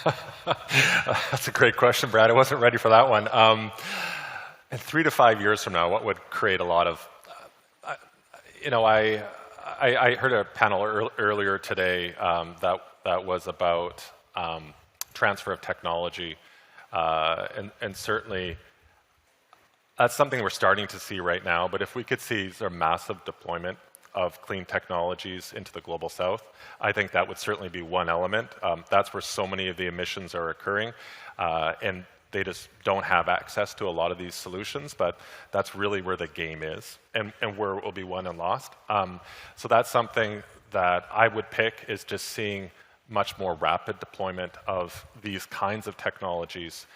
That's a great question, Brad. I wasn't ready for that one. In 3 to 5 years from now, what would create a lot of... I heard a panel earlier today that was about transfer of technology. And certainly, that's something we're starting to see right now. But if we could see sort of massive deployment of clean technologies into the global south, I think that would certainly be one element. That's where so many of the emissions are occurring, and they just don't have access to a lot of these solutions, but that's really where the game is, and where it will be won and lost. So that's something that I would pick, is just seeing much more rapid deployment of these kinds of technologies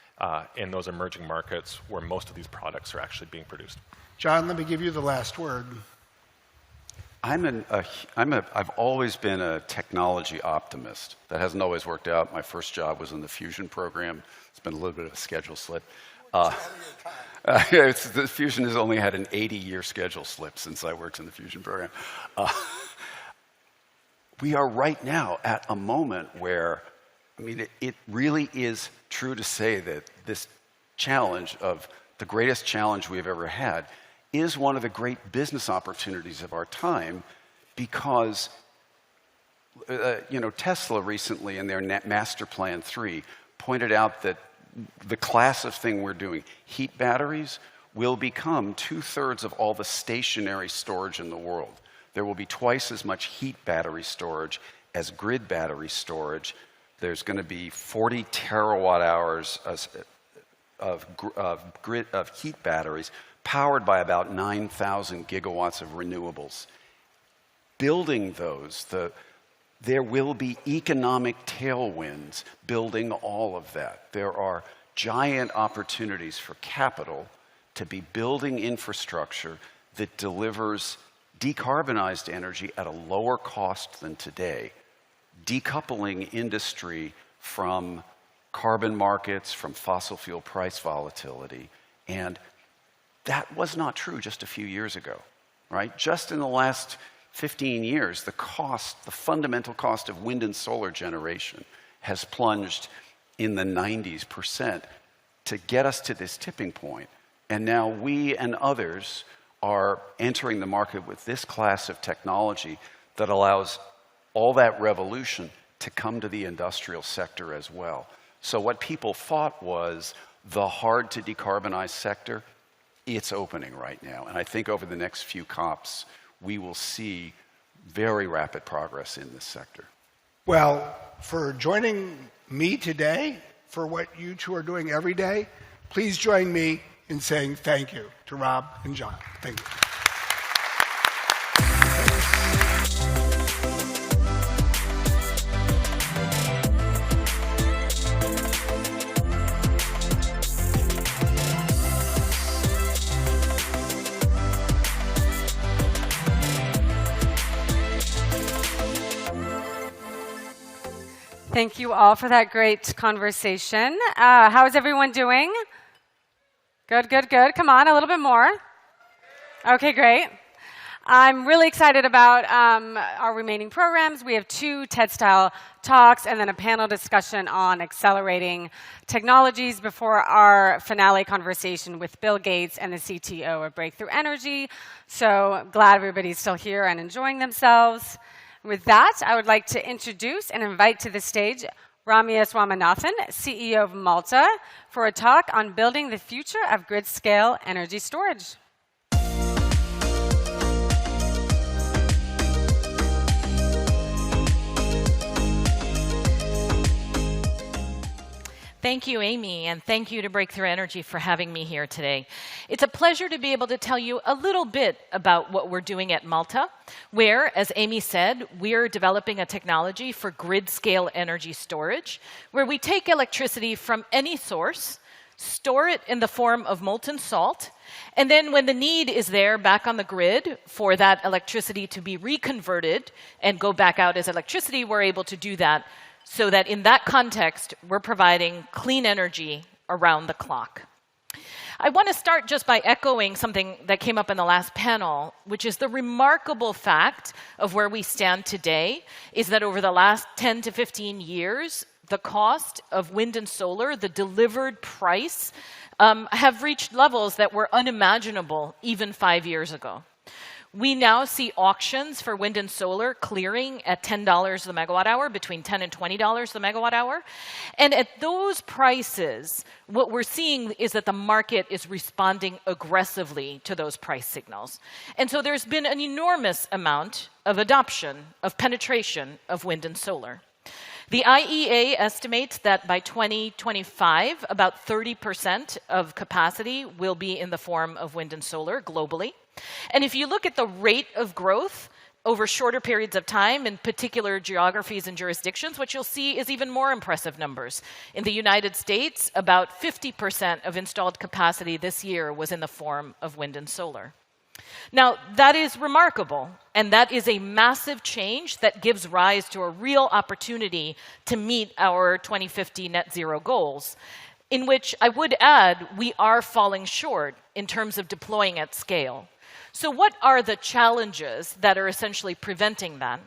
in those emerging markets where most of these products are actually being produced. John, let me give you the last word. I've always been a technology optimist. That hasn't always worked out. My first job was in the fusion program. It's been a little bit of a schedule slip. The fusion has only had an 80-year schedule slip since I worked in the fusion program. We are right now at a moment where, it really is true to say that this challenge of the greatest challenge we've ever had is one of the great business opportunities of our time, because Tesla recently in their Master Plan 3 pointed out that the class of thing we're doing, heat batteries, will become 2/3 of all the stationary storage in the world. There will be twice as much heat battery storage as grid battery storage. There's going to be 40 terawatt hours of heat batteries powered by about 9,000 gigawatts of renewables. Building those, there will be economic tailwinds building all of that. There are giant opportunities for capital to be building infrastructure that delivers decarbonized energy at a lower cost than today, decoupling industry from carbon markets, from fossil fuel price volatility. And that was not true just a few years ago, right? Just in the last 15 years, the fundamental cost of wind and solar generation has plunged in the 90% to get us to this tipping point. And now we and others are entering the market with this class of technology that allows all that revolution to come to the industrial sector as well. So what people thought was the hard to decarbonize sector, it's opening right now. And I think over the next few COPs, we will see very rapid progress in this sector. Well, for joining me today, for what you two are doing every day, please join me in saying thank you to Rob and John. Thank you. Thank you all for that great conversation. How is everyone doing? Good, good, good. Come on, a little bit more. Okay, great. I'm really excited about our remaining programs. We have 2 TED-style talks and then a panel discussion on accelerating technologies before our finale conversation with Bill Gates and the CTO of Breakthrough Energy. So glad everybody's still here and enjoying themselves. With that, I would like to introduce and invite to the stage Ramya Swaminathan, CEO of Malta, for a talk on building the future of grid-scale energy storage. Thank you, Amy, and thank you to Breakthrough Energy for having me here today. It's a pleasure to be able to tell you a little bit about what we're doing at Malta, where, as Amy said, we're developing a technology for grid-scale energy storage, where we take electricity from any source, store it in the form of molten salt, and then when the need is there back on the grid for that electricity to be reconverted and go back out as electricity, we're able to do that so that in that context, we're providing clean energy around the clock. I want to start just by echoing something that came up in the last panel, which is the remarkable fact of where we stand today is that over the last 10 to 15 years, the cost of wind and solar, the delivered price, have reached levels that were unimaginable even 5 years ago. We now see auctions for wind and solar clearing at $10 the megawatt hour, between $10 and $20 the megawatt hour. And at those prices, what we're seeing is that the market is responding aggressively to those price signals. And so there's been an enormous amount of adoption, of penetration of wind and solar. The IEA estimates that by 2025, about 30% of capacity will be in the form of wind and solar globally. And if you look at the rate of growth over shorter periods of time in particular geographies and jurisdictions, what you'll see is even more impressive numbers. In the United States, about 50% of installed capacity this year was in the form of wind and solar. Now, that is remarkable, and that is a massive change that gives rise to a real opportunity to meet our 2050 net zero goals, in which I would add we are falling short in terms of deploying at scale. So what are the challenges that are essentially preventing that?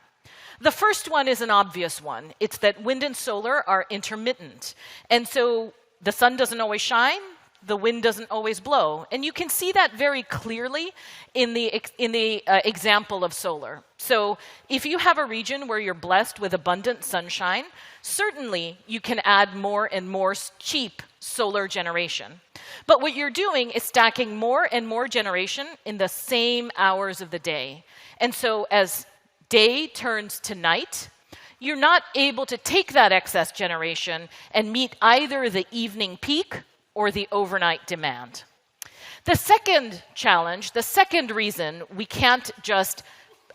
The first one is an obvious one. It's that wind and solar are intermittent. And so the sun doesn't always shine, the wind doesn't always blow. And you can see that very clearly in the example of solar. So if you have a region where you're blessed with abundant sunshine, certainly you can add more and more cheap solar generation. But what you're doing is stacking more and more generation in the same hours of the day. And so as day turns to night, you're not able to take that excess generation and meet either the evening peak or the overnight demand. The second challenge, the second reason we can't just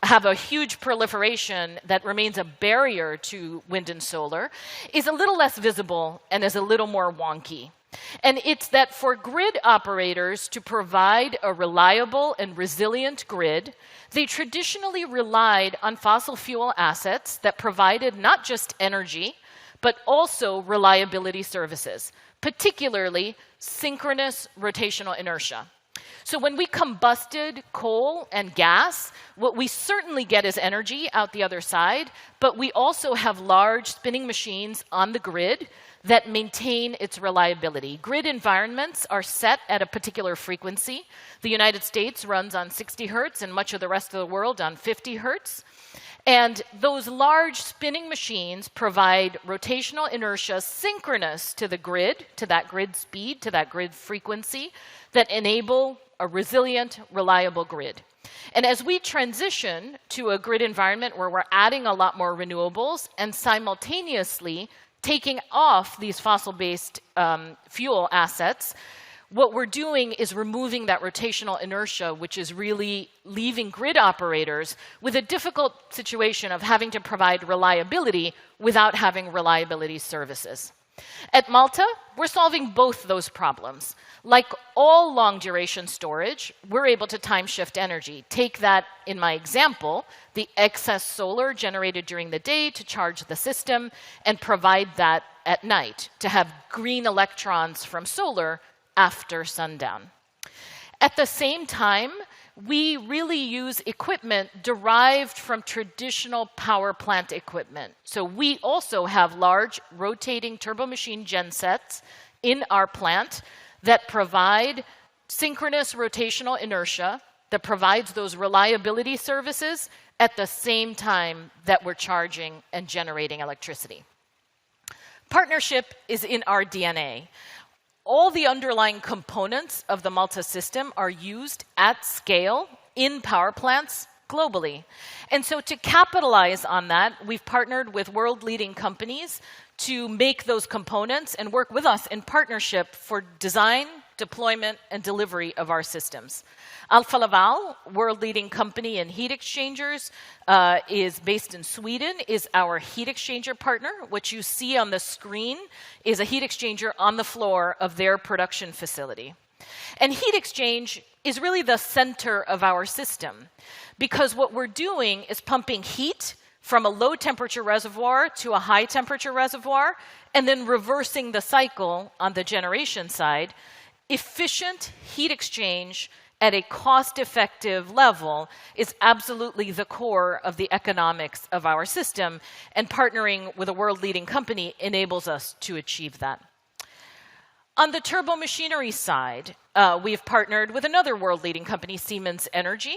have a huge proliferation that remains a barrier to wind and solar is a little less visible and is a little more wonky. And it's that for grid operators to provide a reliable and resilient grid, they traditionally relied on fossil fuel assets that provided not just energy, but also reliability services, particularly synchronous rotational inertia. So when we combusted coal and gas, what we certainly get is energy out the other side, but we also have large spinning machines on the grid that maintain its reliability. Grid environments are set at a particular frequency. The United States runs on 60 hertz and much of the rest of the world on 50 hertz. And those large spinning machines provide rotational inertia synchronous to the grid, to that grid speed, to that grid frequency, that enable a resilient, reliable grid. And as we transition to a grid environment where we're adding a lot more renewables and simultaneously taking off these fossil-based fuel assets, what we're doing is removing that rotational inertia, which is really leaving grid operators with a difficult situation of having to provide reliability without having reliability services. At Malta, we're solving both those problems. Like all long-duration storage, we're able to time shift energy. Take that, in my example, the excess solar generated during the day to charge the system and provide that at night to have green electrons from solar after sundown. At the same time, we really use equipment derived from traditional power plant equipment. So we also have large rotating turbo machine gensets in our plant that provide synchronous rotational inertia that provides those reliability services at the same time that we're charging and generating electricity. Partnership is in our DNA. All the underlying components of the Malta system are used at scale in power plants globally. And so to capitalize on that, we've partnered with world-leading companies to make those components and work with us in partnership for design, deployment, and delivery of our systems. Alfa Laval, world-leading company in heat exchangers, is based in Sweden, is our heat exchanger partner. What you see on the screen is a heat exchanger on the floor of their production facility. And heat exchange is really the center of our system because what we're doing is pumping heat from a low-temperature reservoir to a high-temperature reservoir and then reversing the cycle on the generation side. Efficient heat exchange at a cost-effective level is absolutely the core of the economics of our system, and partnering with a world-leading company enables us to achieve that. On the turbo machinery side, we've partnered with another world-leading company, Siemens Energy.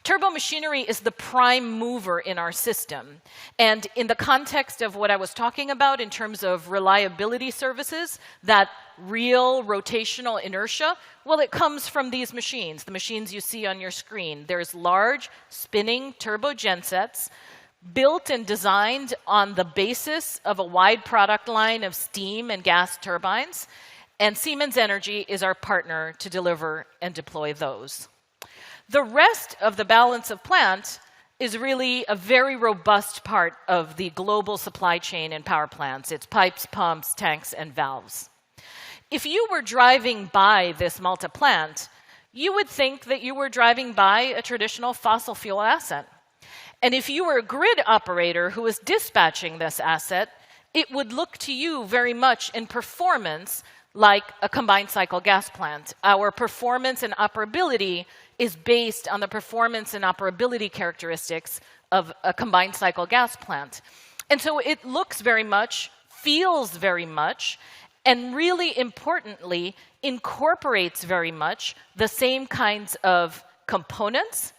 Turbo machinery is the prime mover in our system. And in the context of what I was talking about in terms of reliability services, that real rotational inertia, well, it comes from these machines, the machines you see on your screen. There's large spinning turbo gensets built and designed on the basis of a wide product line of steam and gas turbines. And Siemens Energy is our partner to deliver and deploy those. The rest of the balance of plant is really a very robust part of the global supply chain in power plants. It's pipes, pumps, tanks, and valves. If you were driving by this Malta plant, you would think that you were driving by a traditional fossil fuel asset. And if you were a grid operator who was dispatching this asset, it would look to you very much in performance like a combined cycle gas plant. Our performance and operability is based on the performance and operability characteristics of a combined cycle gas plant. And so it looks very much, feels very much, and really importantly, incorporates very much the same kinds of components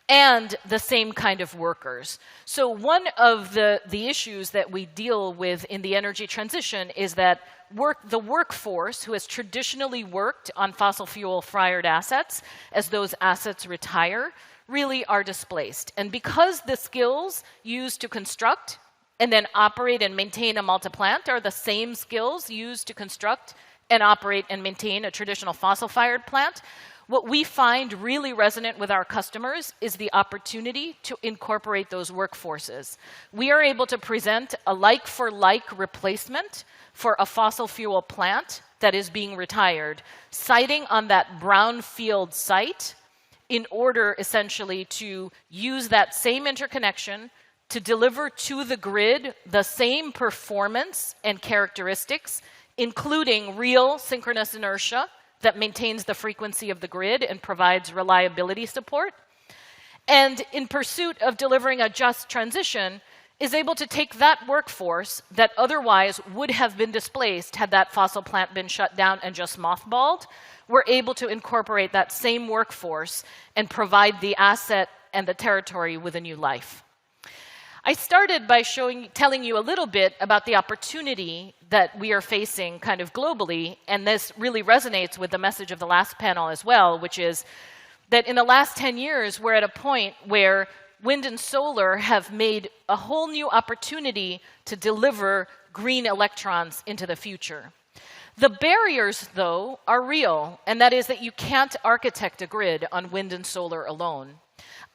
and the same kind of workers. So one of the issues that we deal with in the energy transition is that the workforce who has traditionally worked on fossil fuel-fired assets, as those assets retire, really are displaced. And because the skills used to construct and then operate and maintain a Malta plant are the same skills used to construct and operate and maintain a traditional fossil-fired plant, what we find really resonant with our customers is the opportunity to incorporate those workforces. We are able to present a like-for-like replacement for a fossil fuel plant that is being retired, siting on that brownfield site in order essentially to use that same interconnection to deliver to the grid the same performance and characteristics, including real synchronous inertia that maintains the frequency of the grid and provides reliability support. And in pursuit of delivering a just transition, is able to take that workforce that otherwise would have been displaced had that fossil plant been shut down and just mothballed. We're able to incorporate that same workforce and provide the asset and the territory with a new life. I started by telling you a little bit about the opportunity that we are facing kind of globally, and this really resonates with the message of the last panel as well, which is that in the last 10 years, we're at a point where wind and solar have made a whole new opportunity to deliver green electrons into the future. The barriers, though, are real, and that is that you can't architect a grid on wind and solar alone.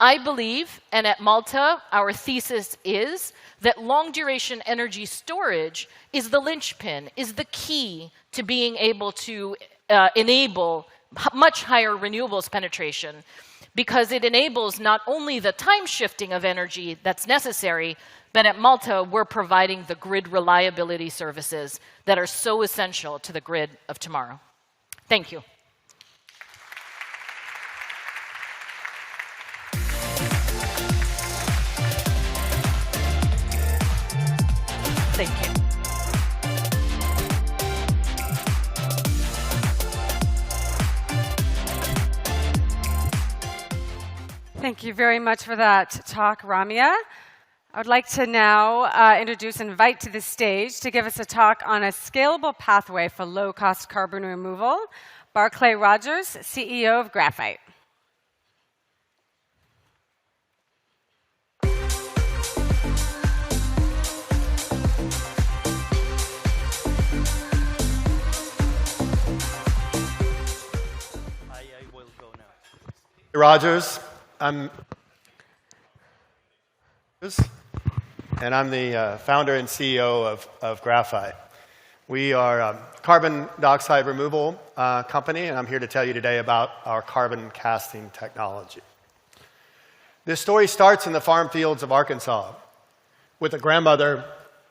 I believe, and at Malta, our thesis is that long-duration energy storage is the linchpin, is the key to being able to enable much higher renewables penetration, because it enables not only the time shifting of energy that's necessary, but at Malta, we're providing the grid reliability services that are so essential to the grid of tomorrow. Thank you. Thank you. Thank you very much for that talk, Ramya. I would like to now invite to the stage to give us a talk on a scalable pathway for low-cost carbon removal, Barclay Rogers, CEO of Graphite. I will go now. Rogers. I'm the founder and CEO of Graphite. We are a carbon dioxide removal company, and I'm here to tell you today about our carbon casting technology. This story starts in the farm fields of Arkansas with a grandmother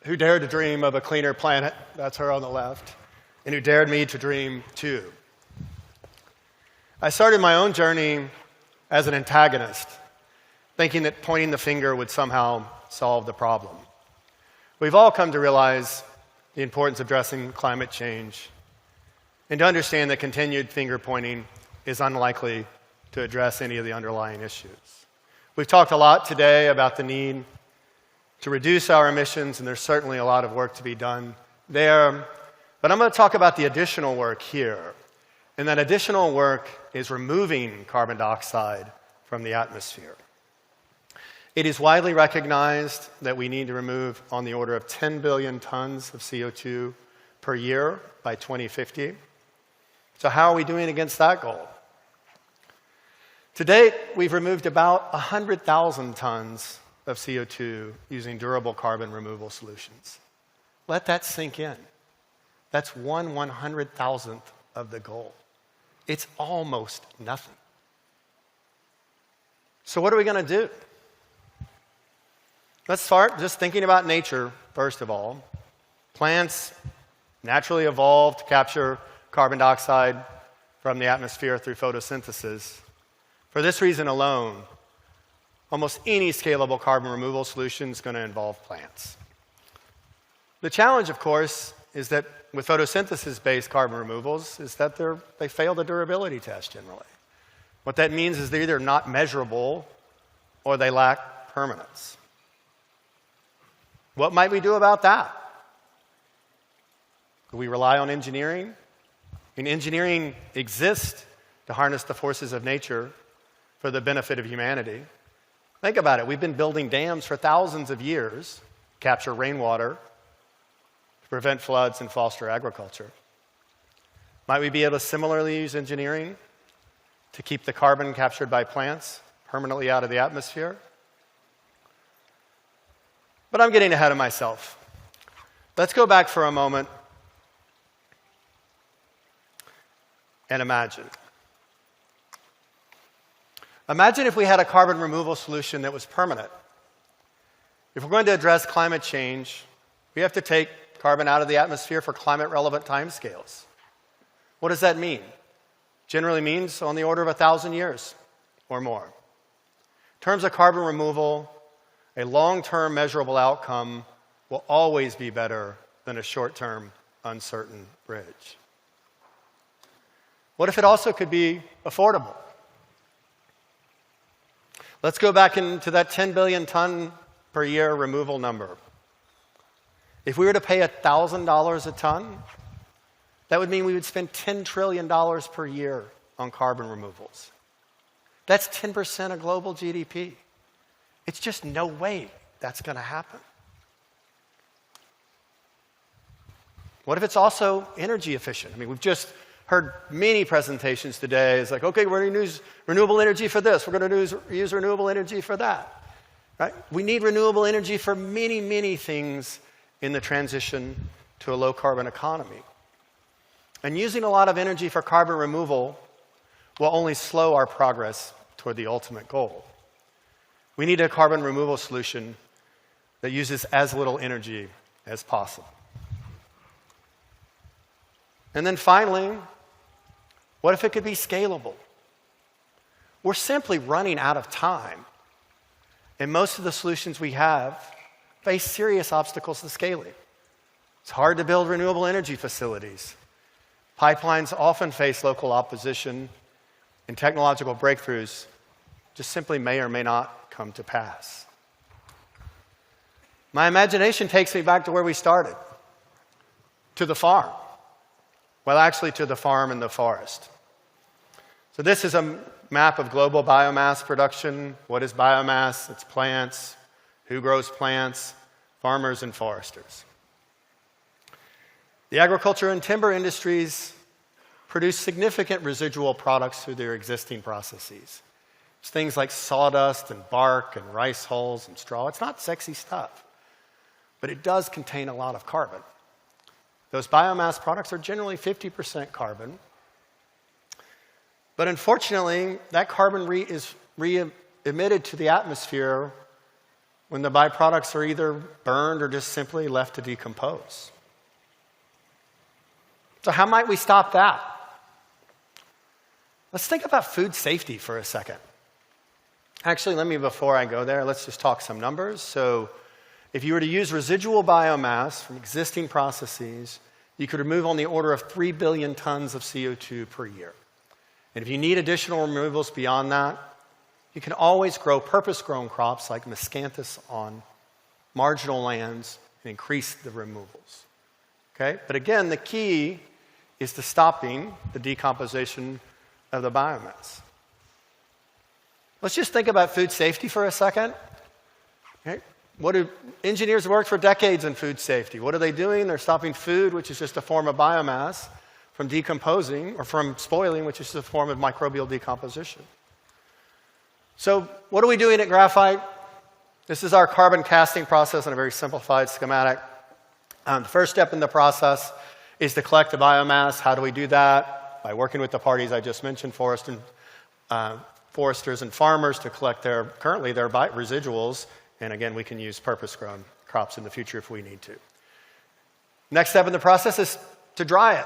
who dared to dream of a cleaner planet, that's her on the left, and who dared me to dream too. I started my own journey as an antagonist, thinking that pointing the finger would somehow solve the problem. We've all come to realize the importance of addressing climate change and to understand that continued finger pointing is unlikely to address any of the underlying issues. We've talked a lot today about the need to reduce our emissions, and there's certainly a lot of work to be done there. But I'm going to talk about the additional work here. And that additional work is removing carbon dioxide from the atmosphere. It is widely recognized that we need to remove on the order of 10 billion tons of CO2 per year by 2050. So how are we doing against that goal? To date, we've removed about 100,000 tons of CO2 using durable carbon removal solutions. Let that sink in. That's 1/100,000th of the goal. It's almost nothing. So what are we going to do? Let's start just thinking about nature, first of all. Plants naturally evolved to capture carbon dioxide from the atmosphere through photosynthesis. For this reason alone, almost any scalable carbon removal solution is going to involve plants. The challenge, of course, is that with photosynthesis-based carbon removals is that they fail the durability test generally. What that means is they're either not measurable or they lack permanence. What might we do about that? Do we rely on engineering? And engineering exists to harness the forces of nature for the benefit of humanity. Think about it. We've been building dams for thousands of years to capture rainwater, to prevent floods and foster agriculture. Might we be able to similarly use engineering to keep the carbon captured by plants permanently out of the atmosphere? But I'm getting ahead of myself. Let's go back for a moment and imagine. Imagine if we had a carbon removal solution that was permanent. If we're going to address climate change, we have to take carbon out of the atmosphere for climate-relevant timescales. What does that mean? Generally means on the order of 1,000 years or more. In terms of carbon removal, a long-term measurable outcome will always be better than a short-term uncertain bridge. What if it also could be affordable? Let's go back into that 10 billion ton per year removal number. If we were to pay $1,000 a ton, that would mean we would spend $10 trillion per year on carbon removals. That's 10% of global GDP. It's just no way that's going to happen. What if it's also energy efficient? I mean, we've just heard many presentations today. It's like, okay, we're going to use renewable energy for this. We're going to use renewable energy for that. Right? We need renewable energy for many, many things in the transition to a low-carbon economy. And using a lot of energy for carbon removal will only slow our progress toward the ultimate goal. We need a carbon removal solution that uses as little energy as possible. And then finally, what if it could be scalable? We're simply running out of time. And most of the solutions we have face serious obstacles to scaling. It's hard to build renewable energy facilities. Pipelines often face local opposition, and technological breakthroughs just simply may or may not come to pass. My imagination takes me back to where we started, to the farm. Well, actually, to the farm and the forest. So this is a map of global biomass production. What is biomass? It's plants. Who grows plants? Farmers and foresters. The agriculture and timber industries produce significant residual products through their existing processes. It's things like sawdust and bark and rice hulls and straw. It's not sexy stuff, but it does contain a lot of carbon. Those biomass products are generally 50% carbon. But unfortunately, that carbon is re-emitted to the atmosphere when the byproducts are either burned or just simply left to decompose. So how might we stop that? Let's think about food safety for a second. Actually, before I go there, let's just talk some numbers. So if you were to use residual biomass from existing processes, you could remove on the order of 3 billion tons of CO2 per year. And if you need additional removals beyond that, you can always grow purpose-grown crops like miscanthus on marginal lands and increase the removals. Okay? But again, the key is to stopping the decomposition of the biomass. Let's just think about food safety for a second. Okay? Engineers worked for decades in food safety. What are they doing? They're stopping food, which is just a form of biomass, from decomposing, or from spoiling, which is a form of microbial decomposition. So what are we doing at Graphite? This is our carbon casting process in a very simplified schematic. The first step in the process is to collect the biomass. How do we do that? By working with the parties I just mentioned, foresters and farmers, to collect their residuals. And again, we can use purpose-grown crops in the future if we need to. Next step in the process is to dry it.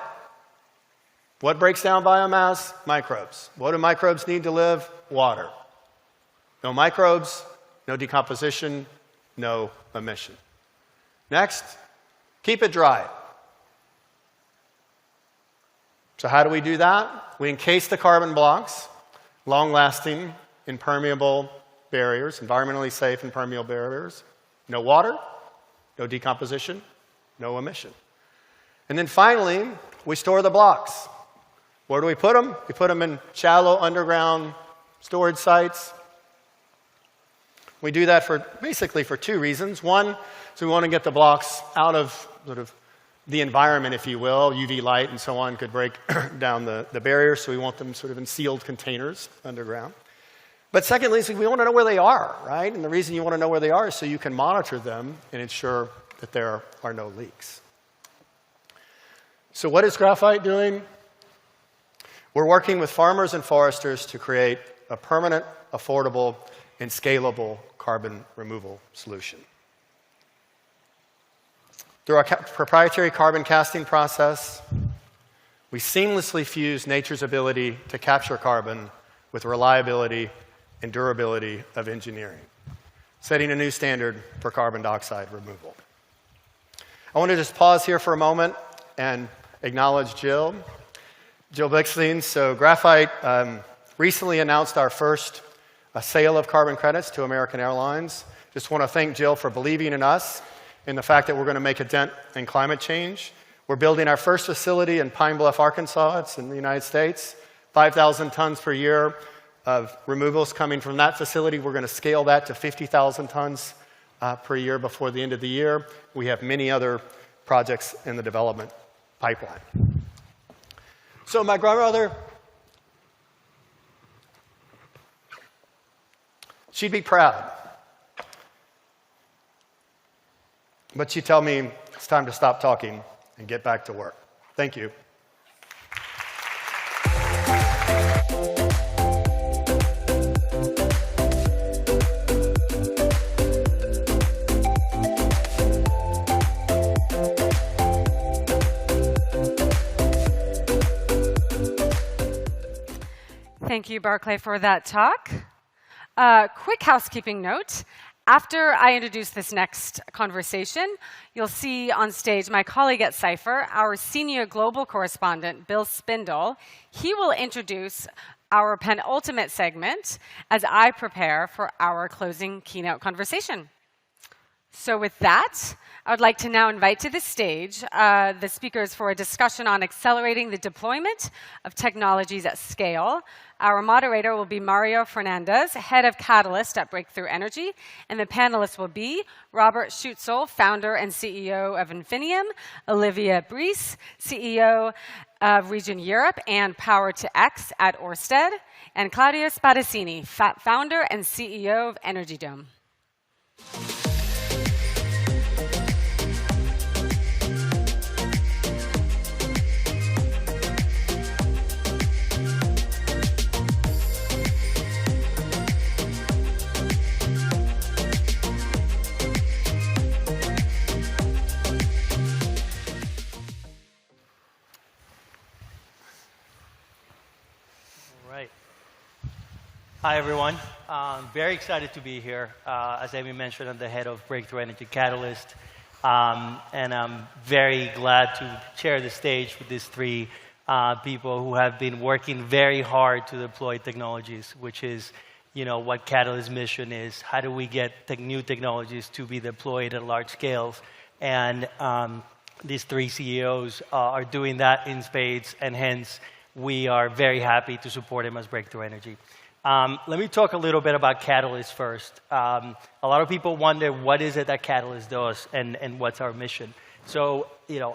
What breaks down biomass? Microbes. What do microbes need to live? Water. No microbes, no decomposition, no emission. Next, keep it dry. So how do we do that? We encase the carbon blocks, long-lasting, impermeable barriers, environmentally safe impermeable barriers. No water, no decomposition, no emission. And then finally, we store the blocks. Where do we put them? We put them in shallow underground storage sites. We do that basically for two reasons. One, so we want to get the blocks out of the environment, if you will. UV light and so on could break down the barrier, so we want them in sealed containers underground. But secondly, so we want to know where they are, right? And the reason you want to know where they are is so you can monitor them and ensure that there are no leaks. So what is Graphite doing? We're working with farmers and foresters to create a permanent, affordable, and scalable carbon removal solution. Through our proprietary carbon casting process, We seamlessly fuse nature's ability to capture carbon with reliability and durability of engineering, setting a new standard for carbon dioxide removal. I want to just pause here for a moment and acknowledge Jill Bixlin. So Graphite recently announced our first sale of carbon credits to American Airlines. Just want to thank Jill for believing in us, in the fact that we're going to make a dent in climate change. We're building our first facility in Pine Bluff, Arkansas. It's in the United States. 5,000 tons per year of removals coming from that facility. We're going to scale that to 50,000 tons per year before the end of the year. We have many other projects in the development pipeline. So my grandmother, she'd be proud. But she'd tell me it's time to stop talking and get back to work. Thank you. Thank you, Barclay, for that talk. Quick housekeeping note. After I introduce this next conversation, you'll see on stage my colleague at Cypher, our senior global correspondent, Bill Spindle. He will introduce our penultimate segment as I prepare for our closing keynote conversation. So with that, I would like to now invite to the stage the speakers for a discussion on accelerating the deployment of technologies at scale. Our moderator will be Mario Fernandez, head of Catalyst at Breakthrough Energy, and the panelists will be Robert Schutzel, founder and CEO of Infinium, Olivia Brice, CEO of Region Europe and Power to X at Ørsted, and Claudio Spadassini, founder and CEO of Energy Dome. Hi, everyone. Very excited to be here. As Amy mentioned, I'm the head of Breakthrough Energy Catalyst, and I'm very glad to share the stage with these three people who have been working very hard to deploy technologies, which is, what Catalyst's mission is. How do we get new technologies to be deployed at large scales? And these three CEOs are doing that in spades, and hence we are very happy to support them as Breakthrough Energy. Let me talk a little bit about Catalyst first. A lot of people wonder what is it that Catalyst does and what's our mission. So,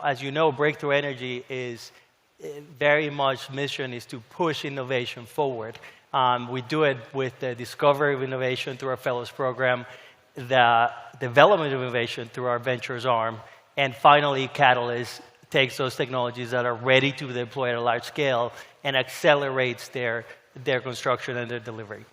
as you know, Breakthrough Energy is very much mission is to push innovation forward. We do it with the discovery of innovation through our Fellows Program, the development of innovation through our Ventures arm, and finally, Catalyst takes those technologies that are ready to deploy at a large scale and accelerates their construction and their delivery.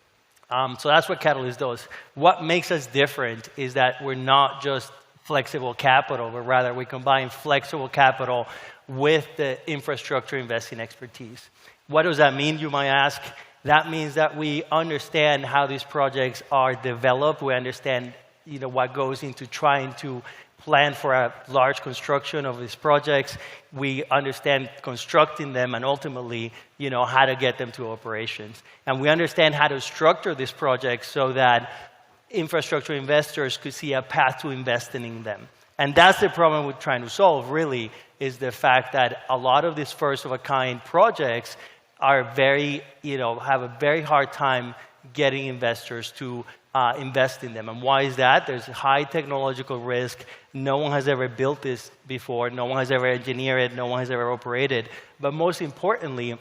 So that's what Catalyst does. What makes us different is that we're not just flexible capital, but rather we combine flexible capital with the infrastructure investing expertise. What does that mean, you might ask? That means that we understand how these projects are developed. We understand what goes into trying to plan for a large construction of these projects. We understand constructing them and ultimately, how to get them to operations. And we understand how to structure these projects so that infrastructure investors could see a path to investing in them. And that's the problem we're trying to solve, really, is the fact that a lot of these first-of-a-kind projects are have a very hard time getting investors to invest in them. And why is that? There's high technological risk. No one has ever built this before. No one has ever engineered it. No one has ever operated. But most importantly,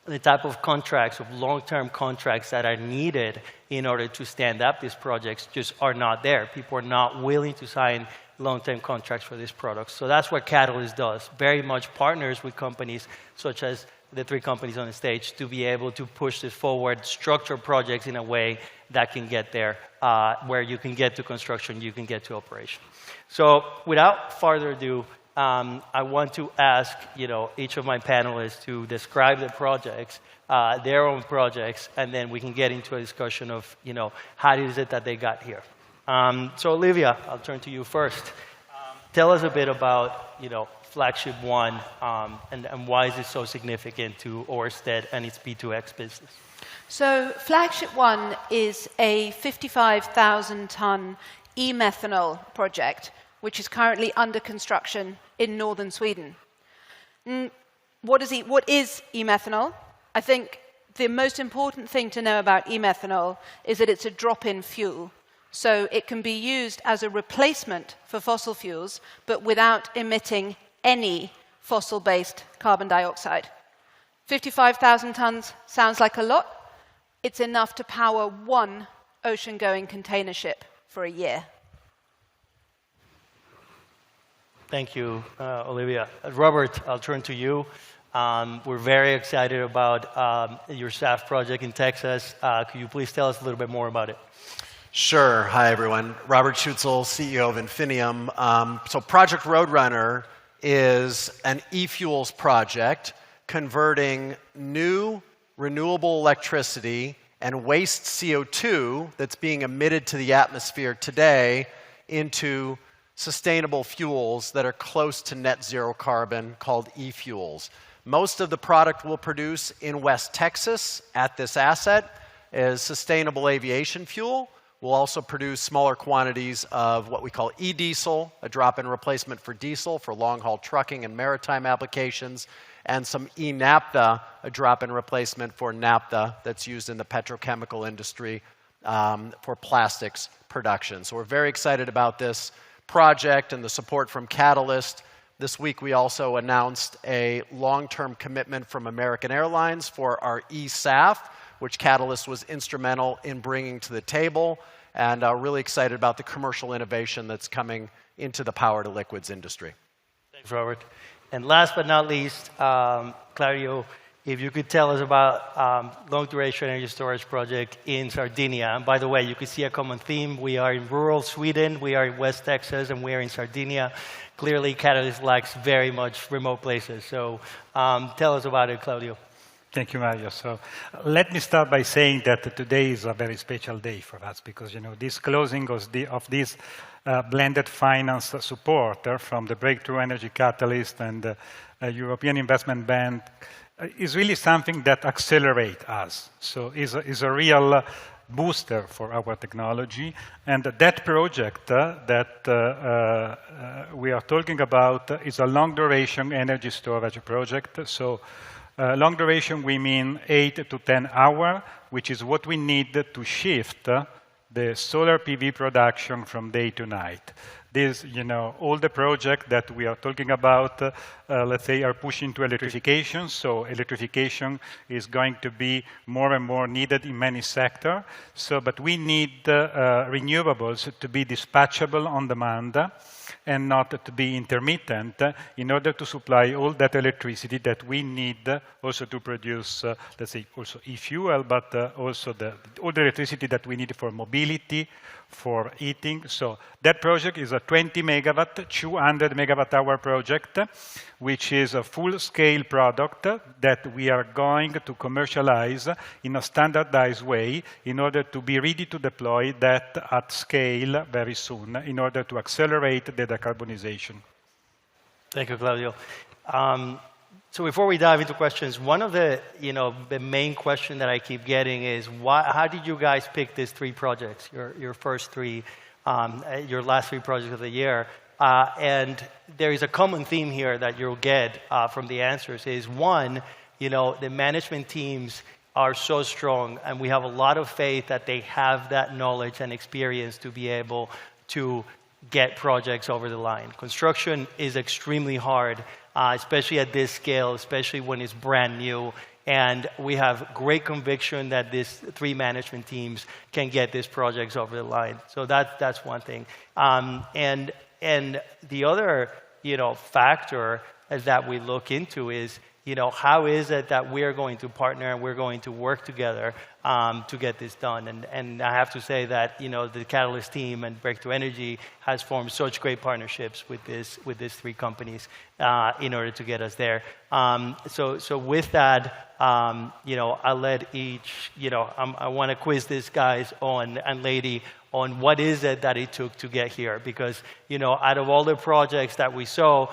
the type of contracts, of long-term contracts that are needed in order to stand up these projects just are not there. People are not willing to sign long-term contracts for these products. So that's what Catalyst does. Very much partners with companies such as the three companies on the stage to be able to push this forward, structure projects in a way that can get there, where you can get to construction, you can get to operation. So without further ado, I want to ask each of my panelists to describe the projects, their own projects, and then we can get into a discussion of how is it that they got here. So Olivia, I'll turn to you first. Tell us a bit about Flagship One and why is it so significant to Ørsted and its P2X business? So Flagship One is a 55,000-ton e-methanol project, which is currently under construction in northern Sweden. What is e-methanol? I think the most important thing to know about e-methanol is that it's a drop-in fuel. So it can be used as a replacement for fossil fuels, but without emitting any fossil-based carbon dioxide. 55,000 tons sounds like a lot. It's enough to power one ocean-going container ship for a year. Thank you, Olivia. Robert, I'll turn to you. We're very excited about your SAF project in Texas. Could you please tell us a little bit more about it? Sure. Hi, everyone. Robert Schutzel, CEO of Infinium. So Project Roadrunner is an e-fuels project converting new renewable electricity and waste CO2 that's being emitted to the atmosphere today into sustainable fuels that are close to net zero carbon called e-fuels. Most of the product we'll produce in West Texas at this asset is sustainable aviation fuel. We'll also produce smaller quantities of what we call e-diesel, a drop-in replacement for diesel for long-haul trucking and maritime applications, and some e-naphtha, a drop-in replacement for naphtha that's used in the petrochemical industry for plastics production. So we're very excited about this project and the support from Catalyst. This week we also announced a long-term commitment from American Airlines for our eSAF, which Catalyst was instrumental in bringing to the table, and really excited about the commercial innovation that's coming into the power-to-liquids industry. Thanks, Robert. And last but not least, Claudio, if you could tell us about long-duration energy storage project in Sardinia. And by the way, you can see a common theme. We are in rural Sweden, we are in West Texas, and we are in Sardinia. Clearly, Catalyst likes very much remote places. So tell us about it, Claudio. Thank you, Mario. So let me start by saying that today is a very special day for us because, this closing of this blended finance support from the Breakthrough Energy Catalyst and the European Investment Bank is really something that accelerates us. So is a real booster for our technology. And that project that we are talking about is a long-duration energy storage project. So long duration, we mean 8 to 10 hours, which is what we need to shift the solar PV production from day to night. This, all the projects that we are talking about, let's say, are pushing to electrification. So electrification is going to be more and more needed in many sectors. But we need renewables to be dispatchable on demand and not to be intermittent in order to supply all that electricity that we need also to produce, let's say, also e-fuel, but also all the electricity that we need for mobility, for heating. So that project is a 20 megawatt, 200 megawatt hour project, which is a full-scale product that we are going to commercialize in a standardized way in order to be ready to deploy that at scale very soon in order to accelerate the decarbonization. Thank you, Claudio. So before we dive into questions, one of the main question that I keep getting is how did you guys pick these 3 projects, your first 3, your last 3 projects of the year? And there is a common theme here that you'll get from the answers is one, the management teams are so strong and we have a lot of faith that they have that knowledge and experience to be able to get projects over the line. Construction is extremely hard. Especially at this scale, especially when it's brand new. And we have great conviction that these 3 management teams can get these projects over the line. So that's one thing. And the other factor that we look into is how is it that we're going to partner and we're going to work together to get this done? And I have to say that, the Catalyst team and Breakthrough Energy has formed such great partnerships with these three companies in order to get us there. So with that, I'll let each, I want to quiz these guys and lady on what is it that it took to get here. Because, out of all the projects that we saw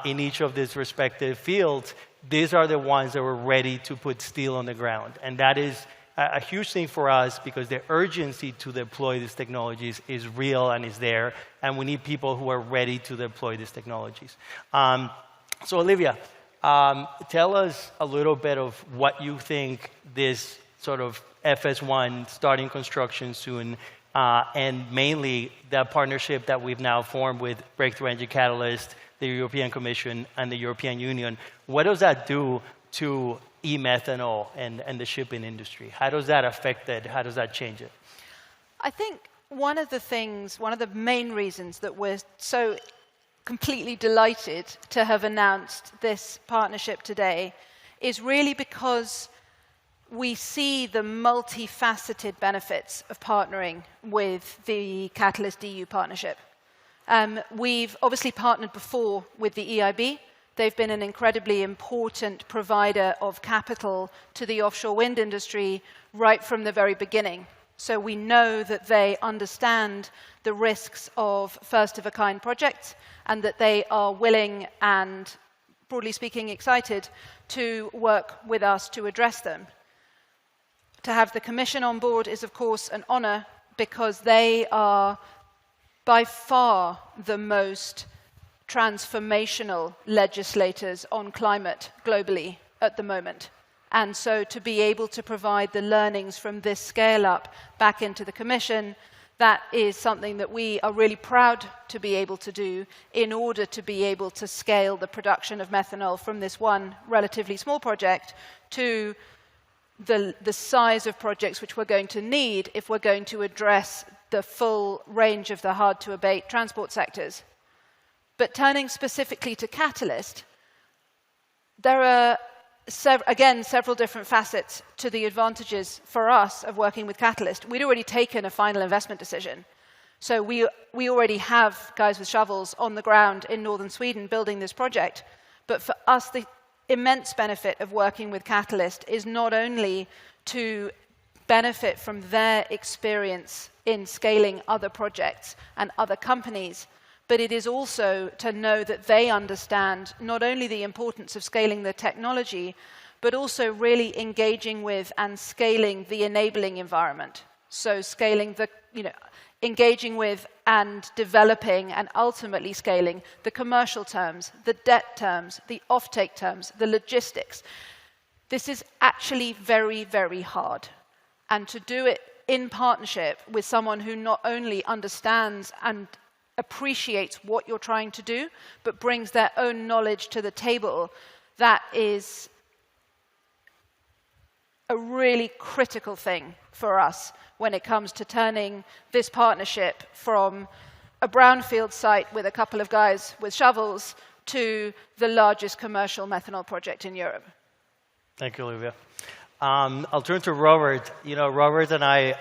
in each of these respective fields, these are the ones that were ready to put steel on the ground. And that is a huge thing for us because the urgency to deploy these technologies is real and is there. And we need people who are ready to deploy these technologies. So Olivia, tell us a little bit of what you think this sort of FS1 starting construction soon, and mainly the partnership that we've now formed with Breakthrough Energy Catalyst, the European Commission, and the European Union. What does that do to e-methanol and the shipping industry? How does that affect it? How does that change it? I think one of the main reasons that we're so completely delighted to have announced this partnership today is really because we see the multifaceted benefits of partnering with the Catalyst EU partnership. We've obviously partnered before with the EIB. They've been an incredibly important provider of capital to the offshore wind industry right from the very beginning. So we know that they understand the risks of first-of-a-kind projects and that they are willing and, broadly speaking, excited to work with us to address them. To have the Commission on board is, of course, an honor because they are by far the most transformational legislators on climate globally at the moment. And so to be able to provide the learnings from this scale-up back into the Commission, that is something that we are really proud to be able to do in order to be able to scale the production of methanol from this one relatively small project to the size of projects which we're going to need if we're going to address the full range of the hard-to-abate transport sectors. But turning specifically to Catalyst, there are, again, several different facets to the advantages for us of working with Catalyst. We'd already taken a final investment decision. So we already have guys with shovels on the ground in northern Sweden building this project. But for us, the immense benefit of working with Catalyst is not only to benefit from their experience in scaling other projects and other companies, but it is also to know that they understand not only the importance of scaling the technology, but also really engaging with and scaling the enabling environment. So scaling the, engaging with and developing and ultimately scaling the commercial terms, the debt terms, the offtake terms, the logistics. This is actually very, very hard. And to do it in partnership with someone who not only understands and appreciates what you're trying to do, but brings their own knowledge to the table, that is a really critical thing for us when it comes to turning this partnership from a brownfield site with a couple of guys with shovels to the largest commercial methanol project in Europe. Thank you, Olivia. I'll turn to Robert. Robert and I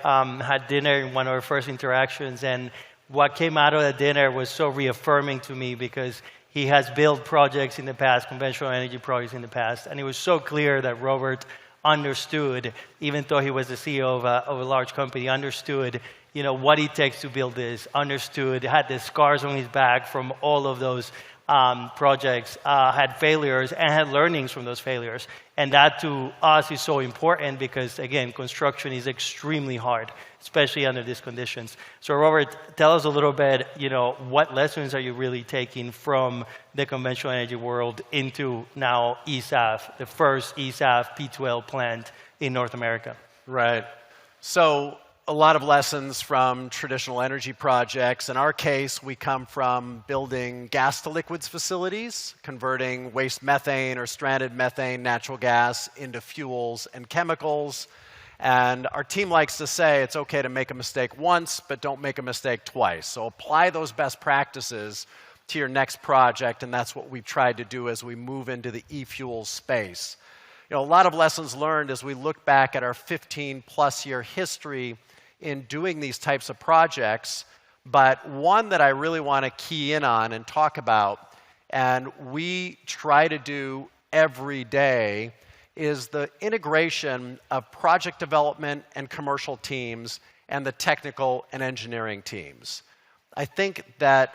had dinner in one of our first interactions, and what came out of the dinner was so reaffirming to me because he has built projects in the past, conventional energy projects in the past, and it was so clear that Robert understood, even though he was the CEO of a large company, understood what it takes to build this, understood, had the scars on his back from all of those projects, had failures, and had learnings from those failures. And that, to us, is so important because, again, construction is extremely hard, especially under these conditions. So, Robert, tell us a little bit, what lessons are you really taking from the conventional energy world into now ESAF, the first ESAF P12 plant in North America? Right. So, a lot of lessons from traditional energy projects. In our case, we come from building gas-to-liquids facilities, converting waste methane or stranded methane, natural gas, into fuels and chemicals. And our team likes to say it's okay to make a mistake once, but don't make a mistake twice. So apply those best practices to your next project, and that's what we've tried to do as we move into the e-fuels space. You know, a lot of lessons learned as we look back at our 15-plus year history in doing these types of projects, but one that I really want to key in on and talk about, and we try to do every day, is the integration of project development and commercial teams and the technical and engineering teams. I think that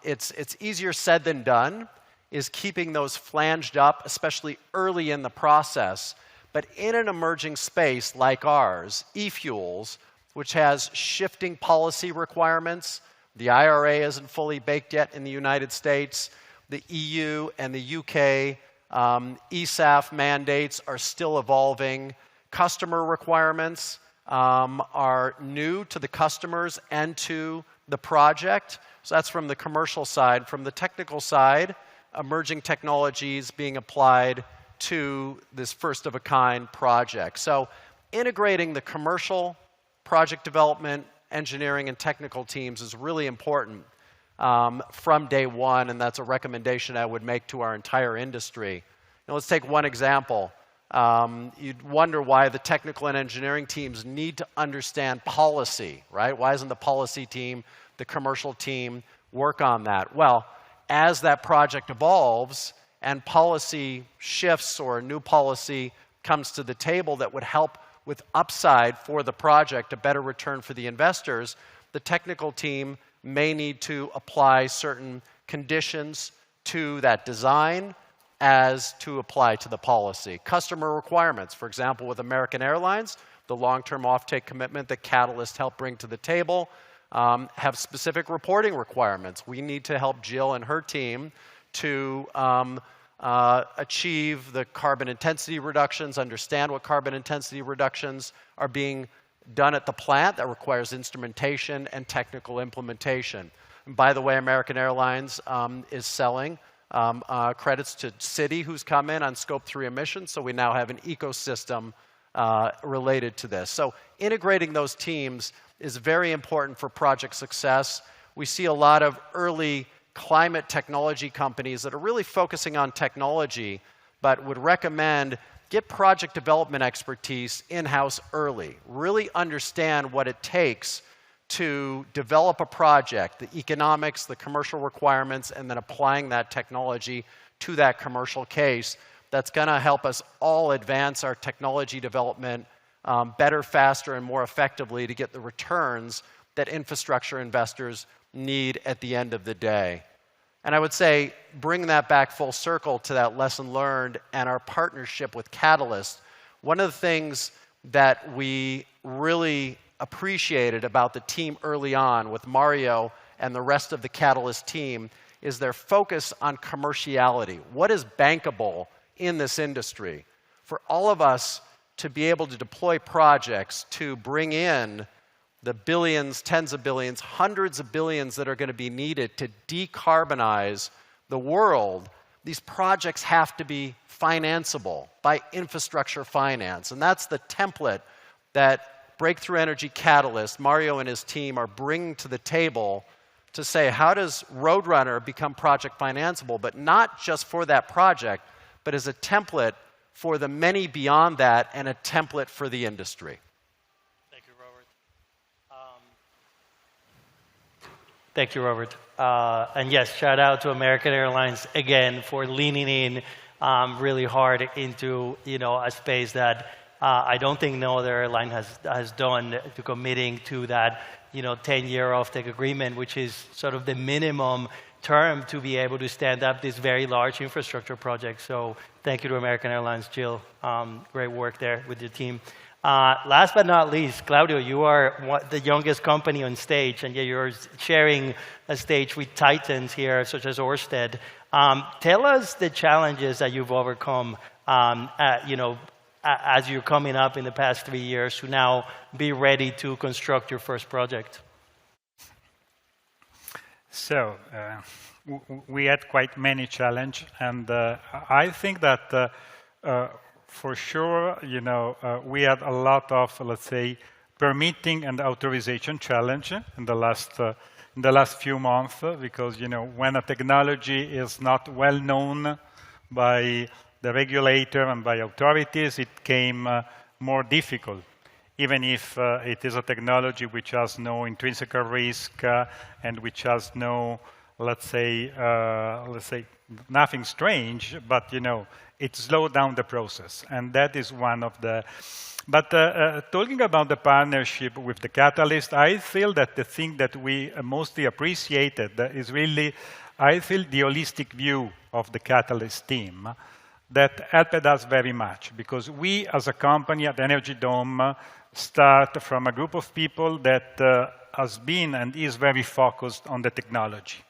it's easier said than done, is keeping those flanged up, especially early in the process. But in an emerging space like ours, e-fuels, which has shifting policy requirements, the IRA isn't fully baked yet in the United States, the EU and the UK ESAF mandates are still evolving, customer requirements are new to the customers and to the project. So that's from the commercial side. From the technical side, emerging technologies being applied to this first-of-a-kind project. So integrating the commercial, project development, engineering, and technical teams is really important from day one, and that's a recommendation I would make to our entire industry. Now, let's take one example. You'd wonder why the technical and engineering teams need to understand policy, right? Why isn't the policy team, the commercial team, work on that? Well, as that project evolves and policy shifts or a new policy comes to the table that would help with upside for the project, a better return for the investors, the technical team may need to apply certain conditions to that design as to apply to the policy. Customer requirements, for example, with American Airlines, the long-term offtake commitment that Catalyst helped bring to the table, have specific reporting requirements. We need to help Jill and her team to achieve the carbon intensity reductions, understand what carbon intensity reductions are being done at the plant. That requires instrumentation and technical implementation. And by the way, American Airlines is selling credits to Citi, who's come in on Scope 3 emissions, so we now have an ecosystem related to this. So integrating those teams is very important for project success. We see a lot of early climate technology companies that are really focusing on technology, but would recommend get project development expertise in-house early. Really understand what it takes to develop a project, the economics, the commercial requirements, and then applying that technology to that commercial case. That's going to help us all advance our technology development better, faster, and more effectively to get the returns that infrastructure investors need at the end of the day. And I would say, bring that back full circle to that lesson learned and our partnership with Catalyst. One of the things that we really appreciated about the team early on with Mario and the rest of the Catalyst team is their focus on commerciality. What is bankable in this industry? For all of us to be able to deploy projects to bring in the billions, tens of billions, hundreds of billions that are going to be needed to decarbonize the world, these projects have to be financeable by infrastructure finance. And that's the template that Breakthrough Energy Catalyst, Mario and his team, are bringing to the table to say, how does Roadrunner become project financeable, but not just for that project, but as a template for the many beyond that and a template for the industry. Thank you, Robert. And yes, shout out to American Airlines again for leaning in really hard into a space that I don't think no other airline has done, to committing to that 10-year offtake agreement, which is sort of the minimum term to be able to stand up this very large infrastructure project. So thank you to American Airlines, Jill. Great work there with your team. Last but not least, Claudio, you are the youngest company on stage, and yet you're sharing a stage with titans here, such as Ørsted. Tell us the challenges that you've overcome, as you're coming up in the past 3 years to now be ready to construct your first project. So we had quite many challenges, and I think that for sure, we had a lot of, let's say, permitting and authorization challenge in the last few months, because when a technology is not well known by the regulator and by authorities, it became more difficult. Even if it is a technology which has no intrinsic risk and which has no, let's say, nothing strange, but it slowed down the process, and that is one of the. But talking about the partnership with the Catalyst, I feel that the thing that we mostly appreciated is really, I feel, the holistic view of the Catalyst team that helped us very much, because we as a company at Energy Dome start from a group of people that has been and is very focused on the technology.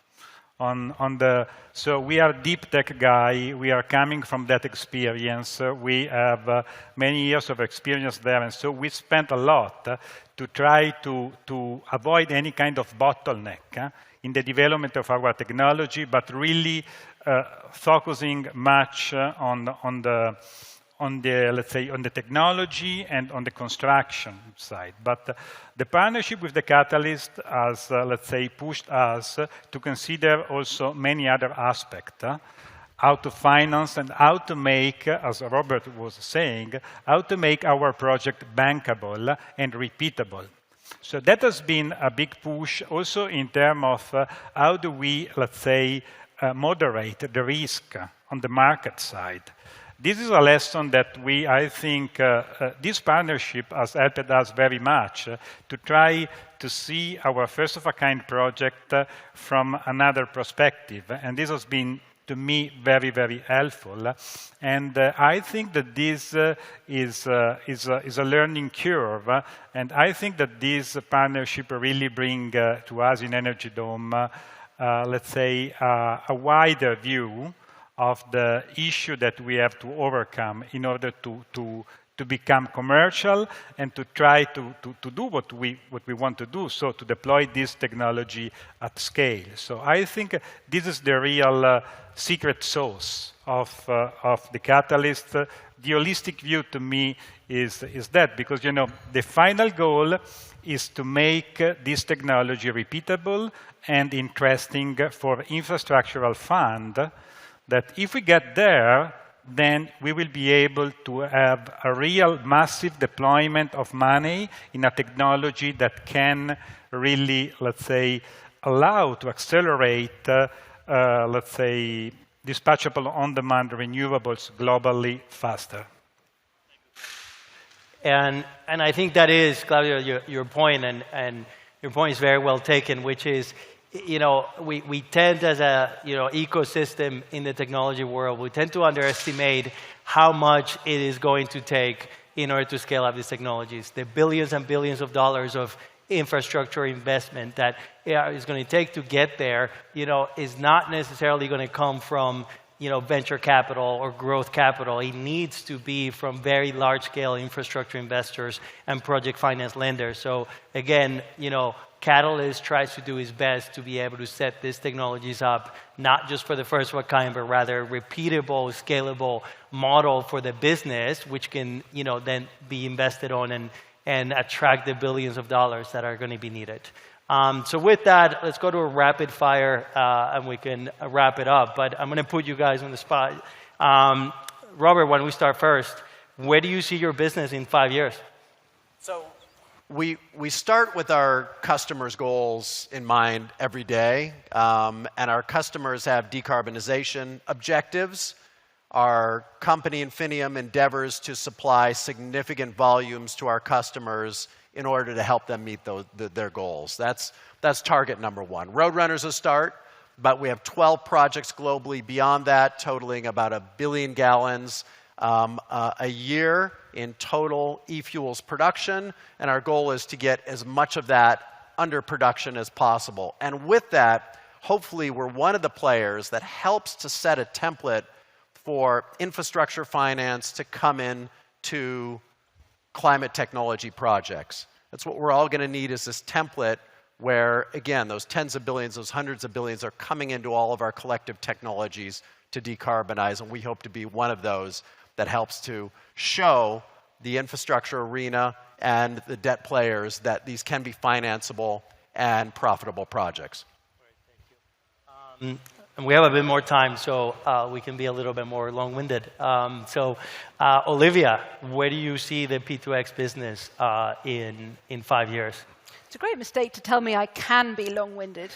So we are deep tech guy, we are coming from that experience, we have many years of experience there, and so we spent a lot to try to avoid any kind of bottleneck in the development of our technology, but really focusing much on the, let's say, on the technology and on the construction side. But the partnership with the Catalyst has, let's say, pushed us to consider also many other aspects, how to finance and how to make, as Robert was saying, how to make our project bankable and repeatable. So that has been a big push also in terms of how do we, let's say, moderate the risk on the market side. This is a lesson that I think, this partnership has helped us very much to try to see our first-of-a-kind project from another perspective. And this has been, to me, very, very helpful. And I think that this is a learning curve. And I think that this partnership really brings to us in Energy Dome, let's say, a wider view of the issue that we have to overcome in order to become commercial and to try to do what we want to do, so to deploy this technology at scale. So I think this is the real secret sauce of the Catalyst. The holistic view to me is that, because the final goal is to make this technology repeatable and interesting for infrastructural fund, that if we get there, then we will be able to have a real massive deployment of money in a technology that can really, let's say, allow to accelerate, let's say, dispatchable on-demand renewables globally faster. And I think that is, Claudio, your point, and your point is very well taken, which is, we tend as a ecosystem in the technology world, we tend to underestimate how much it is going to take in order to scale up these technologies. The billions and billions of dollars of infrastructure investment that is going to take to get there, is not necessarily going to come from venture capital or growth capital. It needs to be from very large-scale infrastructure investors and project finance lenders. So again, Catalyst tries to do its best to be able to set these technologies up, not just for the first of a kind, but rather repeatable, scalable model for the business, which can then be invested on and attract the billions of dollars that are going to be needed. So with that, let's go to a rapid fire, and we can wrap it up. But I'm going to put you guys on the spot. Robert, why don't we start first? Where do you see your business in 5 years? So we start with our customers' goals in mind every day, and our customers have decarbonization objectives. Our company, Infinium, endeavors to supply significant volumes to our customers in order to help them meet their goals. That's target number one. Roadrunner's a start, but we have 12 projects globally beyond that, totaling about 1 billion gallons a year in total e-fuels production, and our goal is to get as much of that under production as possible. And with that, hopefully we're one of the players that helps to set a template for infrastructure finance to come in to climate technology projects. That's what we're all going to need, is this template where, again, those tens of billions, those hundreds of billions are coming into all of our collective technologies to decarbonize, and we hope to be one of those that helps to show the infrastructure arena and the debt players that these can be financeable and profitable projects. And we have a bit more time, so we can be a little bit more long-winded. Olivia, where do you see the P2X business in 5 years? It's a great mistake to tell me I can be long-winded.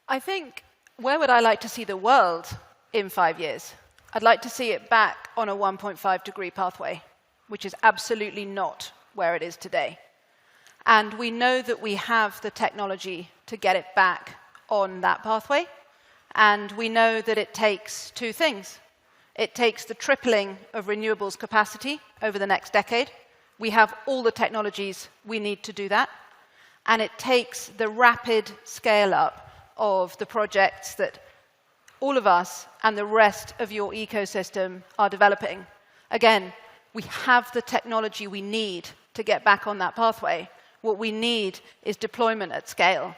I think, where would I like to see the world in 5 years? I'd like to see it back on a 1.5-degree pathway, which is absolutely not where it is today. And we know that we have the technology to get it back on that pathway. And we know that it takes two things. It takes the tripling of renewables capacity over the next decade. We have all the technologies we need to do that. And it takes the rapid scale-up of the projects that all of us and the rest of your ecosystem are developing. Again, we have the technology we need to get back on that pathway. What we need is deployment at scale.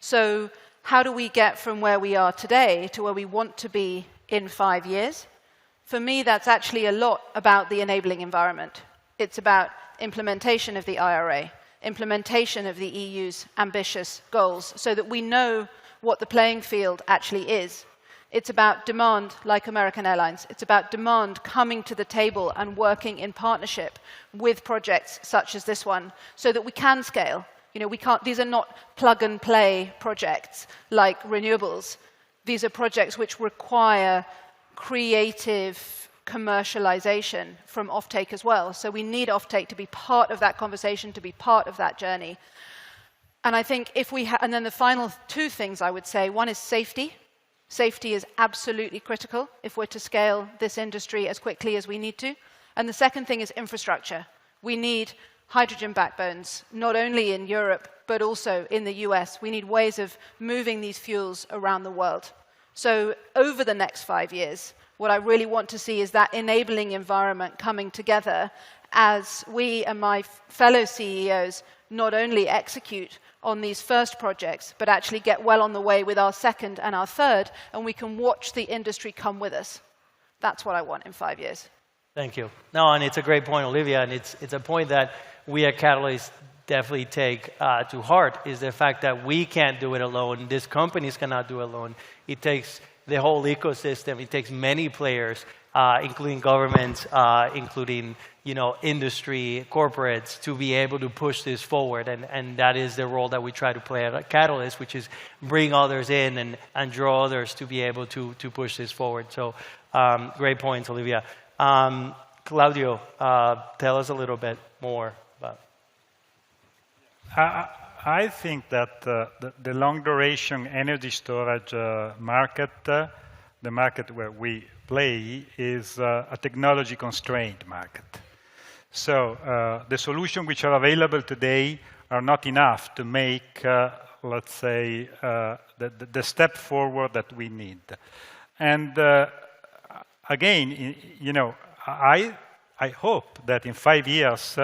So how do we get from where we are today to where we want to be in 5 years? For me, that's actually a lot about the enabling environment. It's about implementation of the IRA, implementation of the EU's ambitious goals, so that we know what the playing field actually is. It's about demand, like American Airlines. It's about demand coming to the table and working in partnership with projects such as this one, so that we can scale. You know, we can't, these are not plug-and-play projects like renewables. These are projects which require creative commercialization from offtake as well. So we need offtake to be part of that conversation, to be part of that journey. And I think if we and then the final two things I would say, one is safety. Safety is absolutely critical if we're to scale this industry as quickly as we need to. And the second thing is infrastructure. We need hydrogen backbones, not only in Europe, but also in the US. We need ways of moving these fuels around the world. So over the next 5 years, what I really want to see is that enabling environment coming together as we and my fellow CEOs not only execute on these first projects, but actually get well on the way with our second and our third, and we can watch the industry come with us. That's what I want in 5 years. Thank you. No, and it's a great point, Olivia, and it's a point that we at Catalyst definitely take to heart, is the fact that we can't do it alone. These companies cannot do it alone. It takes the whole ecosystem. It takes many players, including governments, including industry, corporates, to be able to push this forward. And that is the role that we try to play at Catalyst, which is bring others in and draw others to be able to push this forward. So great points, Olivia. Claudio, tell us a little bit more about. I think that the long-duration energy storage market, the market where we play, is a technology-constrained market. So the solutions which are available today are not enough to make, let's say, the step forward that we need. And again, I hope that in 5 years,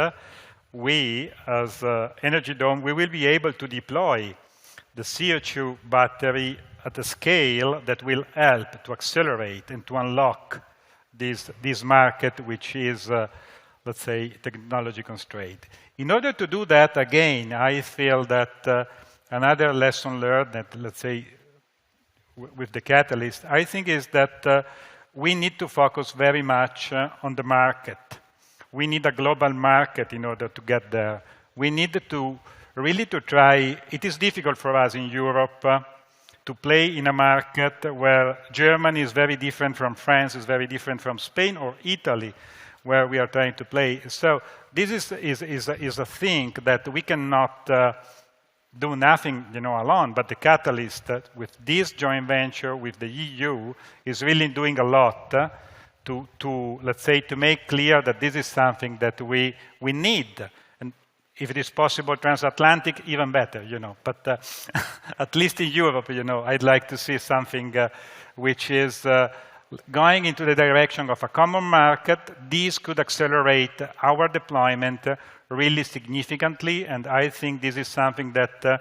we, as Energy Dome, we will be able to deploy the CO2 battery at a scale that will help to accelerate and to unlock this market, which is, let's say, technology constrained. In order to do that, again, I feel that another lesson learned that, let's say, with the Catalyst, I think is that we need to focus very much on the market. We need a global market in order to get there. We need to really to try. It is difficult for us in Europe to play in a market where Germany is very different from France, is very different from Spain or Italy, where we are trying to play. So this is a thing that we cannot do nothing, alone. But the Catalyst, with this joint venture with the EU, is really doing a lot to let's say, to make clear that this is something that we need. And if it is possible transatlantic, even better, But at least in Europe, I'd like to see something which is going into the direction of a common market. This could accelerate our deployment really significantly, and I think this is something that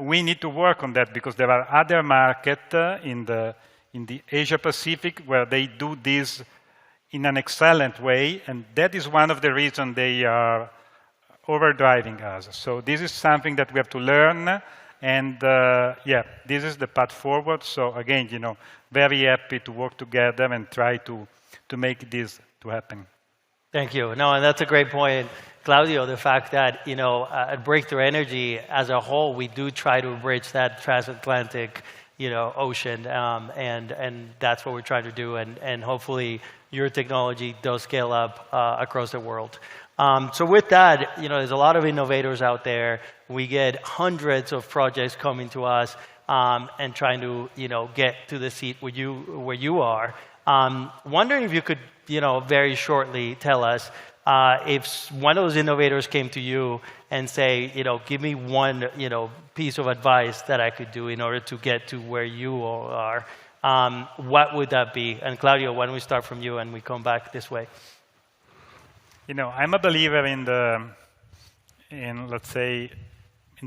we need to work on that, because there are other markets in the Asia Pacific where they do this in an excellent way, and that is one of the reasons they are overdriving us. So this is something that we have to learn, and yeah, this is the path forward. So again, very happy to work together and try to make this to happen. Thank you. No, and that's a great point, Claudio, the fact that, at Breakthrough Energy as a whole, we do try to bridge that transatlantic, ocean, and that's what we're trying to do, and hopefully your technology does scale up across the world. So with that, there's a lot of innovators out there. We get hundreds of projects coming to us and trying to, get to the seat where you are. Wondering if you could, very shortly tell us if one of those innovators came to you and say, give me one, piece of advice that I could do in order to get to where you all are, what would that be? And Claudio, why don't we start from you and we come back this way? I'm a believer in the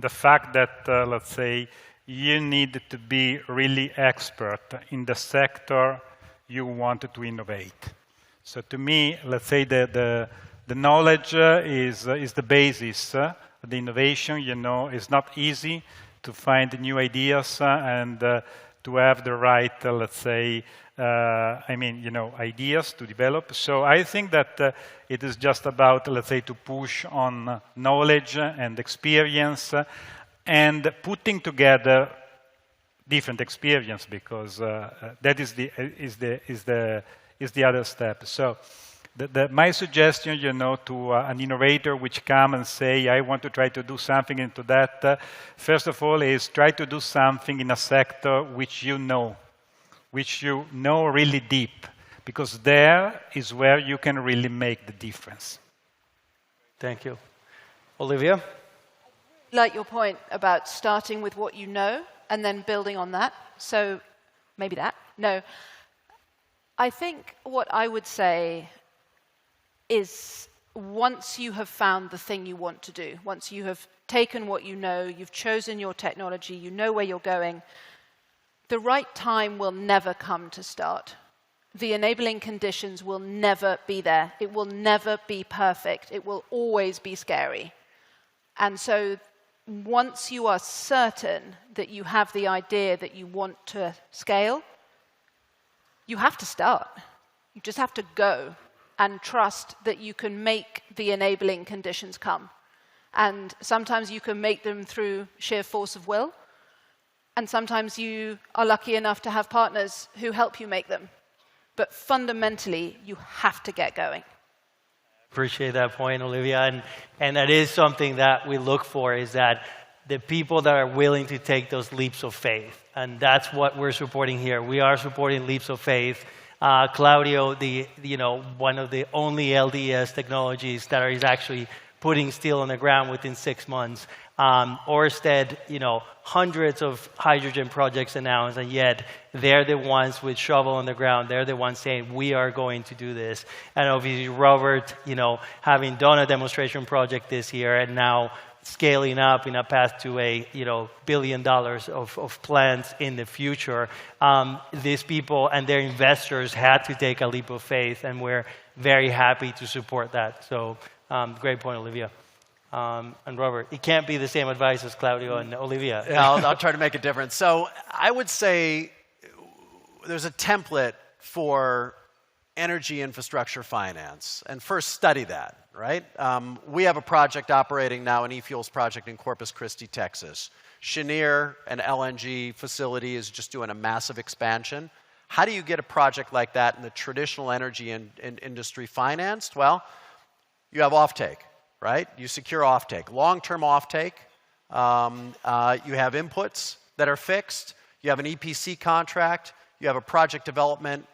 fact that, let's say, you need to be really expert in the sector you want to innovate. So to me, let's say the knowledge is the basis. The innovation, it's not easy to find new ideas and to have the right, let's say, ideas to develop. So I think that it is just about, let's say, to push on knowledge and experience and putting together different experience, because that is the other step. So my suggestion, to an innovator which come and say, I want to try to do something into that, first of all, is try to do something in a sector which you know really deep, because there is where you can really make the difference. Thank you. Olivia? I like your point about starting with what you know and then building on that. So maybe that. No. I think what I would say is, once you have found the thing you want to do, once you have taken what you know, you've chosen your technology, you know where you're going, the right time will never come to start. The enabling conditions will never be there. It will never be perfect. It will always be scary. And so once you are certain that you have the idea that you want to scale, you have to start. You just have to go and trust that you can make the enabling conditions come. And sometimes you can make them through sheer force of will, and sometimes you are lucky enough to have partners who help you make them. But fundamentally, you have to get going. Appreciate that point, Olivia. And that is something that we look for, is that the people that are willing to take those leaps of faith. And that's what we're supporting here. We are supporting leaps of faith. Claudio, one of the only LDS technologies that is actually putting steel on the ground within 6 months. Ørsted, hundreds of hydrogen projects announced, and yet they're the ones with shovel on the ground. They're the ones saying, we are going to do this. And obviously Robert, having done a demonstration project this year and now scaling up in a path to a $1 billion of plans in the future, these people and their investors had to take a leap of faith, and we're very happy to support that. So great point, Olivia. And Robert, it can't be the same advice as Claudio and Olivia. Yeah, I'll try to make a difference. So I would say there's a template for energy infrastructure finance. And first, study that, right? We have a project operating now, an e-fuels project in Corpus Christi, Texas. Cheniere, an LNG facility, is just doing a massive expansion. How do you get a project like that in the traditional energy industry financed? Well, you have offtake, right? You secure offtake, long-term offtake. You have inputs that are fixed. You have an EPC contract. You have a project development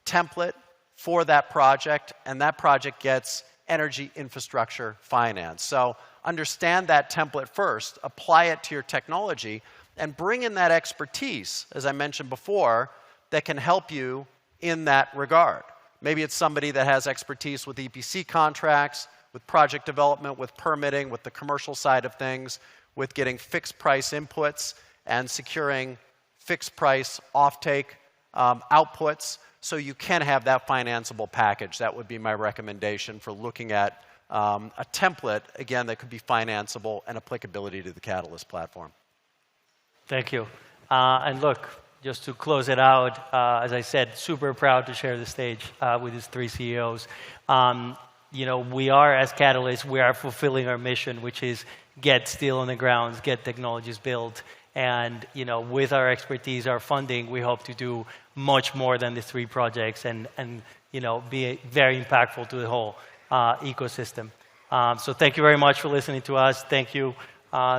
template for that project, and that project gets energy infrastructure finance. So understand that template first, apply it to your technology, and bring in that expertise, as I mentioned before, that can help you in that regard. Maybe it's somebody that has expertise with EPC contracts, with project development, with permitting, with the commercial side of things, with getting fixed price inputs and securing fixed price offtake outputs. so you can have that financeable package. That would be my recommendation for looking at a template, again, that could be financeable and applicability to the Catalyst platform. Thank you. And look, just to close it out, as I said, super proud to share the stage with these three CEOs. You know, we are, as Catalyst, we are fulfilling our mission, which is get steel on the ground, get technologies built. And, you know, with our expertise, our funding, we hope to do much more than these three projects and you know, be very impactful to the whole ecosystem. So thank you very much for listening to us. Thank you,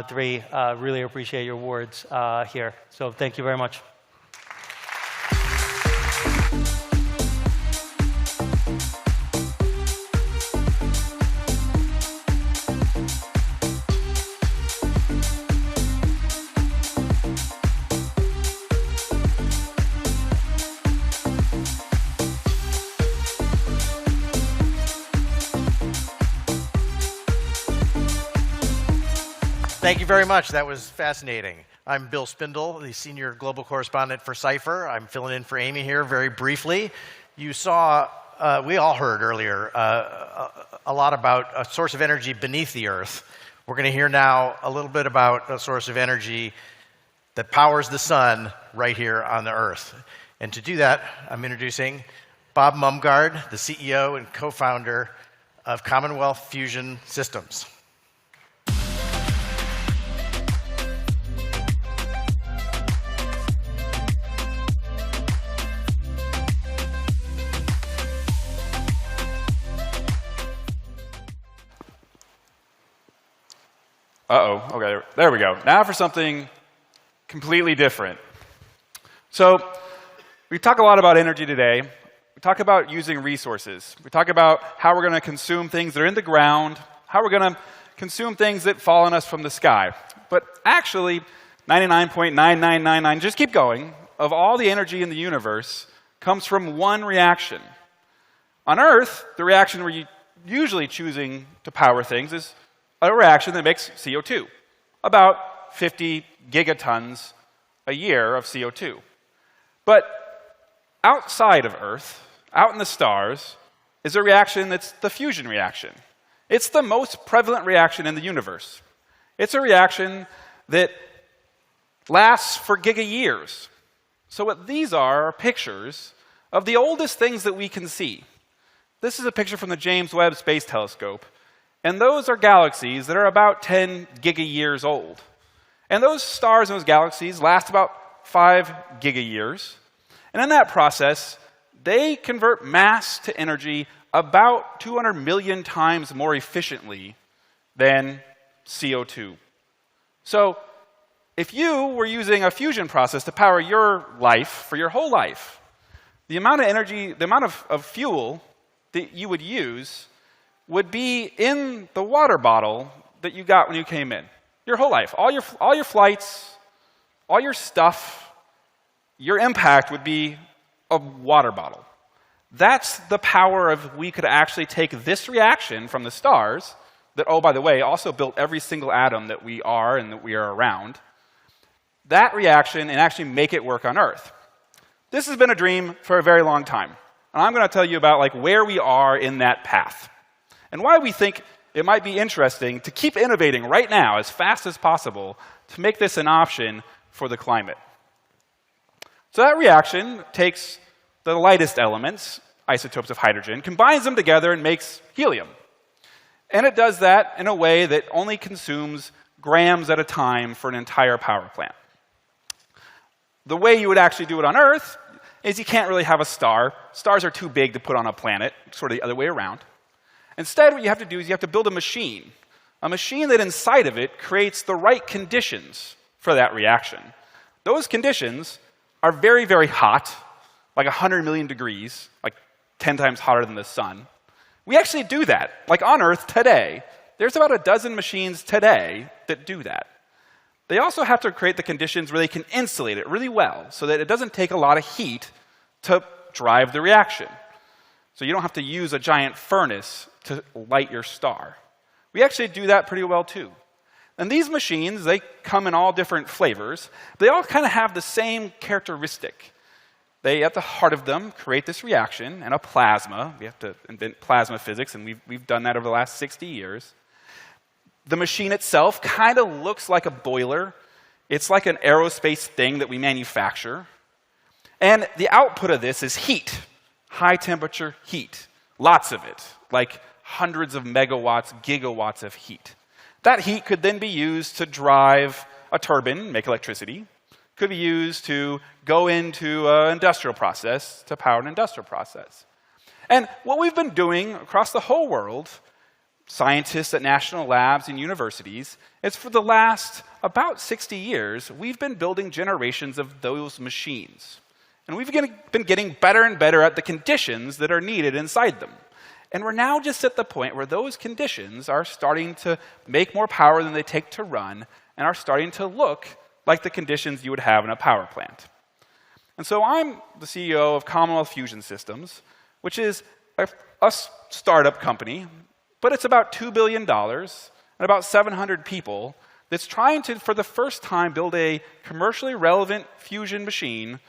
three. Really appreciate your words here. So thank you very much. Thank you very much. That was fascinating. I'm Bill Spindle, the Senior Global Correspondent for Cypher. I'm filling in for Amy here very briefly. You saw, we all heard earlier, a lot about a source of energy beneath the Earth. We're going to hear now a little bit about a source of energy that powers the sun right here on the Earth. And to do that, I'm introducing Bob Mumgaard, the CEO and co-founder of Commonwealth Fusion Systems. Okay, there we go. Now for something completely different. So we talk a lot about energy today. We talk about using resources. We talk about how we're going to consume things that are in the ground, how we're going to consume things that fall on us from the sky. But actually, 99.9999, just keep going, of all the energy in the universe comes from one reaction. On Earth, the reaction we're usually choosing to power things is a reaction that makes CO2, about 50 gigatons a year of CO2. But outside of Earth, out in the stars, is a reaction that's the fusion reaction. It's the most prevalent reaction in the universe. It's a reaction that lasts for giga-years. So what these are pictures of the oldest things that we can see. This is a picture from the James Webb Space Telescope. And those are galaxies that are about 10 giga-years old. And those stars and those galaxies last about 5 giga-years. And in that process, they convert mass to energy about 200 million times more efficiently than CO2. So if you were using a fusion process to power your life for your whole life, the amount of energy, the amount of fuel that you would use would be in the water bottle that you got when you came in. Your whole life, all your flights, all your stuff, your impact would be a water bottle. That's the power of we could actually take this reaction from the stars that, oh, by the way, also built every single atom that we are and that we are around, that reaction and actually make it work on Earth. This has been a dream for a very long time. And I'm going to tell you about where we are in that path. And why we think it might be interesting to keep innovating right now as fast as possible to make this an option for the climate. So that reaction takes the lightest elements, isotopes of hydrogen, combines them together and makes helium. And it does that in a way that only consumes grams at a time for an entire power plant. The way you would actually do it on Earth is you can't really have a star. Stars are too big to put on a planet, sort of the other way around. Instead, what you have to do is you have to build a machine that inside of it creates the right conditions for that reaction. Those conditions are very, very hot, like 100 million degrees, like 10 times hotter than the sun. We actually do that, like on Earth today. There's about a dozen machines today that do that. They also have to create the conditions where they can insulate it really well so that it doesn't take a lot of heat to drive the reaction. So you don't have to use a giant furnace to light your star. We actually do that pretty well too. And these machines, they come in all different flavors. They all kind of have the same characteristic. they, at the heart of them, create this reaction and a plasma. We have to invent plasma physics, and we've done that over the last 60 years. The machine itself kind of looks like a boiler. It's like an aerospace thing that we manufacture. And the output of this is heat, high temperature heat, lots of it, like hundreds of megawatts, gigawatts of heat. That heat could then be used to drive a turbine, make electricity. Could be used to go into an industrial process, to power an industrial process. And what we've been doing across the whole world, scientists at national labs and universities, is for the last about 60 years, we've been building generations of those machines. And we've been getting better and better at the conditions that are needed inside them. And we're now just at the point where those conditions are starting to make more power than they take to run and are starting to look like the conditions you would have in a power plant. And so I'm the CEO of Commonwealth Fusion Systems, which is a startup company, but it's about $2 billion and about 700 people that's trying to, for the first time, build a commercially relevant fusion machine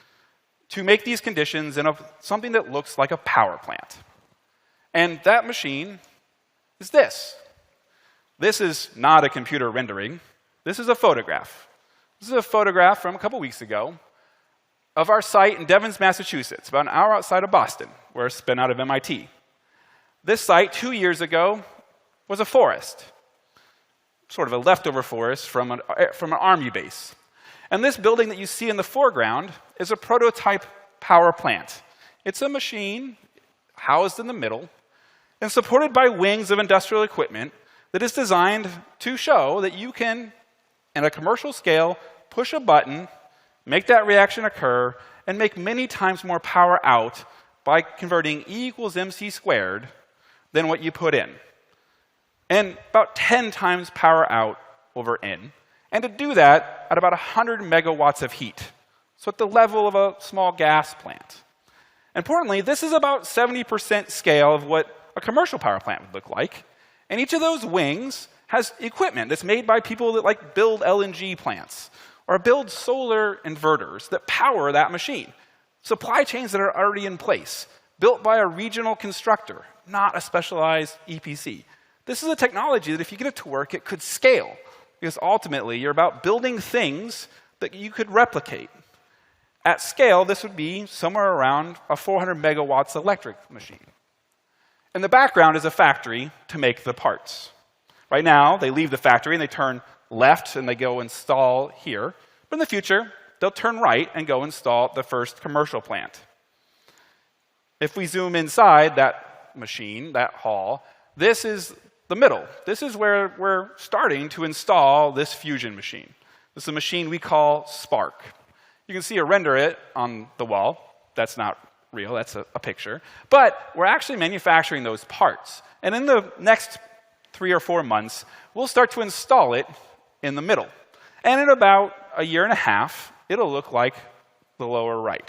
to make these conditions in something that looks like a power plant. And that machine is this. This is not a computer rendering. This is a photograph. This is a photograph from a couple weeks ago of our site in Devens, Massachusetts, about an hour outside of Boston, where it's been out of MIT. This site, 2 years ago, was a forest, sort of a leftover forest from an army base. And this building that you see in the foreground is a prototype power plant. It's a machine housed in the middle and supported by wings of industrial equipment that is designed to show that you can, at a commercial scale, push a button, make that reaction occur, and make many times more power out by converting E equals mc squared than what you put in. And about 10 times power out over N. And to do that at about 100 megawatts of heat. So at the level of a small gas plant. Importantly, this is about 70% scale of what a commercial power plant would look like. And each of those wings has equipment that's made by people that build LNG plants or build solar inverters that power that machine. Supply chains that are already in place, built by a regional constructor, not a specialized EPC. This is a technology that if you get it to work, it could scale. Because ultimately, you're about building things that you could replicate. At scale, this would be somewhere around a 400 megawatts electric machine. In the background is a factory to make the parts. Right now, they leave the factory and they turn left and they go install here. But in the future, they'll turn right and go install the first commercial plant. If we zoom inside that machine, that hall, this is the middle. This is where we're starting to install this fusion machine. This is a machine we call Spark. You can see a render it on the wall. That's not real, that's a picture. But we're actually manufacturing those parts. And in the next 3 or 4 months, we'll start to install it in the middle. And in about a year and a half, it'll look like the lower right.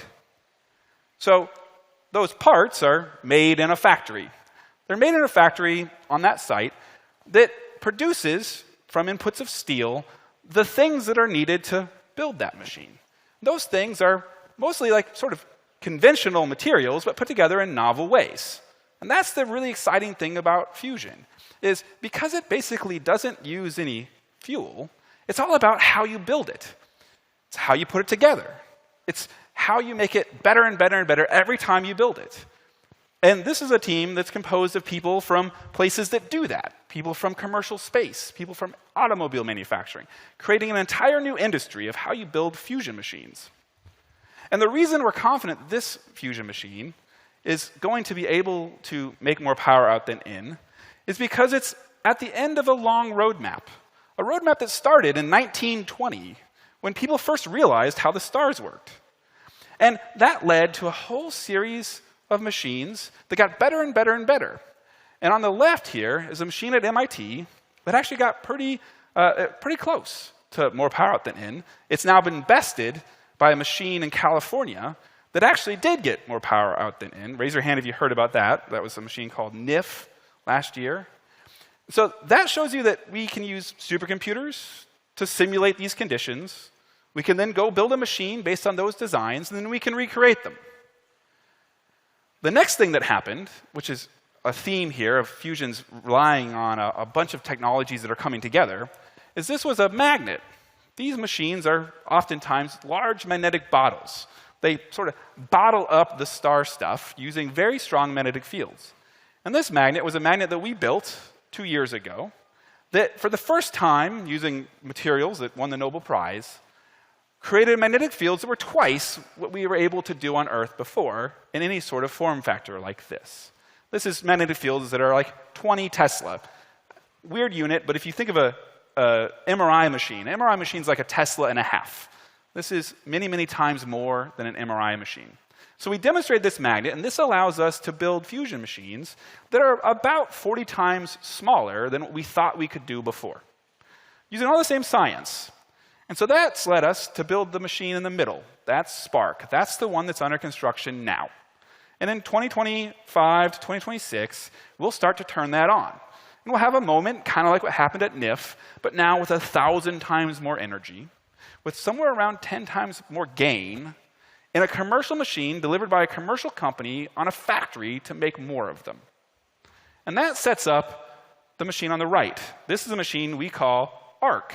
So those parts are made in a factory. They're made in a factory on that site that produces, from inputs of steel, the things that are needed to build that machine. Those things are mostly sort of conventional materials, but put together in novel ways. And that's the really exciting thing about fusion, is because it basically doesn't use any fuel, it's all about how you build it. It's how you put it together. It's how you make it better and better and better every time you build it. And this is a team that's composed of people from places that do that. People from commercial space, people from automobile manufacturing, creating an entire new industry of how you build fusion machines. And the reason we're confident this fusion machine is going to be able to make more power out than in is because it's at the end of a long roadmap. A roadmap that started in 1920 when people first realized how the stars worked. And that led to a whole series of machines that got better and better and better. And on the left here is a machine at MIT that actually got pretty close to more power out than in. It's now been bested by a machine in California that actually did get more power out than in. Raise your hand if you heard about that. That was a machine called NIF last year. So that shows you that we can use supercomputers to simulate these conditions. We can then go build a machine based on those designs, and then we can recreate them. The next thing that happened, which is a theme here of fusions relying on a bunch of technologies that are coming together, is this was a magnet. These machines are oftentimes large magnetic bottles. They sort of bottle up the star stuff using very strong magnetic fields. And this magnet was a magnet that we built 2 years ago that, for the first time, using materials that won the Nobel Prize, created magnetic fields that were twice what we were able to do on Earth before in any sort of form factor like this. This is magnetic fields that are like 20 Tesla. Weird unit, but if you think of a MRI machine is like a Tesla and a half. This is many, many times more than an MRI machine. So we demonstrated this magnet, and this allows us to build fusion machines that are about 40 times smaller than what we thought we could do before, using all the same science. And so that's led us to build the machine in the middle. That's Spark. That's the one that's under construction now. And in 2025 to 2026, we'll start to turn that on. And we'll have a moment, kind of like what happened at NIF, but now with 1,000 times more energy, with somewhere around 10 times more gain, in a commercial machine delivered by a commercial company on a factory to make more of them. And that sets up the machine on the right. This is a machine we call ARC,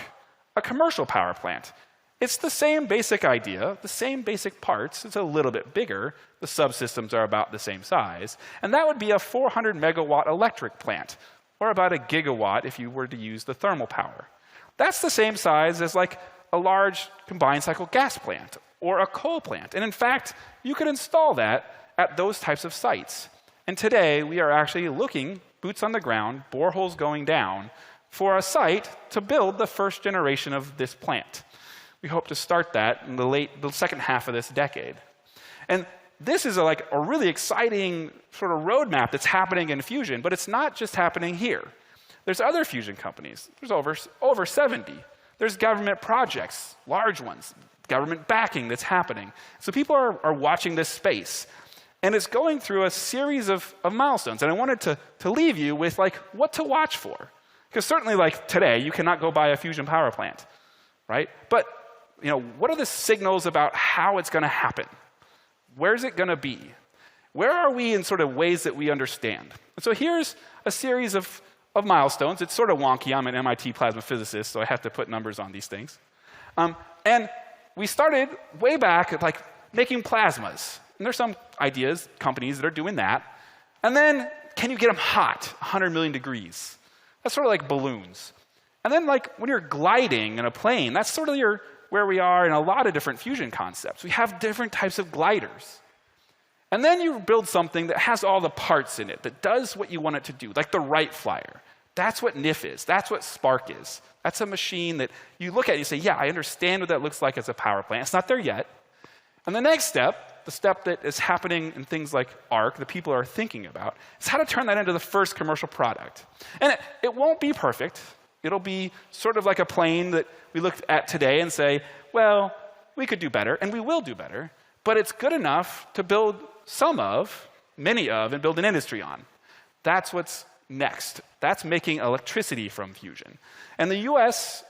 a commercial power plant. It's the same basic idea, the same basic parts. It's a little bit bigger. The subsystems are about the same size. And that would be a 400 megawatt electric plant, or about a gigawatt if you were to use the thermal power. That's the same size as like a large combined cycle gas plant or a coal plant. And in fact, you could install that at those types of sites. And today, we are actually looking, boots on the ground, boreholes going down, for a site to build the first generation of this plant. We hope to start that in the second half of this decade. And this is a really exciting sort of roadmap that's happening in fusion, but it's not just happening here. There's other fusion companies. There's over 70. There's government projects, large ones, government backing that's happening. So people are watching this space. And it's going through a series of milestones. And I wanted to leave you with what to watch for. Because certainly today, you cannot go buy a fusion power plant, right? But what are the signals about how it's going to happen? Where's it going to be? Where are we in sort of ways that we understand? And so here's a series of milestones. It's sort of wonky. I'm an MIT plasma physicist, so I have to put numbers on these things. And we started way back at making plasmas. And there's some ideas, companies that are doing that. And then, can you get them hot, 100 million degrees? That's sort of like balloons. And then when you're gliding in a plane, that's sort of where we are in a lot of different fusion concepts. We have different types of gliders. And then you build something that has all the parts in it, that does what you want it to do, like the Wright Flyer. That's what NIF is. That's what Spark is. That's a machine that you look at and you say, yeah, I understand what that looks like as a power plant. It's not there yet. And the next step, the step that is happening in things like ARC, that people are thinking about, is how to turn that into the first commercial product. And it won't be perfect. It'll be sort of like a plane that we looked at today and say, well, we could do better, and we will do better, but it's good enough to build some of, many of, and build an industry on. That's what's next. That's making electricity from fusion. And the US,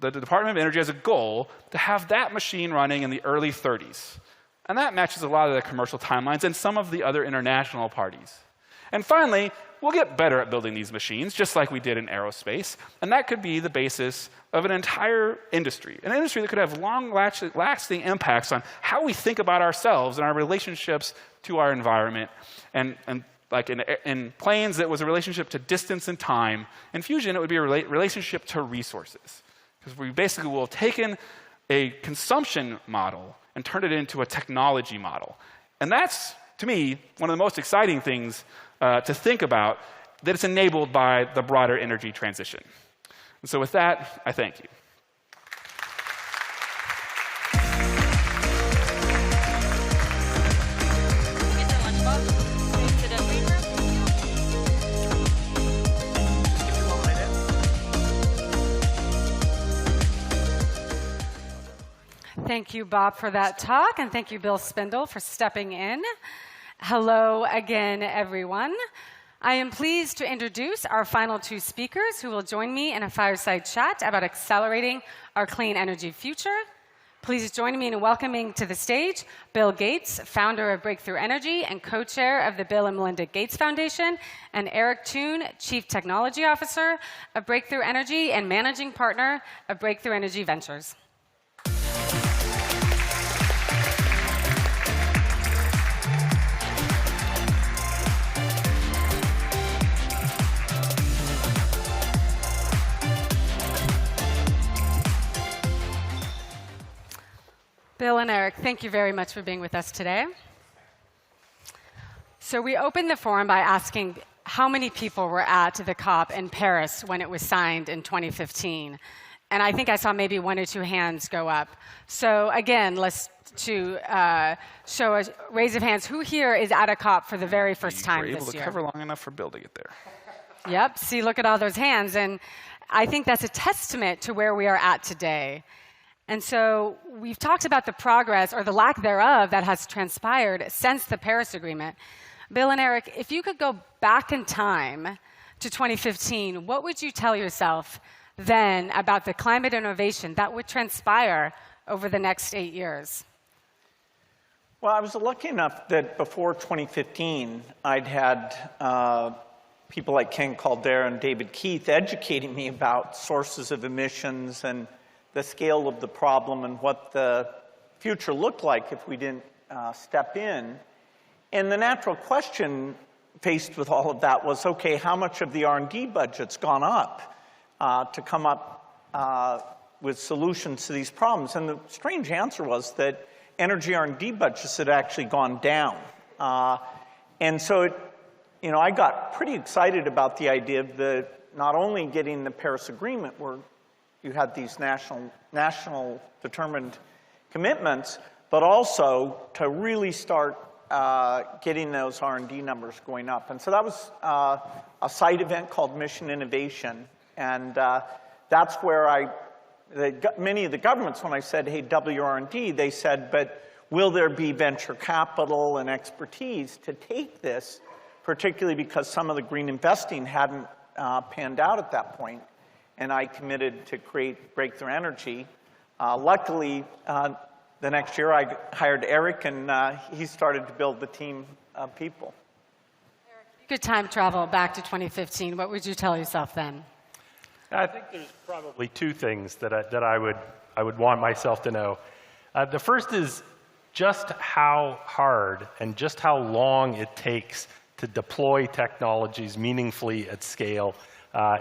the Department of Energy, has a goal to have that machine running in the early 30s. And that matches a lot of the commercial timelines and some of the other international parties. And finally, we'll get better at building these machines, just like we did in aerospace. And that could be the basis of an entire industry, an industry that could have long-lasting impacts on how we think about ourselves and our relationships to our environment. And like in planes, it was a relationship to distance and time. In fusion, it would be a relationship to resources. Because we basically will have taken a consumption model and turned it into a technology model. And that's, to me, one of the most exciting things to think about, that it's enabled by the broader energy transition. And so with that, I thank you. Thank you, Bob, for that talk, and thank you, Bill Spindle, for stepping in. Hello again, everyone. I am pleased to introduce our final two speakers who will join me in a fireside chat about accelerating our clean energy future. Please join me in welcoming to the stage Bill Gates, founder of Breakthrough Energy and co-chair of the Bill and Melinda Gates Foundation, and Eric Toon, Chief Technology Officer of Breakthrough Energy and managing partner of Breakthrough Energy Ventures. Bill and Eric, thank you very much for being with us today. So we opened the forum by asking how many people were at the COP in Paris when it was signed in 2015. And I think I saw maybe 1 or 2 hands go up. So again, let's show a raise of hands. Who here is at a COP for the very first time this year? We were able to cover long enough for Bill to get there. Yep, see, look at all those hands. And I think that's a testament to where we are at today. And so we've talked about the progress, or the lack thereof, that has transpired since the Paris Agreement. Bill and Eric, if you could go back in time to 2015, what would you tell yourself then about the climate innovation that would transpire over the next 8 years? Well, I was lucky enough that before 2015, I'd had people like Ken Caldeira and David Keith educating me about sources of emissions and the scale of the problem and what the future looked like if we didn't step in. And the natural question faced with all of that was, okay, how much of the R&D budget's gone up to come up with solutions to these problems? And the strange answer was that energy R&D budgets had actually gone down. And so I got pretty excited about the idea of not only getting the Paris Agreement, where you had these national determined commitments, but also to really start getting those R&D numbers going up. And so that was a side event called Mission Innovation. And that's where many of the governments, when I said, hey, double your R&D, they said, but will there be venture capital and expertise to take this, particularly because some of the green investing hadn't panned out at that point. And I committed to create Breakthrough Energy. Luckily, the next year I hired Eric, and he started to build the team of people. Eric, if you could time travel back to 2015, what would you tell yourself then? I think there's probably 2 things that I would want myself to know. The first is just how hard and just how long it takes to deploy technologies meaningfully at scale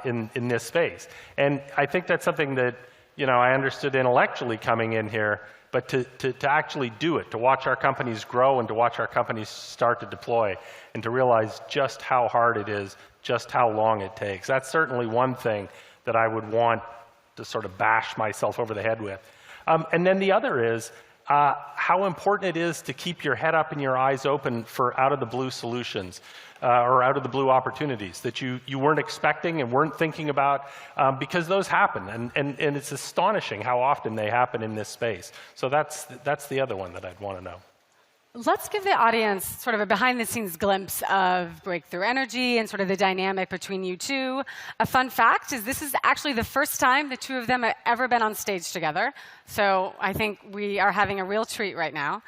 in this space. And I think that's something that I understood intellectually coming in here, but to actually do it, to watch our companies grow and to watch our companies start to deploy and to realize just how hard it is, just how long it takes. That's certainly one thing that I would want to sort of bash myself over the head with. And then the other is how important it is to keep your head up and your eyes open for out-of-the-blue solutions or out-of-the-blue opportunities that you weren't expecting and weren't thinking about, because those happen. And it's astonishing how often they happen in this space. So that's the other one that I'd want to know. Let's give the audience sort of a behind-the-scenes glimpse of Breakthrough Energy and sort of the dynamic between you two. A fun fact is this is actually the first time the 2 of them have ever been on stage together. So I think we are having a real treat right now.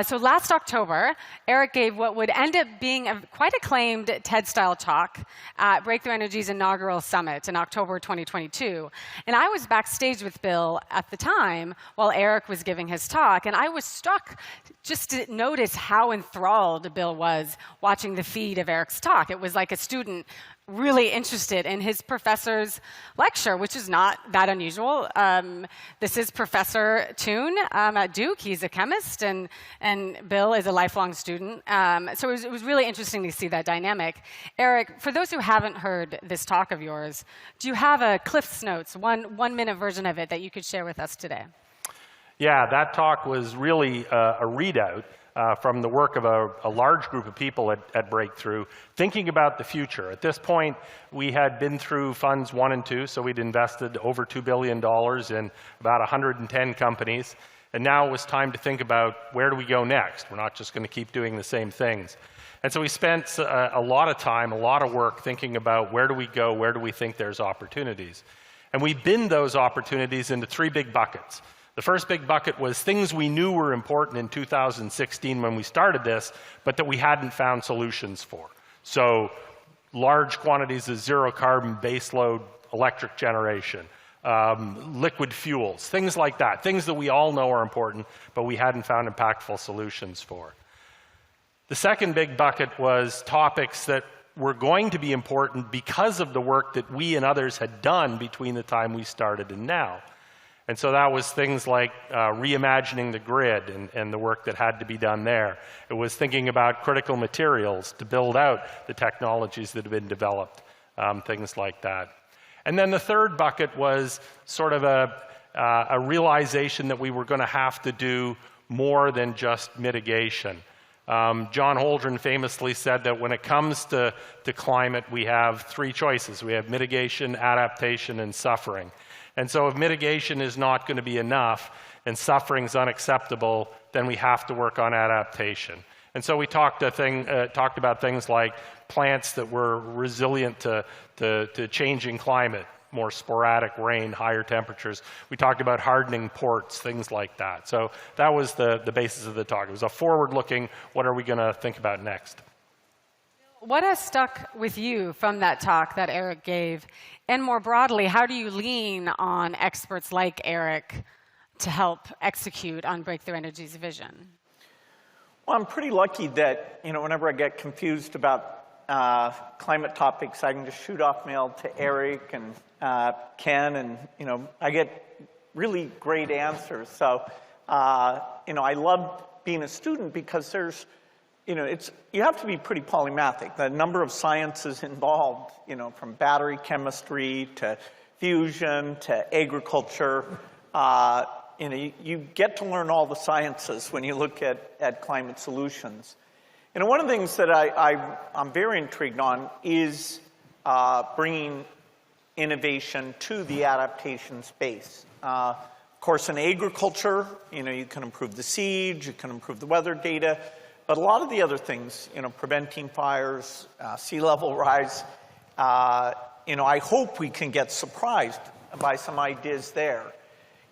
So last October, Eric gave what would end up being a quite acclaimed TED-style talk at Breakthrough Energy's inaugural summit in October 2022. And I was backstage with Bill at the time while Eric was giving his talk, and I was struck just to notice how enthralled Bill was watching the feed of Eric's talk. It was like a student really interested in his professor's lecture, which is not that unusual. This is Professor Toon at Duke. He's a chemist, and Bill is a lifelong student. So it was really interesting to see that dynamic. Eric, for those who haven't heard this talk of yours, do you have a Cliff's Notes, one-minute version of it that you could share with us today? Yeah, that talk was really a readout from the work of a large group of people at Breakthrough, thinking about the future. At this point, we had been through funds 1 and 2, so we'd invested over $2 billion in about 110 companies. And now it was time to think about where do we go next? We're not just going to keep doing the same things. And so we spent a lot of time, a lot of work thinking about where do we go, where do we think there's opportunities. And we binned those opportunities into 3 big buckets. The first big bucket was things we knew were important in 2016 when we started this, but that we hadn't found solutions for. So large quantities of zero-carbon baseload electric generation, liquid fuels, things like that, things that we all know are important, but we hadn't found impactful solutions for. The second big bucket was topics that were going to be important because of the work that we and others had done between the time we started and now. And so that was things like reimagining the grid and the work that had to be done there. It was thinking about critical materials to build out the technologies that have been developed, things like that. And then the third bucket was sort of a realization that we were going to have to do more than just mitigation. John Holdren famously said that when it comes to climate, we have three choices. We have mitigation, adaptation, and suffering. And so if mitigation is not going to be enough and suffering is unacceptable, then we have to work on adaptation. And so we talked about things like plants that were resilient to changing climate, more sporadic rain, higher temperatures. We talked about hardening ports, things like that. So that was the basis of the talk. It was a forward-looking, what are we going to think about next? What has stuck with you from that talk that Eric gave? And more broadly, how do you lean on experts like Eric to help execute on Breakthrough Energy's vision? Well, I'm pretty lucky that, whenever I get confused about climate topics, I can just shoot off mail to Eric and Ken, and, I get really great answers. So, I love being a student because there's, you have to be pretty polymathic. The number of sciences involved, from battery chemistry to fusion to agriculture, you get to learn all the sciences when you look at climate solutions. One of the things that I'm very intrigued on is bringing innovation to the adaptation space. Of course, in agriculture, you can improve the seeds, you can improve the weather data, but a lot of the other things, preventing fires, sea level rise, I hope we can get surprised by some ideas there.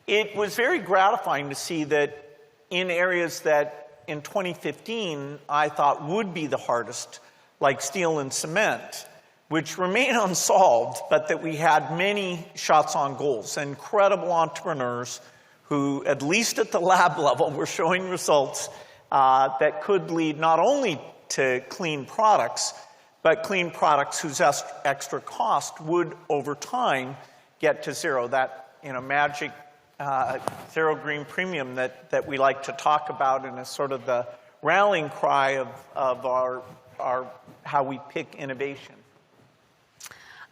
It was very gratifying to see that in areas that in 2015 I thought would be the hardest, like steel and cement, which remain unsolved, but that we had many shots on goals, incredible entrepreneurs who, at least at the lab level, were showing results that could lead not only to clean products, but clean products whose extra cost would, over time, get to zero. That magic zero green premium that we like to talk about, and is sort of the rallying cry of our how we pick innovation.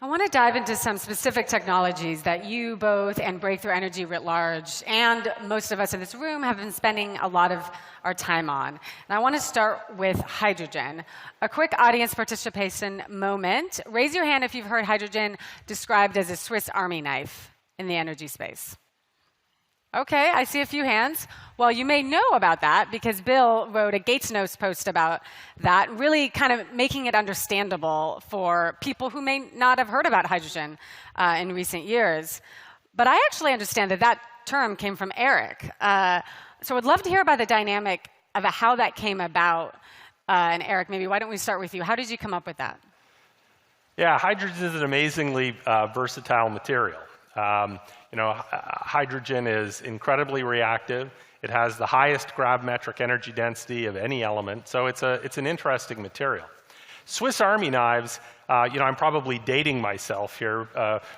I want to dive into some specific technologies that you both and Breakthrough Energy writ large and most of us in this room have been spending a lot of our time on. And I want to start with hydrogen. A quick audience participation moment. Raise your hand if you've heard hydrogen described as a Swiss Army knife in the energy space. Okay, I see a few hands. Well, you may know about that because Bill wrote a Gates Notes post about that, really kind of making it understandable for people who may not have heard about hydrogen in recent years. But I actually understand that term came from Eric. So I'd love to hear about the dynamic of how that came about. And Eric, maybe why don't we start with you? How did you come up with that? Yeah, hydrogen is an amazingly versatile material. Hydrogen is incredibly reactive. It has the highest gravimetric energy density of any element, so it's an interesting material. Swiss Army knives, I'm probably dating myself here,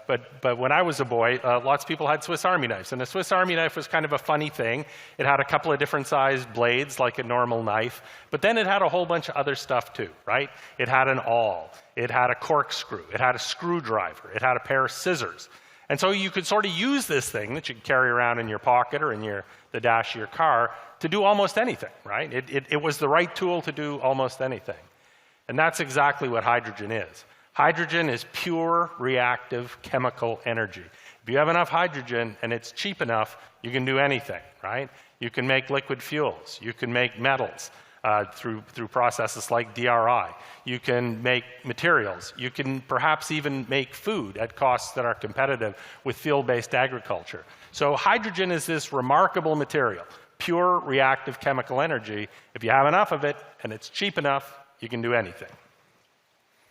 but when I was a boy, lots of people had Swiss Army knives, and a Swiss Army knife was kind of a funny thing. It had a couple of different sized blades, like a normal knife, but then it had a whole bunch of other stuff too, right? It had an awl, it had a corkscrew, it had a screwdriver, it had a pair of scissors. And so you could sort of use this thing that you could carry around in your pocket or in the dash of your car to do almost anything, right? It was the right tool to do almost anything. And that's exactly what hydrogen is. Hydrogen is pure reactive chemical energy. If you have enough hydrogen and it's cheap enough, you can do anything, right? You can make liquid fuels. You can make metals. through processes like DRI. You can make materials. You can perhaps even make food at costs that are competitive with field-based agriculture. So hydrogen is this remarkable material, pure reactive chemical energy. If you have enough of it and it's cheap enough, you can do anything.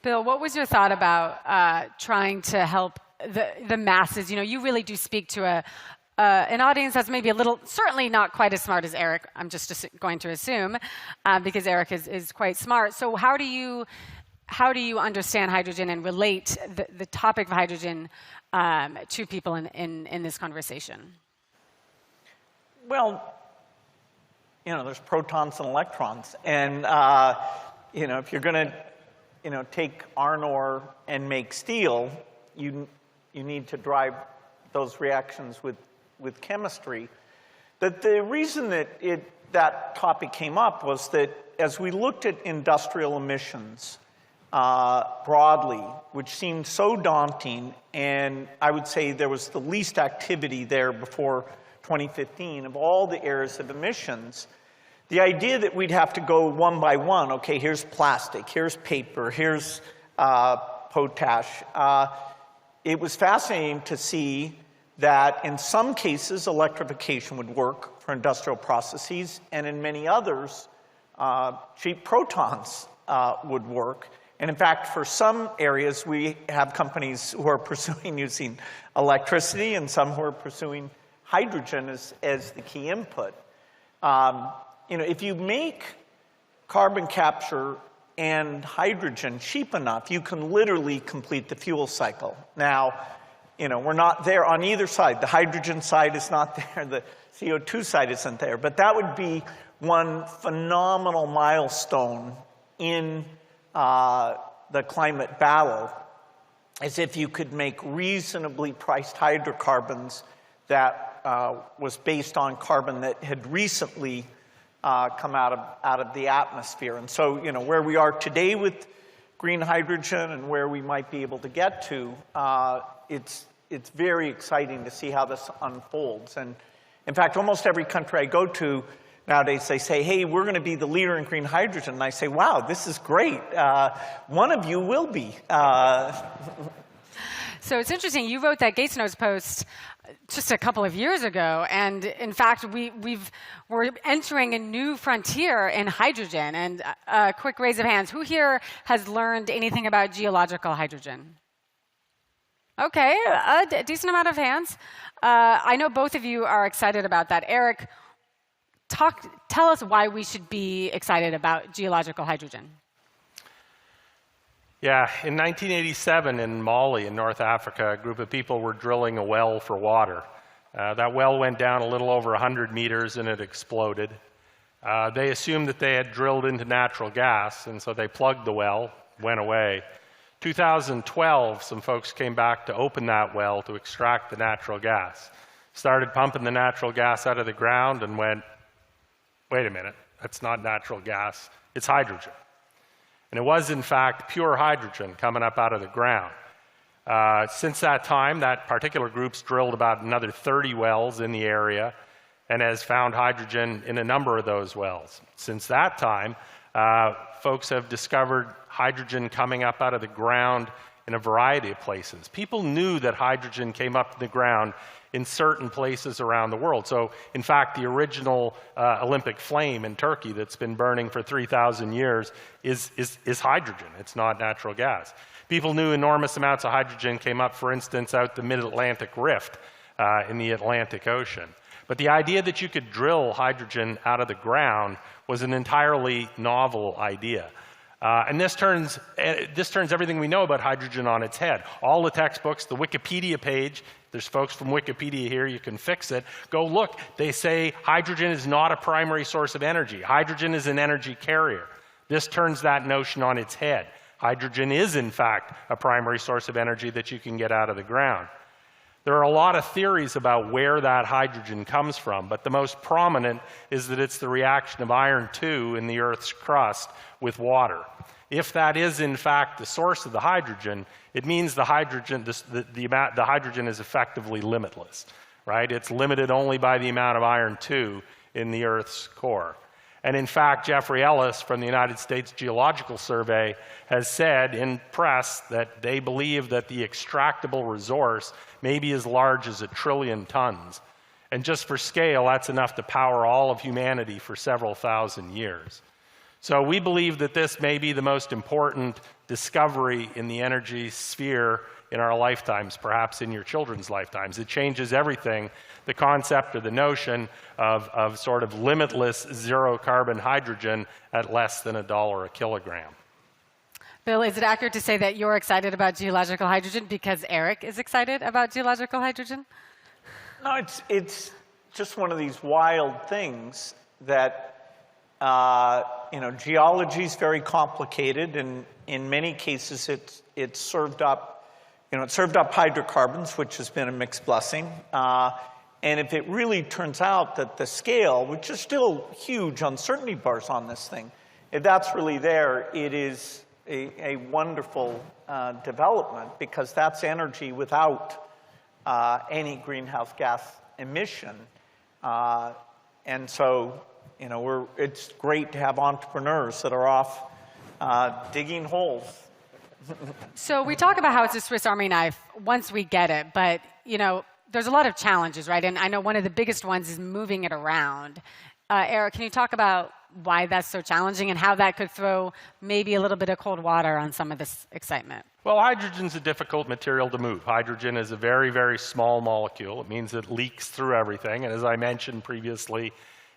Bill, what was your thought about trying to help the masses? You know, you really do speak to an audience that's maybe a little, certainly not quite as smart as Eric, I'm just going to assume, because Eric is quite smart. So how do you understand hydrogen and relate the topic of hydrogen to people in this conversation? Well, you know, there's protons and electrons. And, you know, if you're going to, you know, take iron ore and make steel, you need to drive those reactions with chemistry. The reason that topic came up was that as we looked at industrial emissions broadly, which seemed so daunting, and I would say there was the least activity there before 2015 of all the areas of emissions, the idea that we'd have to go one by one, okay, here's plastic, here's paper, here's potash. It was fascinating to see that in some cases electrification would work for industrial processes, and in many others, cheap protons would work. And in fact, for some areas, we have companies who are pursuing using electricity and some who are pursuing hydrogen as the key input. You know, if you make carbon capture and hydrogen cheap enough, you can literally complete the fuel cycle. Now, you know, we're not there on either side. The hydrogen side is not there. The CO2 side isn't there. But that would be one phenomenal milestone in the climate battle, as if you could make reasonably priced hydrocarbons that was based on carbon that had recently come out of the atmosphere. And so, you know, where we are today with green hydrogen and where we might be able to get to, it's very exciting to see how this unfolds. And in fact, almost every country I go to nowadays, they say, hey, we're going to be the leader in green hydrogen. And I say, wow, this is great. One of you will be. So it's interesting. You wrote that Gates Notes post just a couple of years ago. And in fact, we're entering a new frontier in hydrogen. And a quick raise of hands. Who here has learned anything about geological hydrogen? Okay, a decent amount of hands. I know both of you are excited about that. Eric, tell us why we should be excited about geological hydrogen. Yeah, in 1987 in Mali in North Africa, a group of people were drilling a well for water. That well went down a little over 100 meters and it exploded. They assumed that they had drilled into natural gas, and so they plugged the well, went away. 2012, some folks came back to open that well to extract the natural gas. Started pumping the natural gas out of the ground and went, wait a minute, that's not natural gas, it's hydrogen. And it was, in fact, pure hydrogen coming up out of the ground. Since that time, that particular group's drilled about another 30 wells in the area and has found hydrogen in a number of those wells. Since that time, folks have discovered hydrogen coming up out of the ground in a variety of places. People knew that hydrogen came up in the ground in certain places around the world. So, in fact, the original Olympic flame in Turkey that's been burning for 3,000 years is hydrogen. It's not natural gas. People knew enormous amounts of hydrogen came up, for instance, out the Mid-Atlantic Rift in the Atlantic Ocean. But the idea that you could drill hydrogen out of the ground was an entirely novel idea. And this turns everything we know about hydrogen on its head. All the textbooks, the Wikipedia page, there's folks from Wikipedia here, you can fix it. Go look, they say hydrogen is not a primary source of energy. Hydrogen is an energy carrier. This turns that notion on its head. Hydrogen is, in fact, a primary source of energy that you can get out of the ground. There are a lot of theories about where that hydrogen comes from, but the most prominent is that it's the reaction of iron 2 in the Earth's crust with water. If that is, in fact, the source of the hydrogen, it means the hydrogen is effectively limitless, right? It's limited only by the amount of iron 2 in the Earth's core. And in fact, Jeffrey Ellis from the United States Geological Survey has said in press that they believe that the extractable resource may be as large as 1 trillion tons. And just for scale, that's enough to power all of humanity for several thousand years. So we believe that this may be the most important discovery in the energy sphere in our lifetimes, perhaps in your children's lifetimes. It changes everything, the concept or the notion of sort of limitless zero carbon hydrogen at less than $1 a kilogram. Bill, is it accurate to say that you're excited about geological hydrogen because Eric is excited about geological hydrogen? No, it's just one of these wild things that geology is very complicated, and in many cases it's served up, it served up hydrocarbons, which has been a mixed blessing. And if it really turns out that the scale, which is still huge uncertainty bars on this thing, if that's really there, it is a wonderful development, because that's energy without any greenhouse gas emission. And so, it's great to have entrepreneurs that are off digging holes. So we talk about how it's a Swiss Army knife once we get it, but, there's a lot of challenges, right? And I know one of the biggest ones is moving it around. Eric, can you talk about why that's so challenging and how that could throw maybe a little bit of cold water on some of this excitement? Well, hydrogen's a difficult material to move. Hydrogen is a very, very small molecule. It means it leaks through everything. And as I mentioned previously,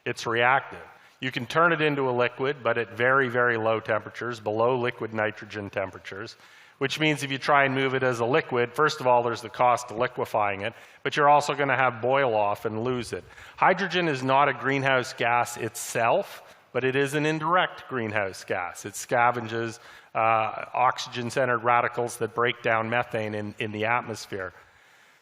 it's reactive. You can turn it into a liquid, but at very, very low temperatures, below liquid nitrogen temperatures, which means if you try and move it as a liquid, first of all, there's the cost of liquefying it, but you're also going to have boil off and lose it. Hydrogen is not a greenhouse gas itself, but it is an indirect greenhouse gas. It scavenges oxygen-centered radicals that break down methane in the atmosphere.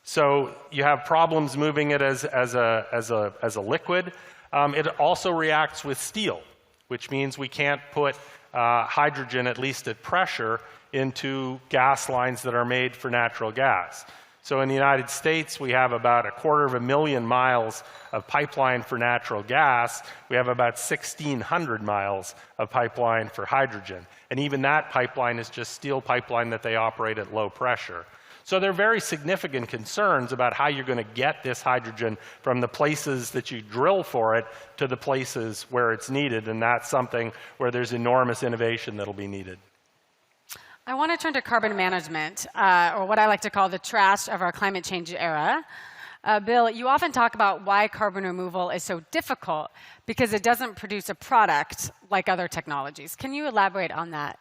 So you have problems moving it as a liquid. It also reacts with steel, which means we can't put hydrogen, at least at pressure, into gas lines that are made for natural gas. So in the United States, we have about 250,000 miles of pipeline for natural gas. We have about 1,600 miles of pipeline for hydrogen. And even that pipeline is just steel pipeline that they operate at low pressure. So there are very significant concerns about how you're going to get this hydrogen from the places that you drill for it to the places where it's needed. And that's something where there's enormous innovation that'll be needed. I want to turn to carbon management, or what I like to call the trash of our climate change era. Bill, you often talk about why carbon removal is so difficult because it doesn't produce a product like other technologies. Can you elaborate on that?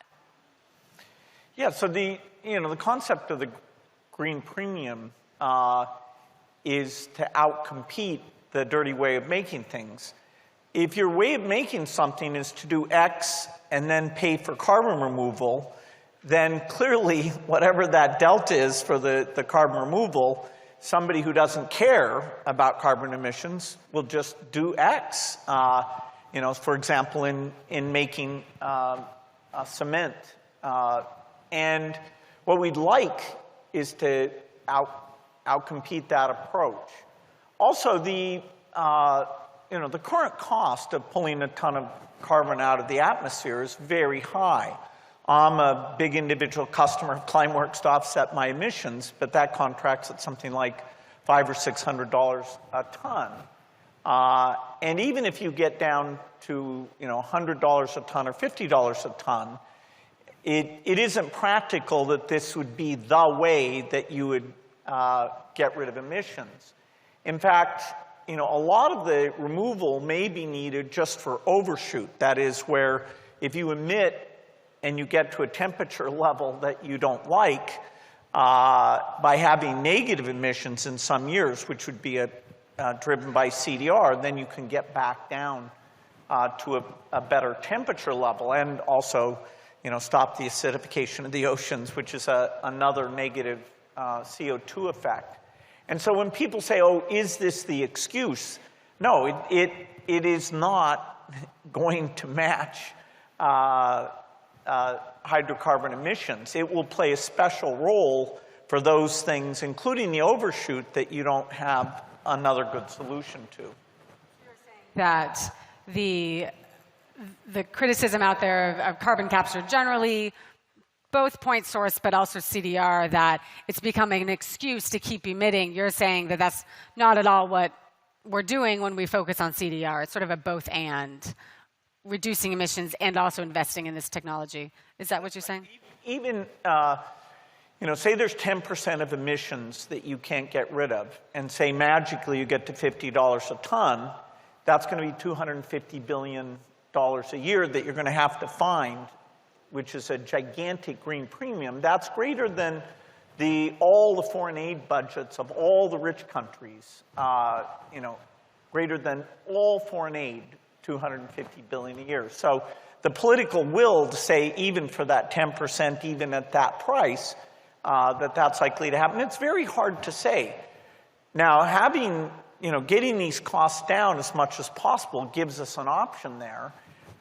Yeah, so the concept of the green premium is to outcompete the dirty way of making things. If your way of making something is to do X and then pay for carbon removal, then clearly whatever that delta is for the carbon removal, somebody who doesn't care about carbon emissions will just do X. For example, in making cement. And what we'd like is to outcompete that approach. Also, the current cost of pulling a ton of carbon out of the atmosphere is very high. I'm a big individual customer of Climeworks to offset my emissions, but that contract's at something like $500 or $600 a ton. And even if you get down to $100 a ton or $50 a ton, it isn't practical that this would be the way that you would get rid of emissions. In fact, a lot of the removal may be needed just for overshoot. That is, where if you emit and you get to a temperature level that you don't like, by having negative emissions in some years, which would be driven by CDR, then you can get back down to a better temperature level, and also stop the acidification of the oceans, which is another negative CO2 effect. And so when people say, oh, is this the excuse? No, it is not going to match hydrocarbon emissions. It will play a special role for those things, including the overshoot, that you don't have another good solution to. That the the criticism out there of carbon capture generally, both point source but also CDR, that it's becoming an excuse to keep emitting. You're saying that that's not at all what we're doing when we focus on CDR. It's sort of a both and, reducing emissions and also investing in this technology. Is that what you're saying? Even, say there's 10% of emissions that you can't get rid of, and say magically you get to $50 a ton, that's going to be $250 billion a year that you're going to have to find, which is a gigantic green premium. That's greater than all the foreign aid budgets of all the rich countries, greater than all foreign aid, $250 billion a year. So the political will to say, even for that 10%, even at that price, that's likely to happen, it's very hard to say. Now, getting these costs down as much as possible gives us an option there.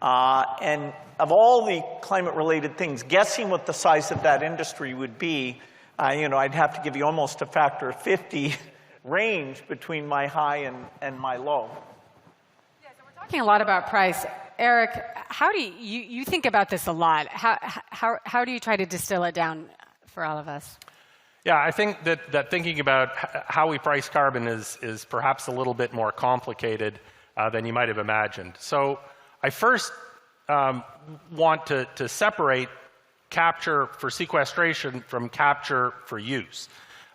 And of all the climate-related things, guessing what the size of that industry would be, I'd have to give you almost a factor of 50 range between my high and my low. Talking a lot about price. Eric, how do you think about this a lot? How do you try to distill it down for all of us? Yeah, I think that thinking about how we price carbon is perhaps a little bit more complicated than you might have imagined. So I first want to separate capture for sequestration from capture for use.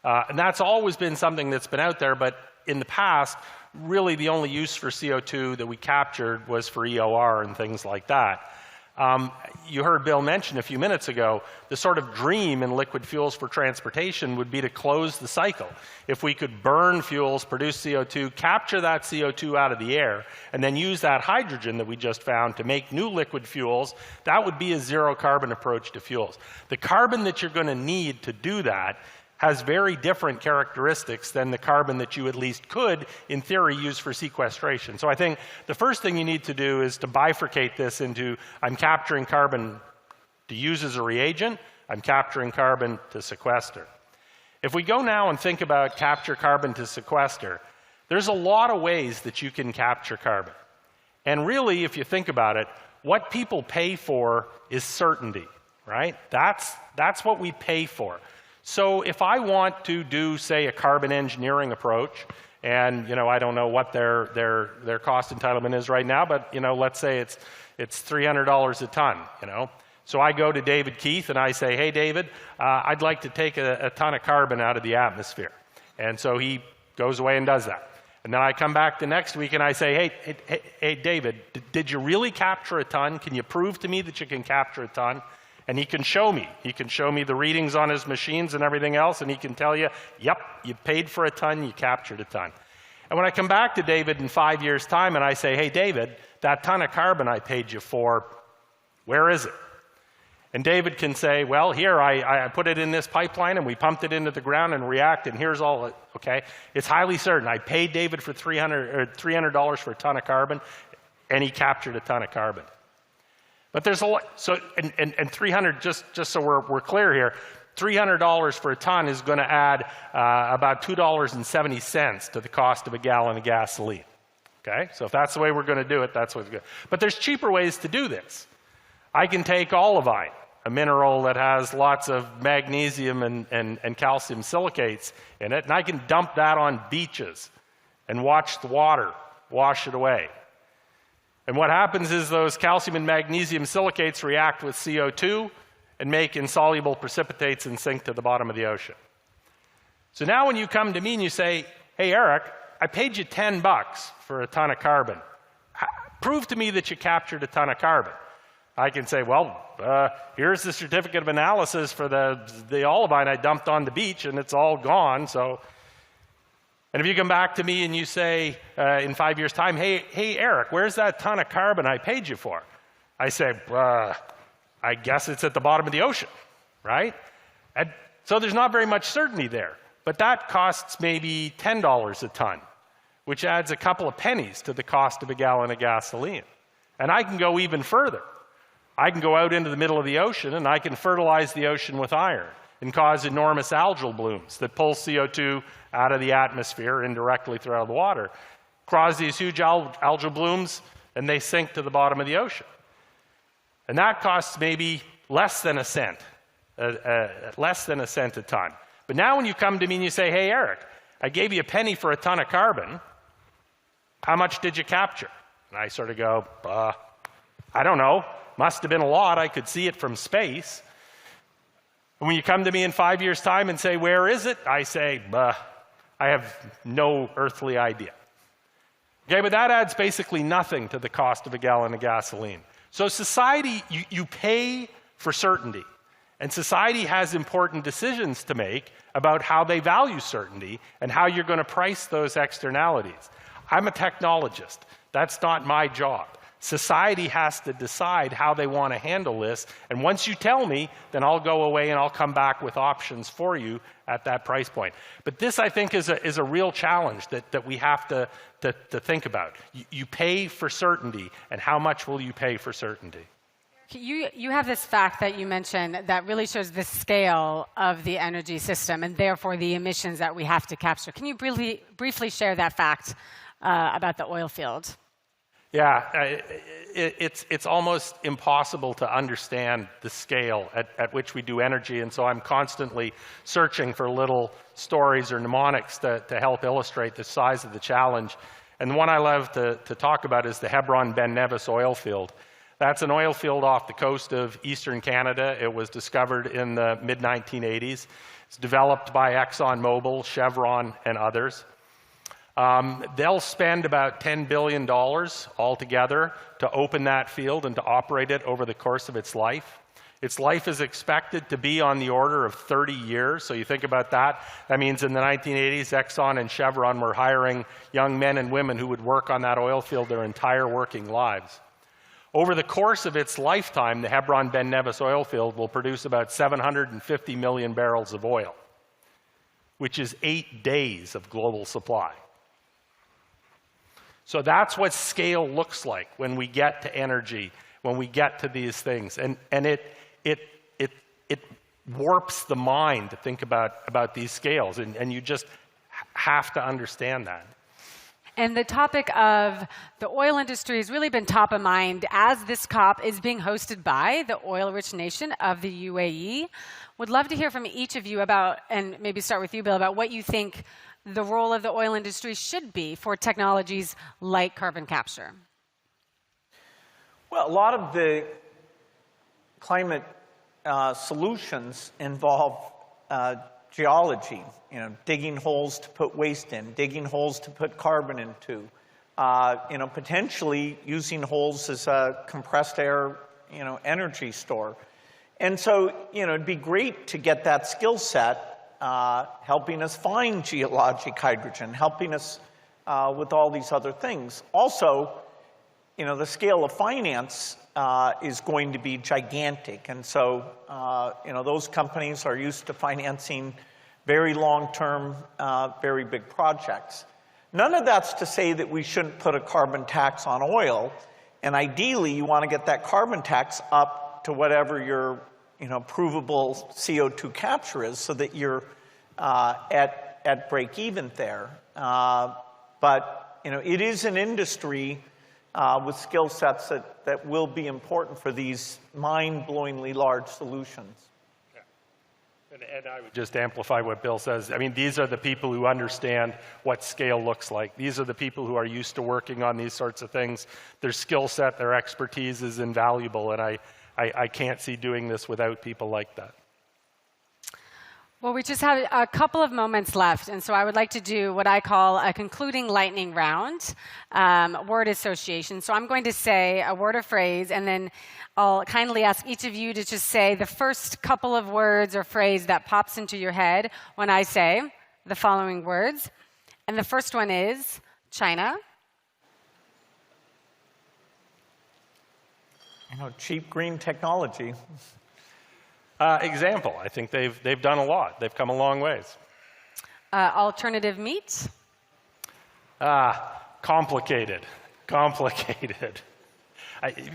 And that's always been something that's been out there, but in the past, really the only use for CO2 that we captured was for EOR and things like that. You heard Bill mention a few minutes ago, the sort of dream in liquid fuels for transportation would be to close the cycle. If we could burn fuels, produce CO2, capture that CO2 out of the air, and then use that hydrogen that we just found to make new liquid fuels, that would be a zero carbon approach to fuels. The carbon that you're going to need to do that has very different characteristics than the carbon that you at least could, in theory, use for sequestration. So I think the first thing you need to do is to bifurcate this into, I'm capturing carbon to use as a reagent, I'm capturing carbon to sequester. If we go now and think about capture carbon to sequester, there's a lot of ways that you can capture carbon. And really, if you think about it, what people pay for is certainty, right? That's what we pay for. So if I want to do, say, a carbon engineering approach, and I don't know what their cost entitlement is right now, but let's say it's $300 a ton. So I go to David Keith and I say, hey David, I'd like to take a ton of carbon out of the atmosphere. And so he goes away and does that. And then I come back the next week and I say, hey David, did you really capture a ton? Can you prove to me that you can capture a ton? And he can show me. He can show me the readings on his machines and everything else, and he can tell you, yep, you paid for a ton, you captured a ton. And when I come back to David in 5 years' time and I say, hey, David, that ton of carbon I paid you for, where is it? And David can say, well, here, I put it in this pipeline, and we pumped it into the ground and react, and here's all, okay? It's highly certain. I paid David for $300 for a ton of carbon, and he captured a ton of carbon. But there's a lot, so, and 300, just so we're clear here, $300 for a ton is going to add about $2.70 to the cost of a gallon of gasoline. Okay? So if that's the way we're going to do it, that's what's good. But there's cheaper ways to do this. I can take olivine, a mineral that has lots of magnesium and calcium silicates in it, and I can dump that on beaches and watch the water wash it away. And what happens is those calcium and magnesium silicates react with CO2 and make insoluble precipitates and sink to the bottom of the ocean. So now when you come to me and you say, hey, Eric, I paid you $10 for a ton of carbon. Prove to me that you captured a ton of carbon. I can say, well, here's the certificate of analysis for the olivine I dumped on the beach, and it's all gone, so... And if you come back to me and you say, in 5 years' time, hey, Eric, where's that ton of carbon I paid you for? I say, I guess it's at the bottom of the ocean, right? And so there's not very much certainty there. But that costs maybe $10 a ton, which adds a couple of pennies to the cost of a gallon of gasoline. And I can go even further. I can go out into the middle of the ocean and I can fertilize the ocean with iron and cause enormous algal blooms that pull CO2 out of the atmosphere indirectly throughout the water, cause these huge algal blooms, and they sink to the bottom of the ocean. And that costs maybe less than a cent, less than a cent a ton. But now when you come to me and you say, hey, Eric, I gave you a penny for a ton of carbon, how much did you capture? And I sort of go, I don't know. Must have been a lot. I could see it from space. And when you come to me in 5 years' time and say, where is it? I say, I have no earthly idea. Okay, but that adds basically nothing to the cost of a gallon of gasoline. So society, you pay for certainty. And society has important decisions to make about how they value certainty and how you're going to price those externalities. I'm a technologist. That's not my job. Society has to decide how they want to handle this. And once you tell me, then I'll go away and I'll come back with options for you at that price point. But this, I think, is a real challenge that we have to think about. You pay for certainty, and how much will you pay for certainty? You have this fact that you mentioned that really shows the scale of the energy system and therefore the emissions that we have to capture. Can you briefly share that fact about the oil field? Yeah, it's almost impossible to understand the scale at which we do energy, and so I'm constantly searching for little stories or mnemonics to help illustrate the size of the challenge. And the one I love to talk about is the Hebron-Ben Nevis oil field. That's an oil field off the coast of eastern Canada. It was discovered in the mid-1980s. It's developed by ExxonMobil, Chevron, and others. They'll spend about $10 billion altogether to open that field and to operate it over the course of its life. Its life is expected to be on the order of 30 years. So you think about that. That means in the 1980s, Exxon and Chevron were hiring young men and women who would work on that oil field their entire working lives. Over the course of its lifetime, the Hebron-Ben Nevis oil field will produce about 750 million barrels of oil, which is 8 days of global supply. So that's what scale looks like when we get to energy, when we get to these things. And it warps the mind to think about these scales, and you just have to understand that. And the topic of the oil industry has really been top of mind as this COP is being hosted by the oil-rich nation of the UAE. Would love to hear from each of you about, and maybe start with you, Bill, about what you think the role of the oil industry should be for technologies like carbon capture. Well, a lot of the climate solutions involve geology, digging holes to put waste in, digging holes to put carbon into, potentially using holes as a compressed air, energy store. And so, it'd be great to get that skill set helping us find geologic hydrogen, helping us with all these other things. Also, the scale of finance is going to be gigantic. And so, those companies are used to financing very long-term, very big projects. None of that's to say that we shouldn't put a carbon tax on oil. And ideally, you want to get that carbon tax up to whatever your provable CO2 capture is so that you're at break even there. But it is an industry with skill sets that will be important for these mind-blowingly large solutions. Yeah. And I would just amplify what Bill says. I mean, these are the people who understand what scale looks like. These are the people who are used to working on these sorts of things. Their skill set, their expertise is invaluable, and I can't see doing this without people like that. Well, we just have a couple of moments left, and so I would like to do what I call a concluding lightning round, word association. So I'm going to say a word or phrase, and then I'll kindly ask each of you to just say the first couple of words or phrase that pops into your head when I say the following words. And the first one is China. Cheap green technology. Example, I think they've done a lot. They've come a long ways. Alternative meat. Complicated.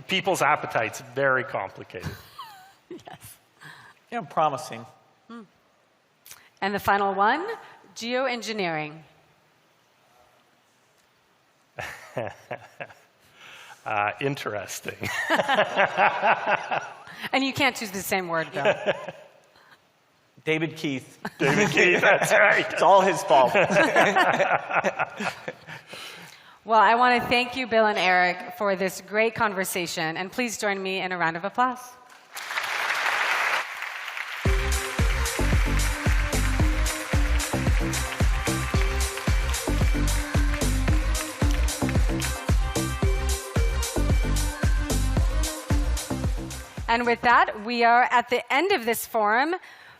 People's appetites, very complicated. Yes. Yeah, promising. And the final one, geoengineering. Interesting. And you can't choose the same word, Bill. David Keith. David Keith, that's right. It's all his fault. Well, I want to thank you, Bill and Eric, for this great conversation. And please join me in a round of applause. And with that, we are at the end of this forum,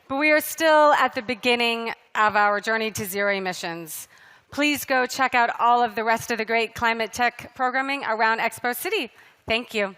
but we are still at the beginning of our journey to zero emissions. Please go check out all of the rest of the great climate tech programming around Expo City. Thank you.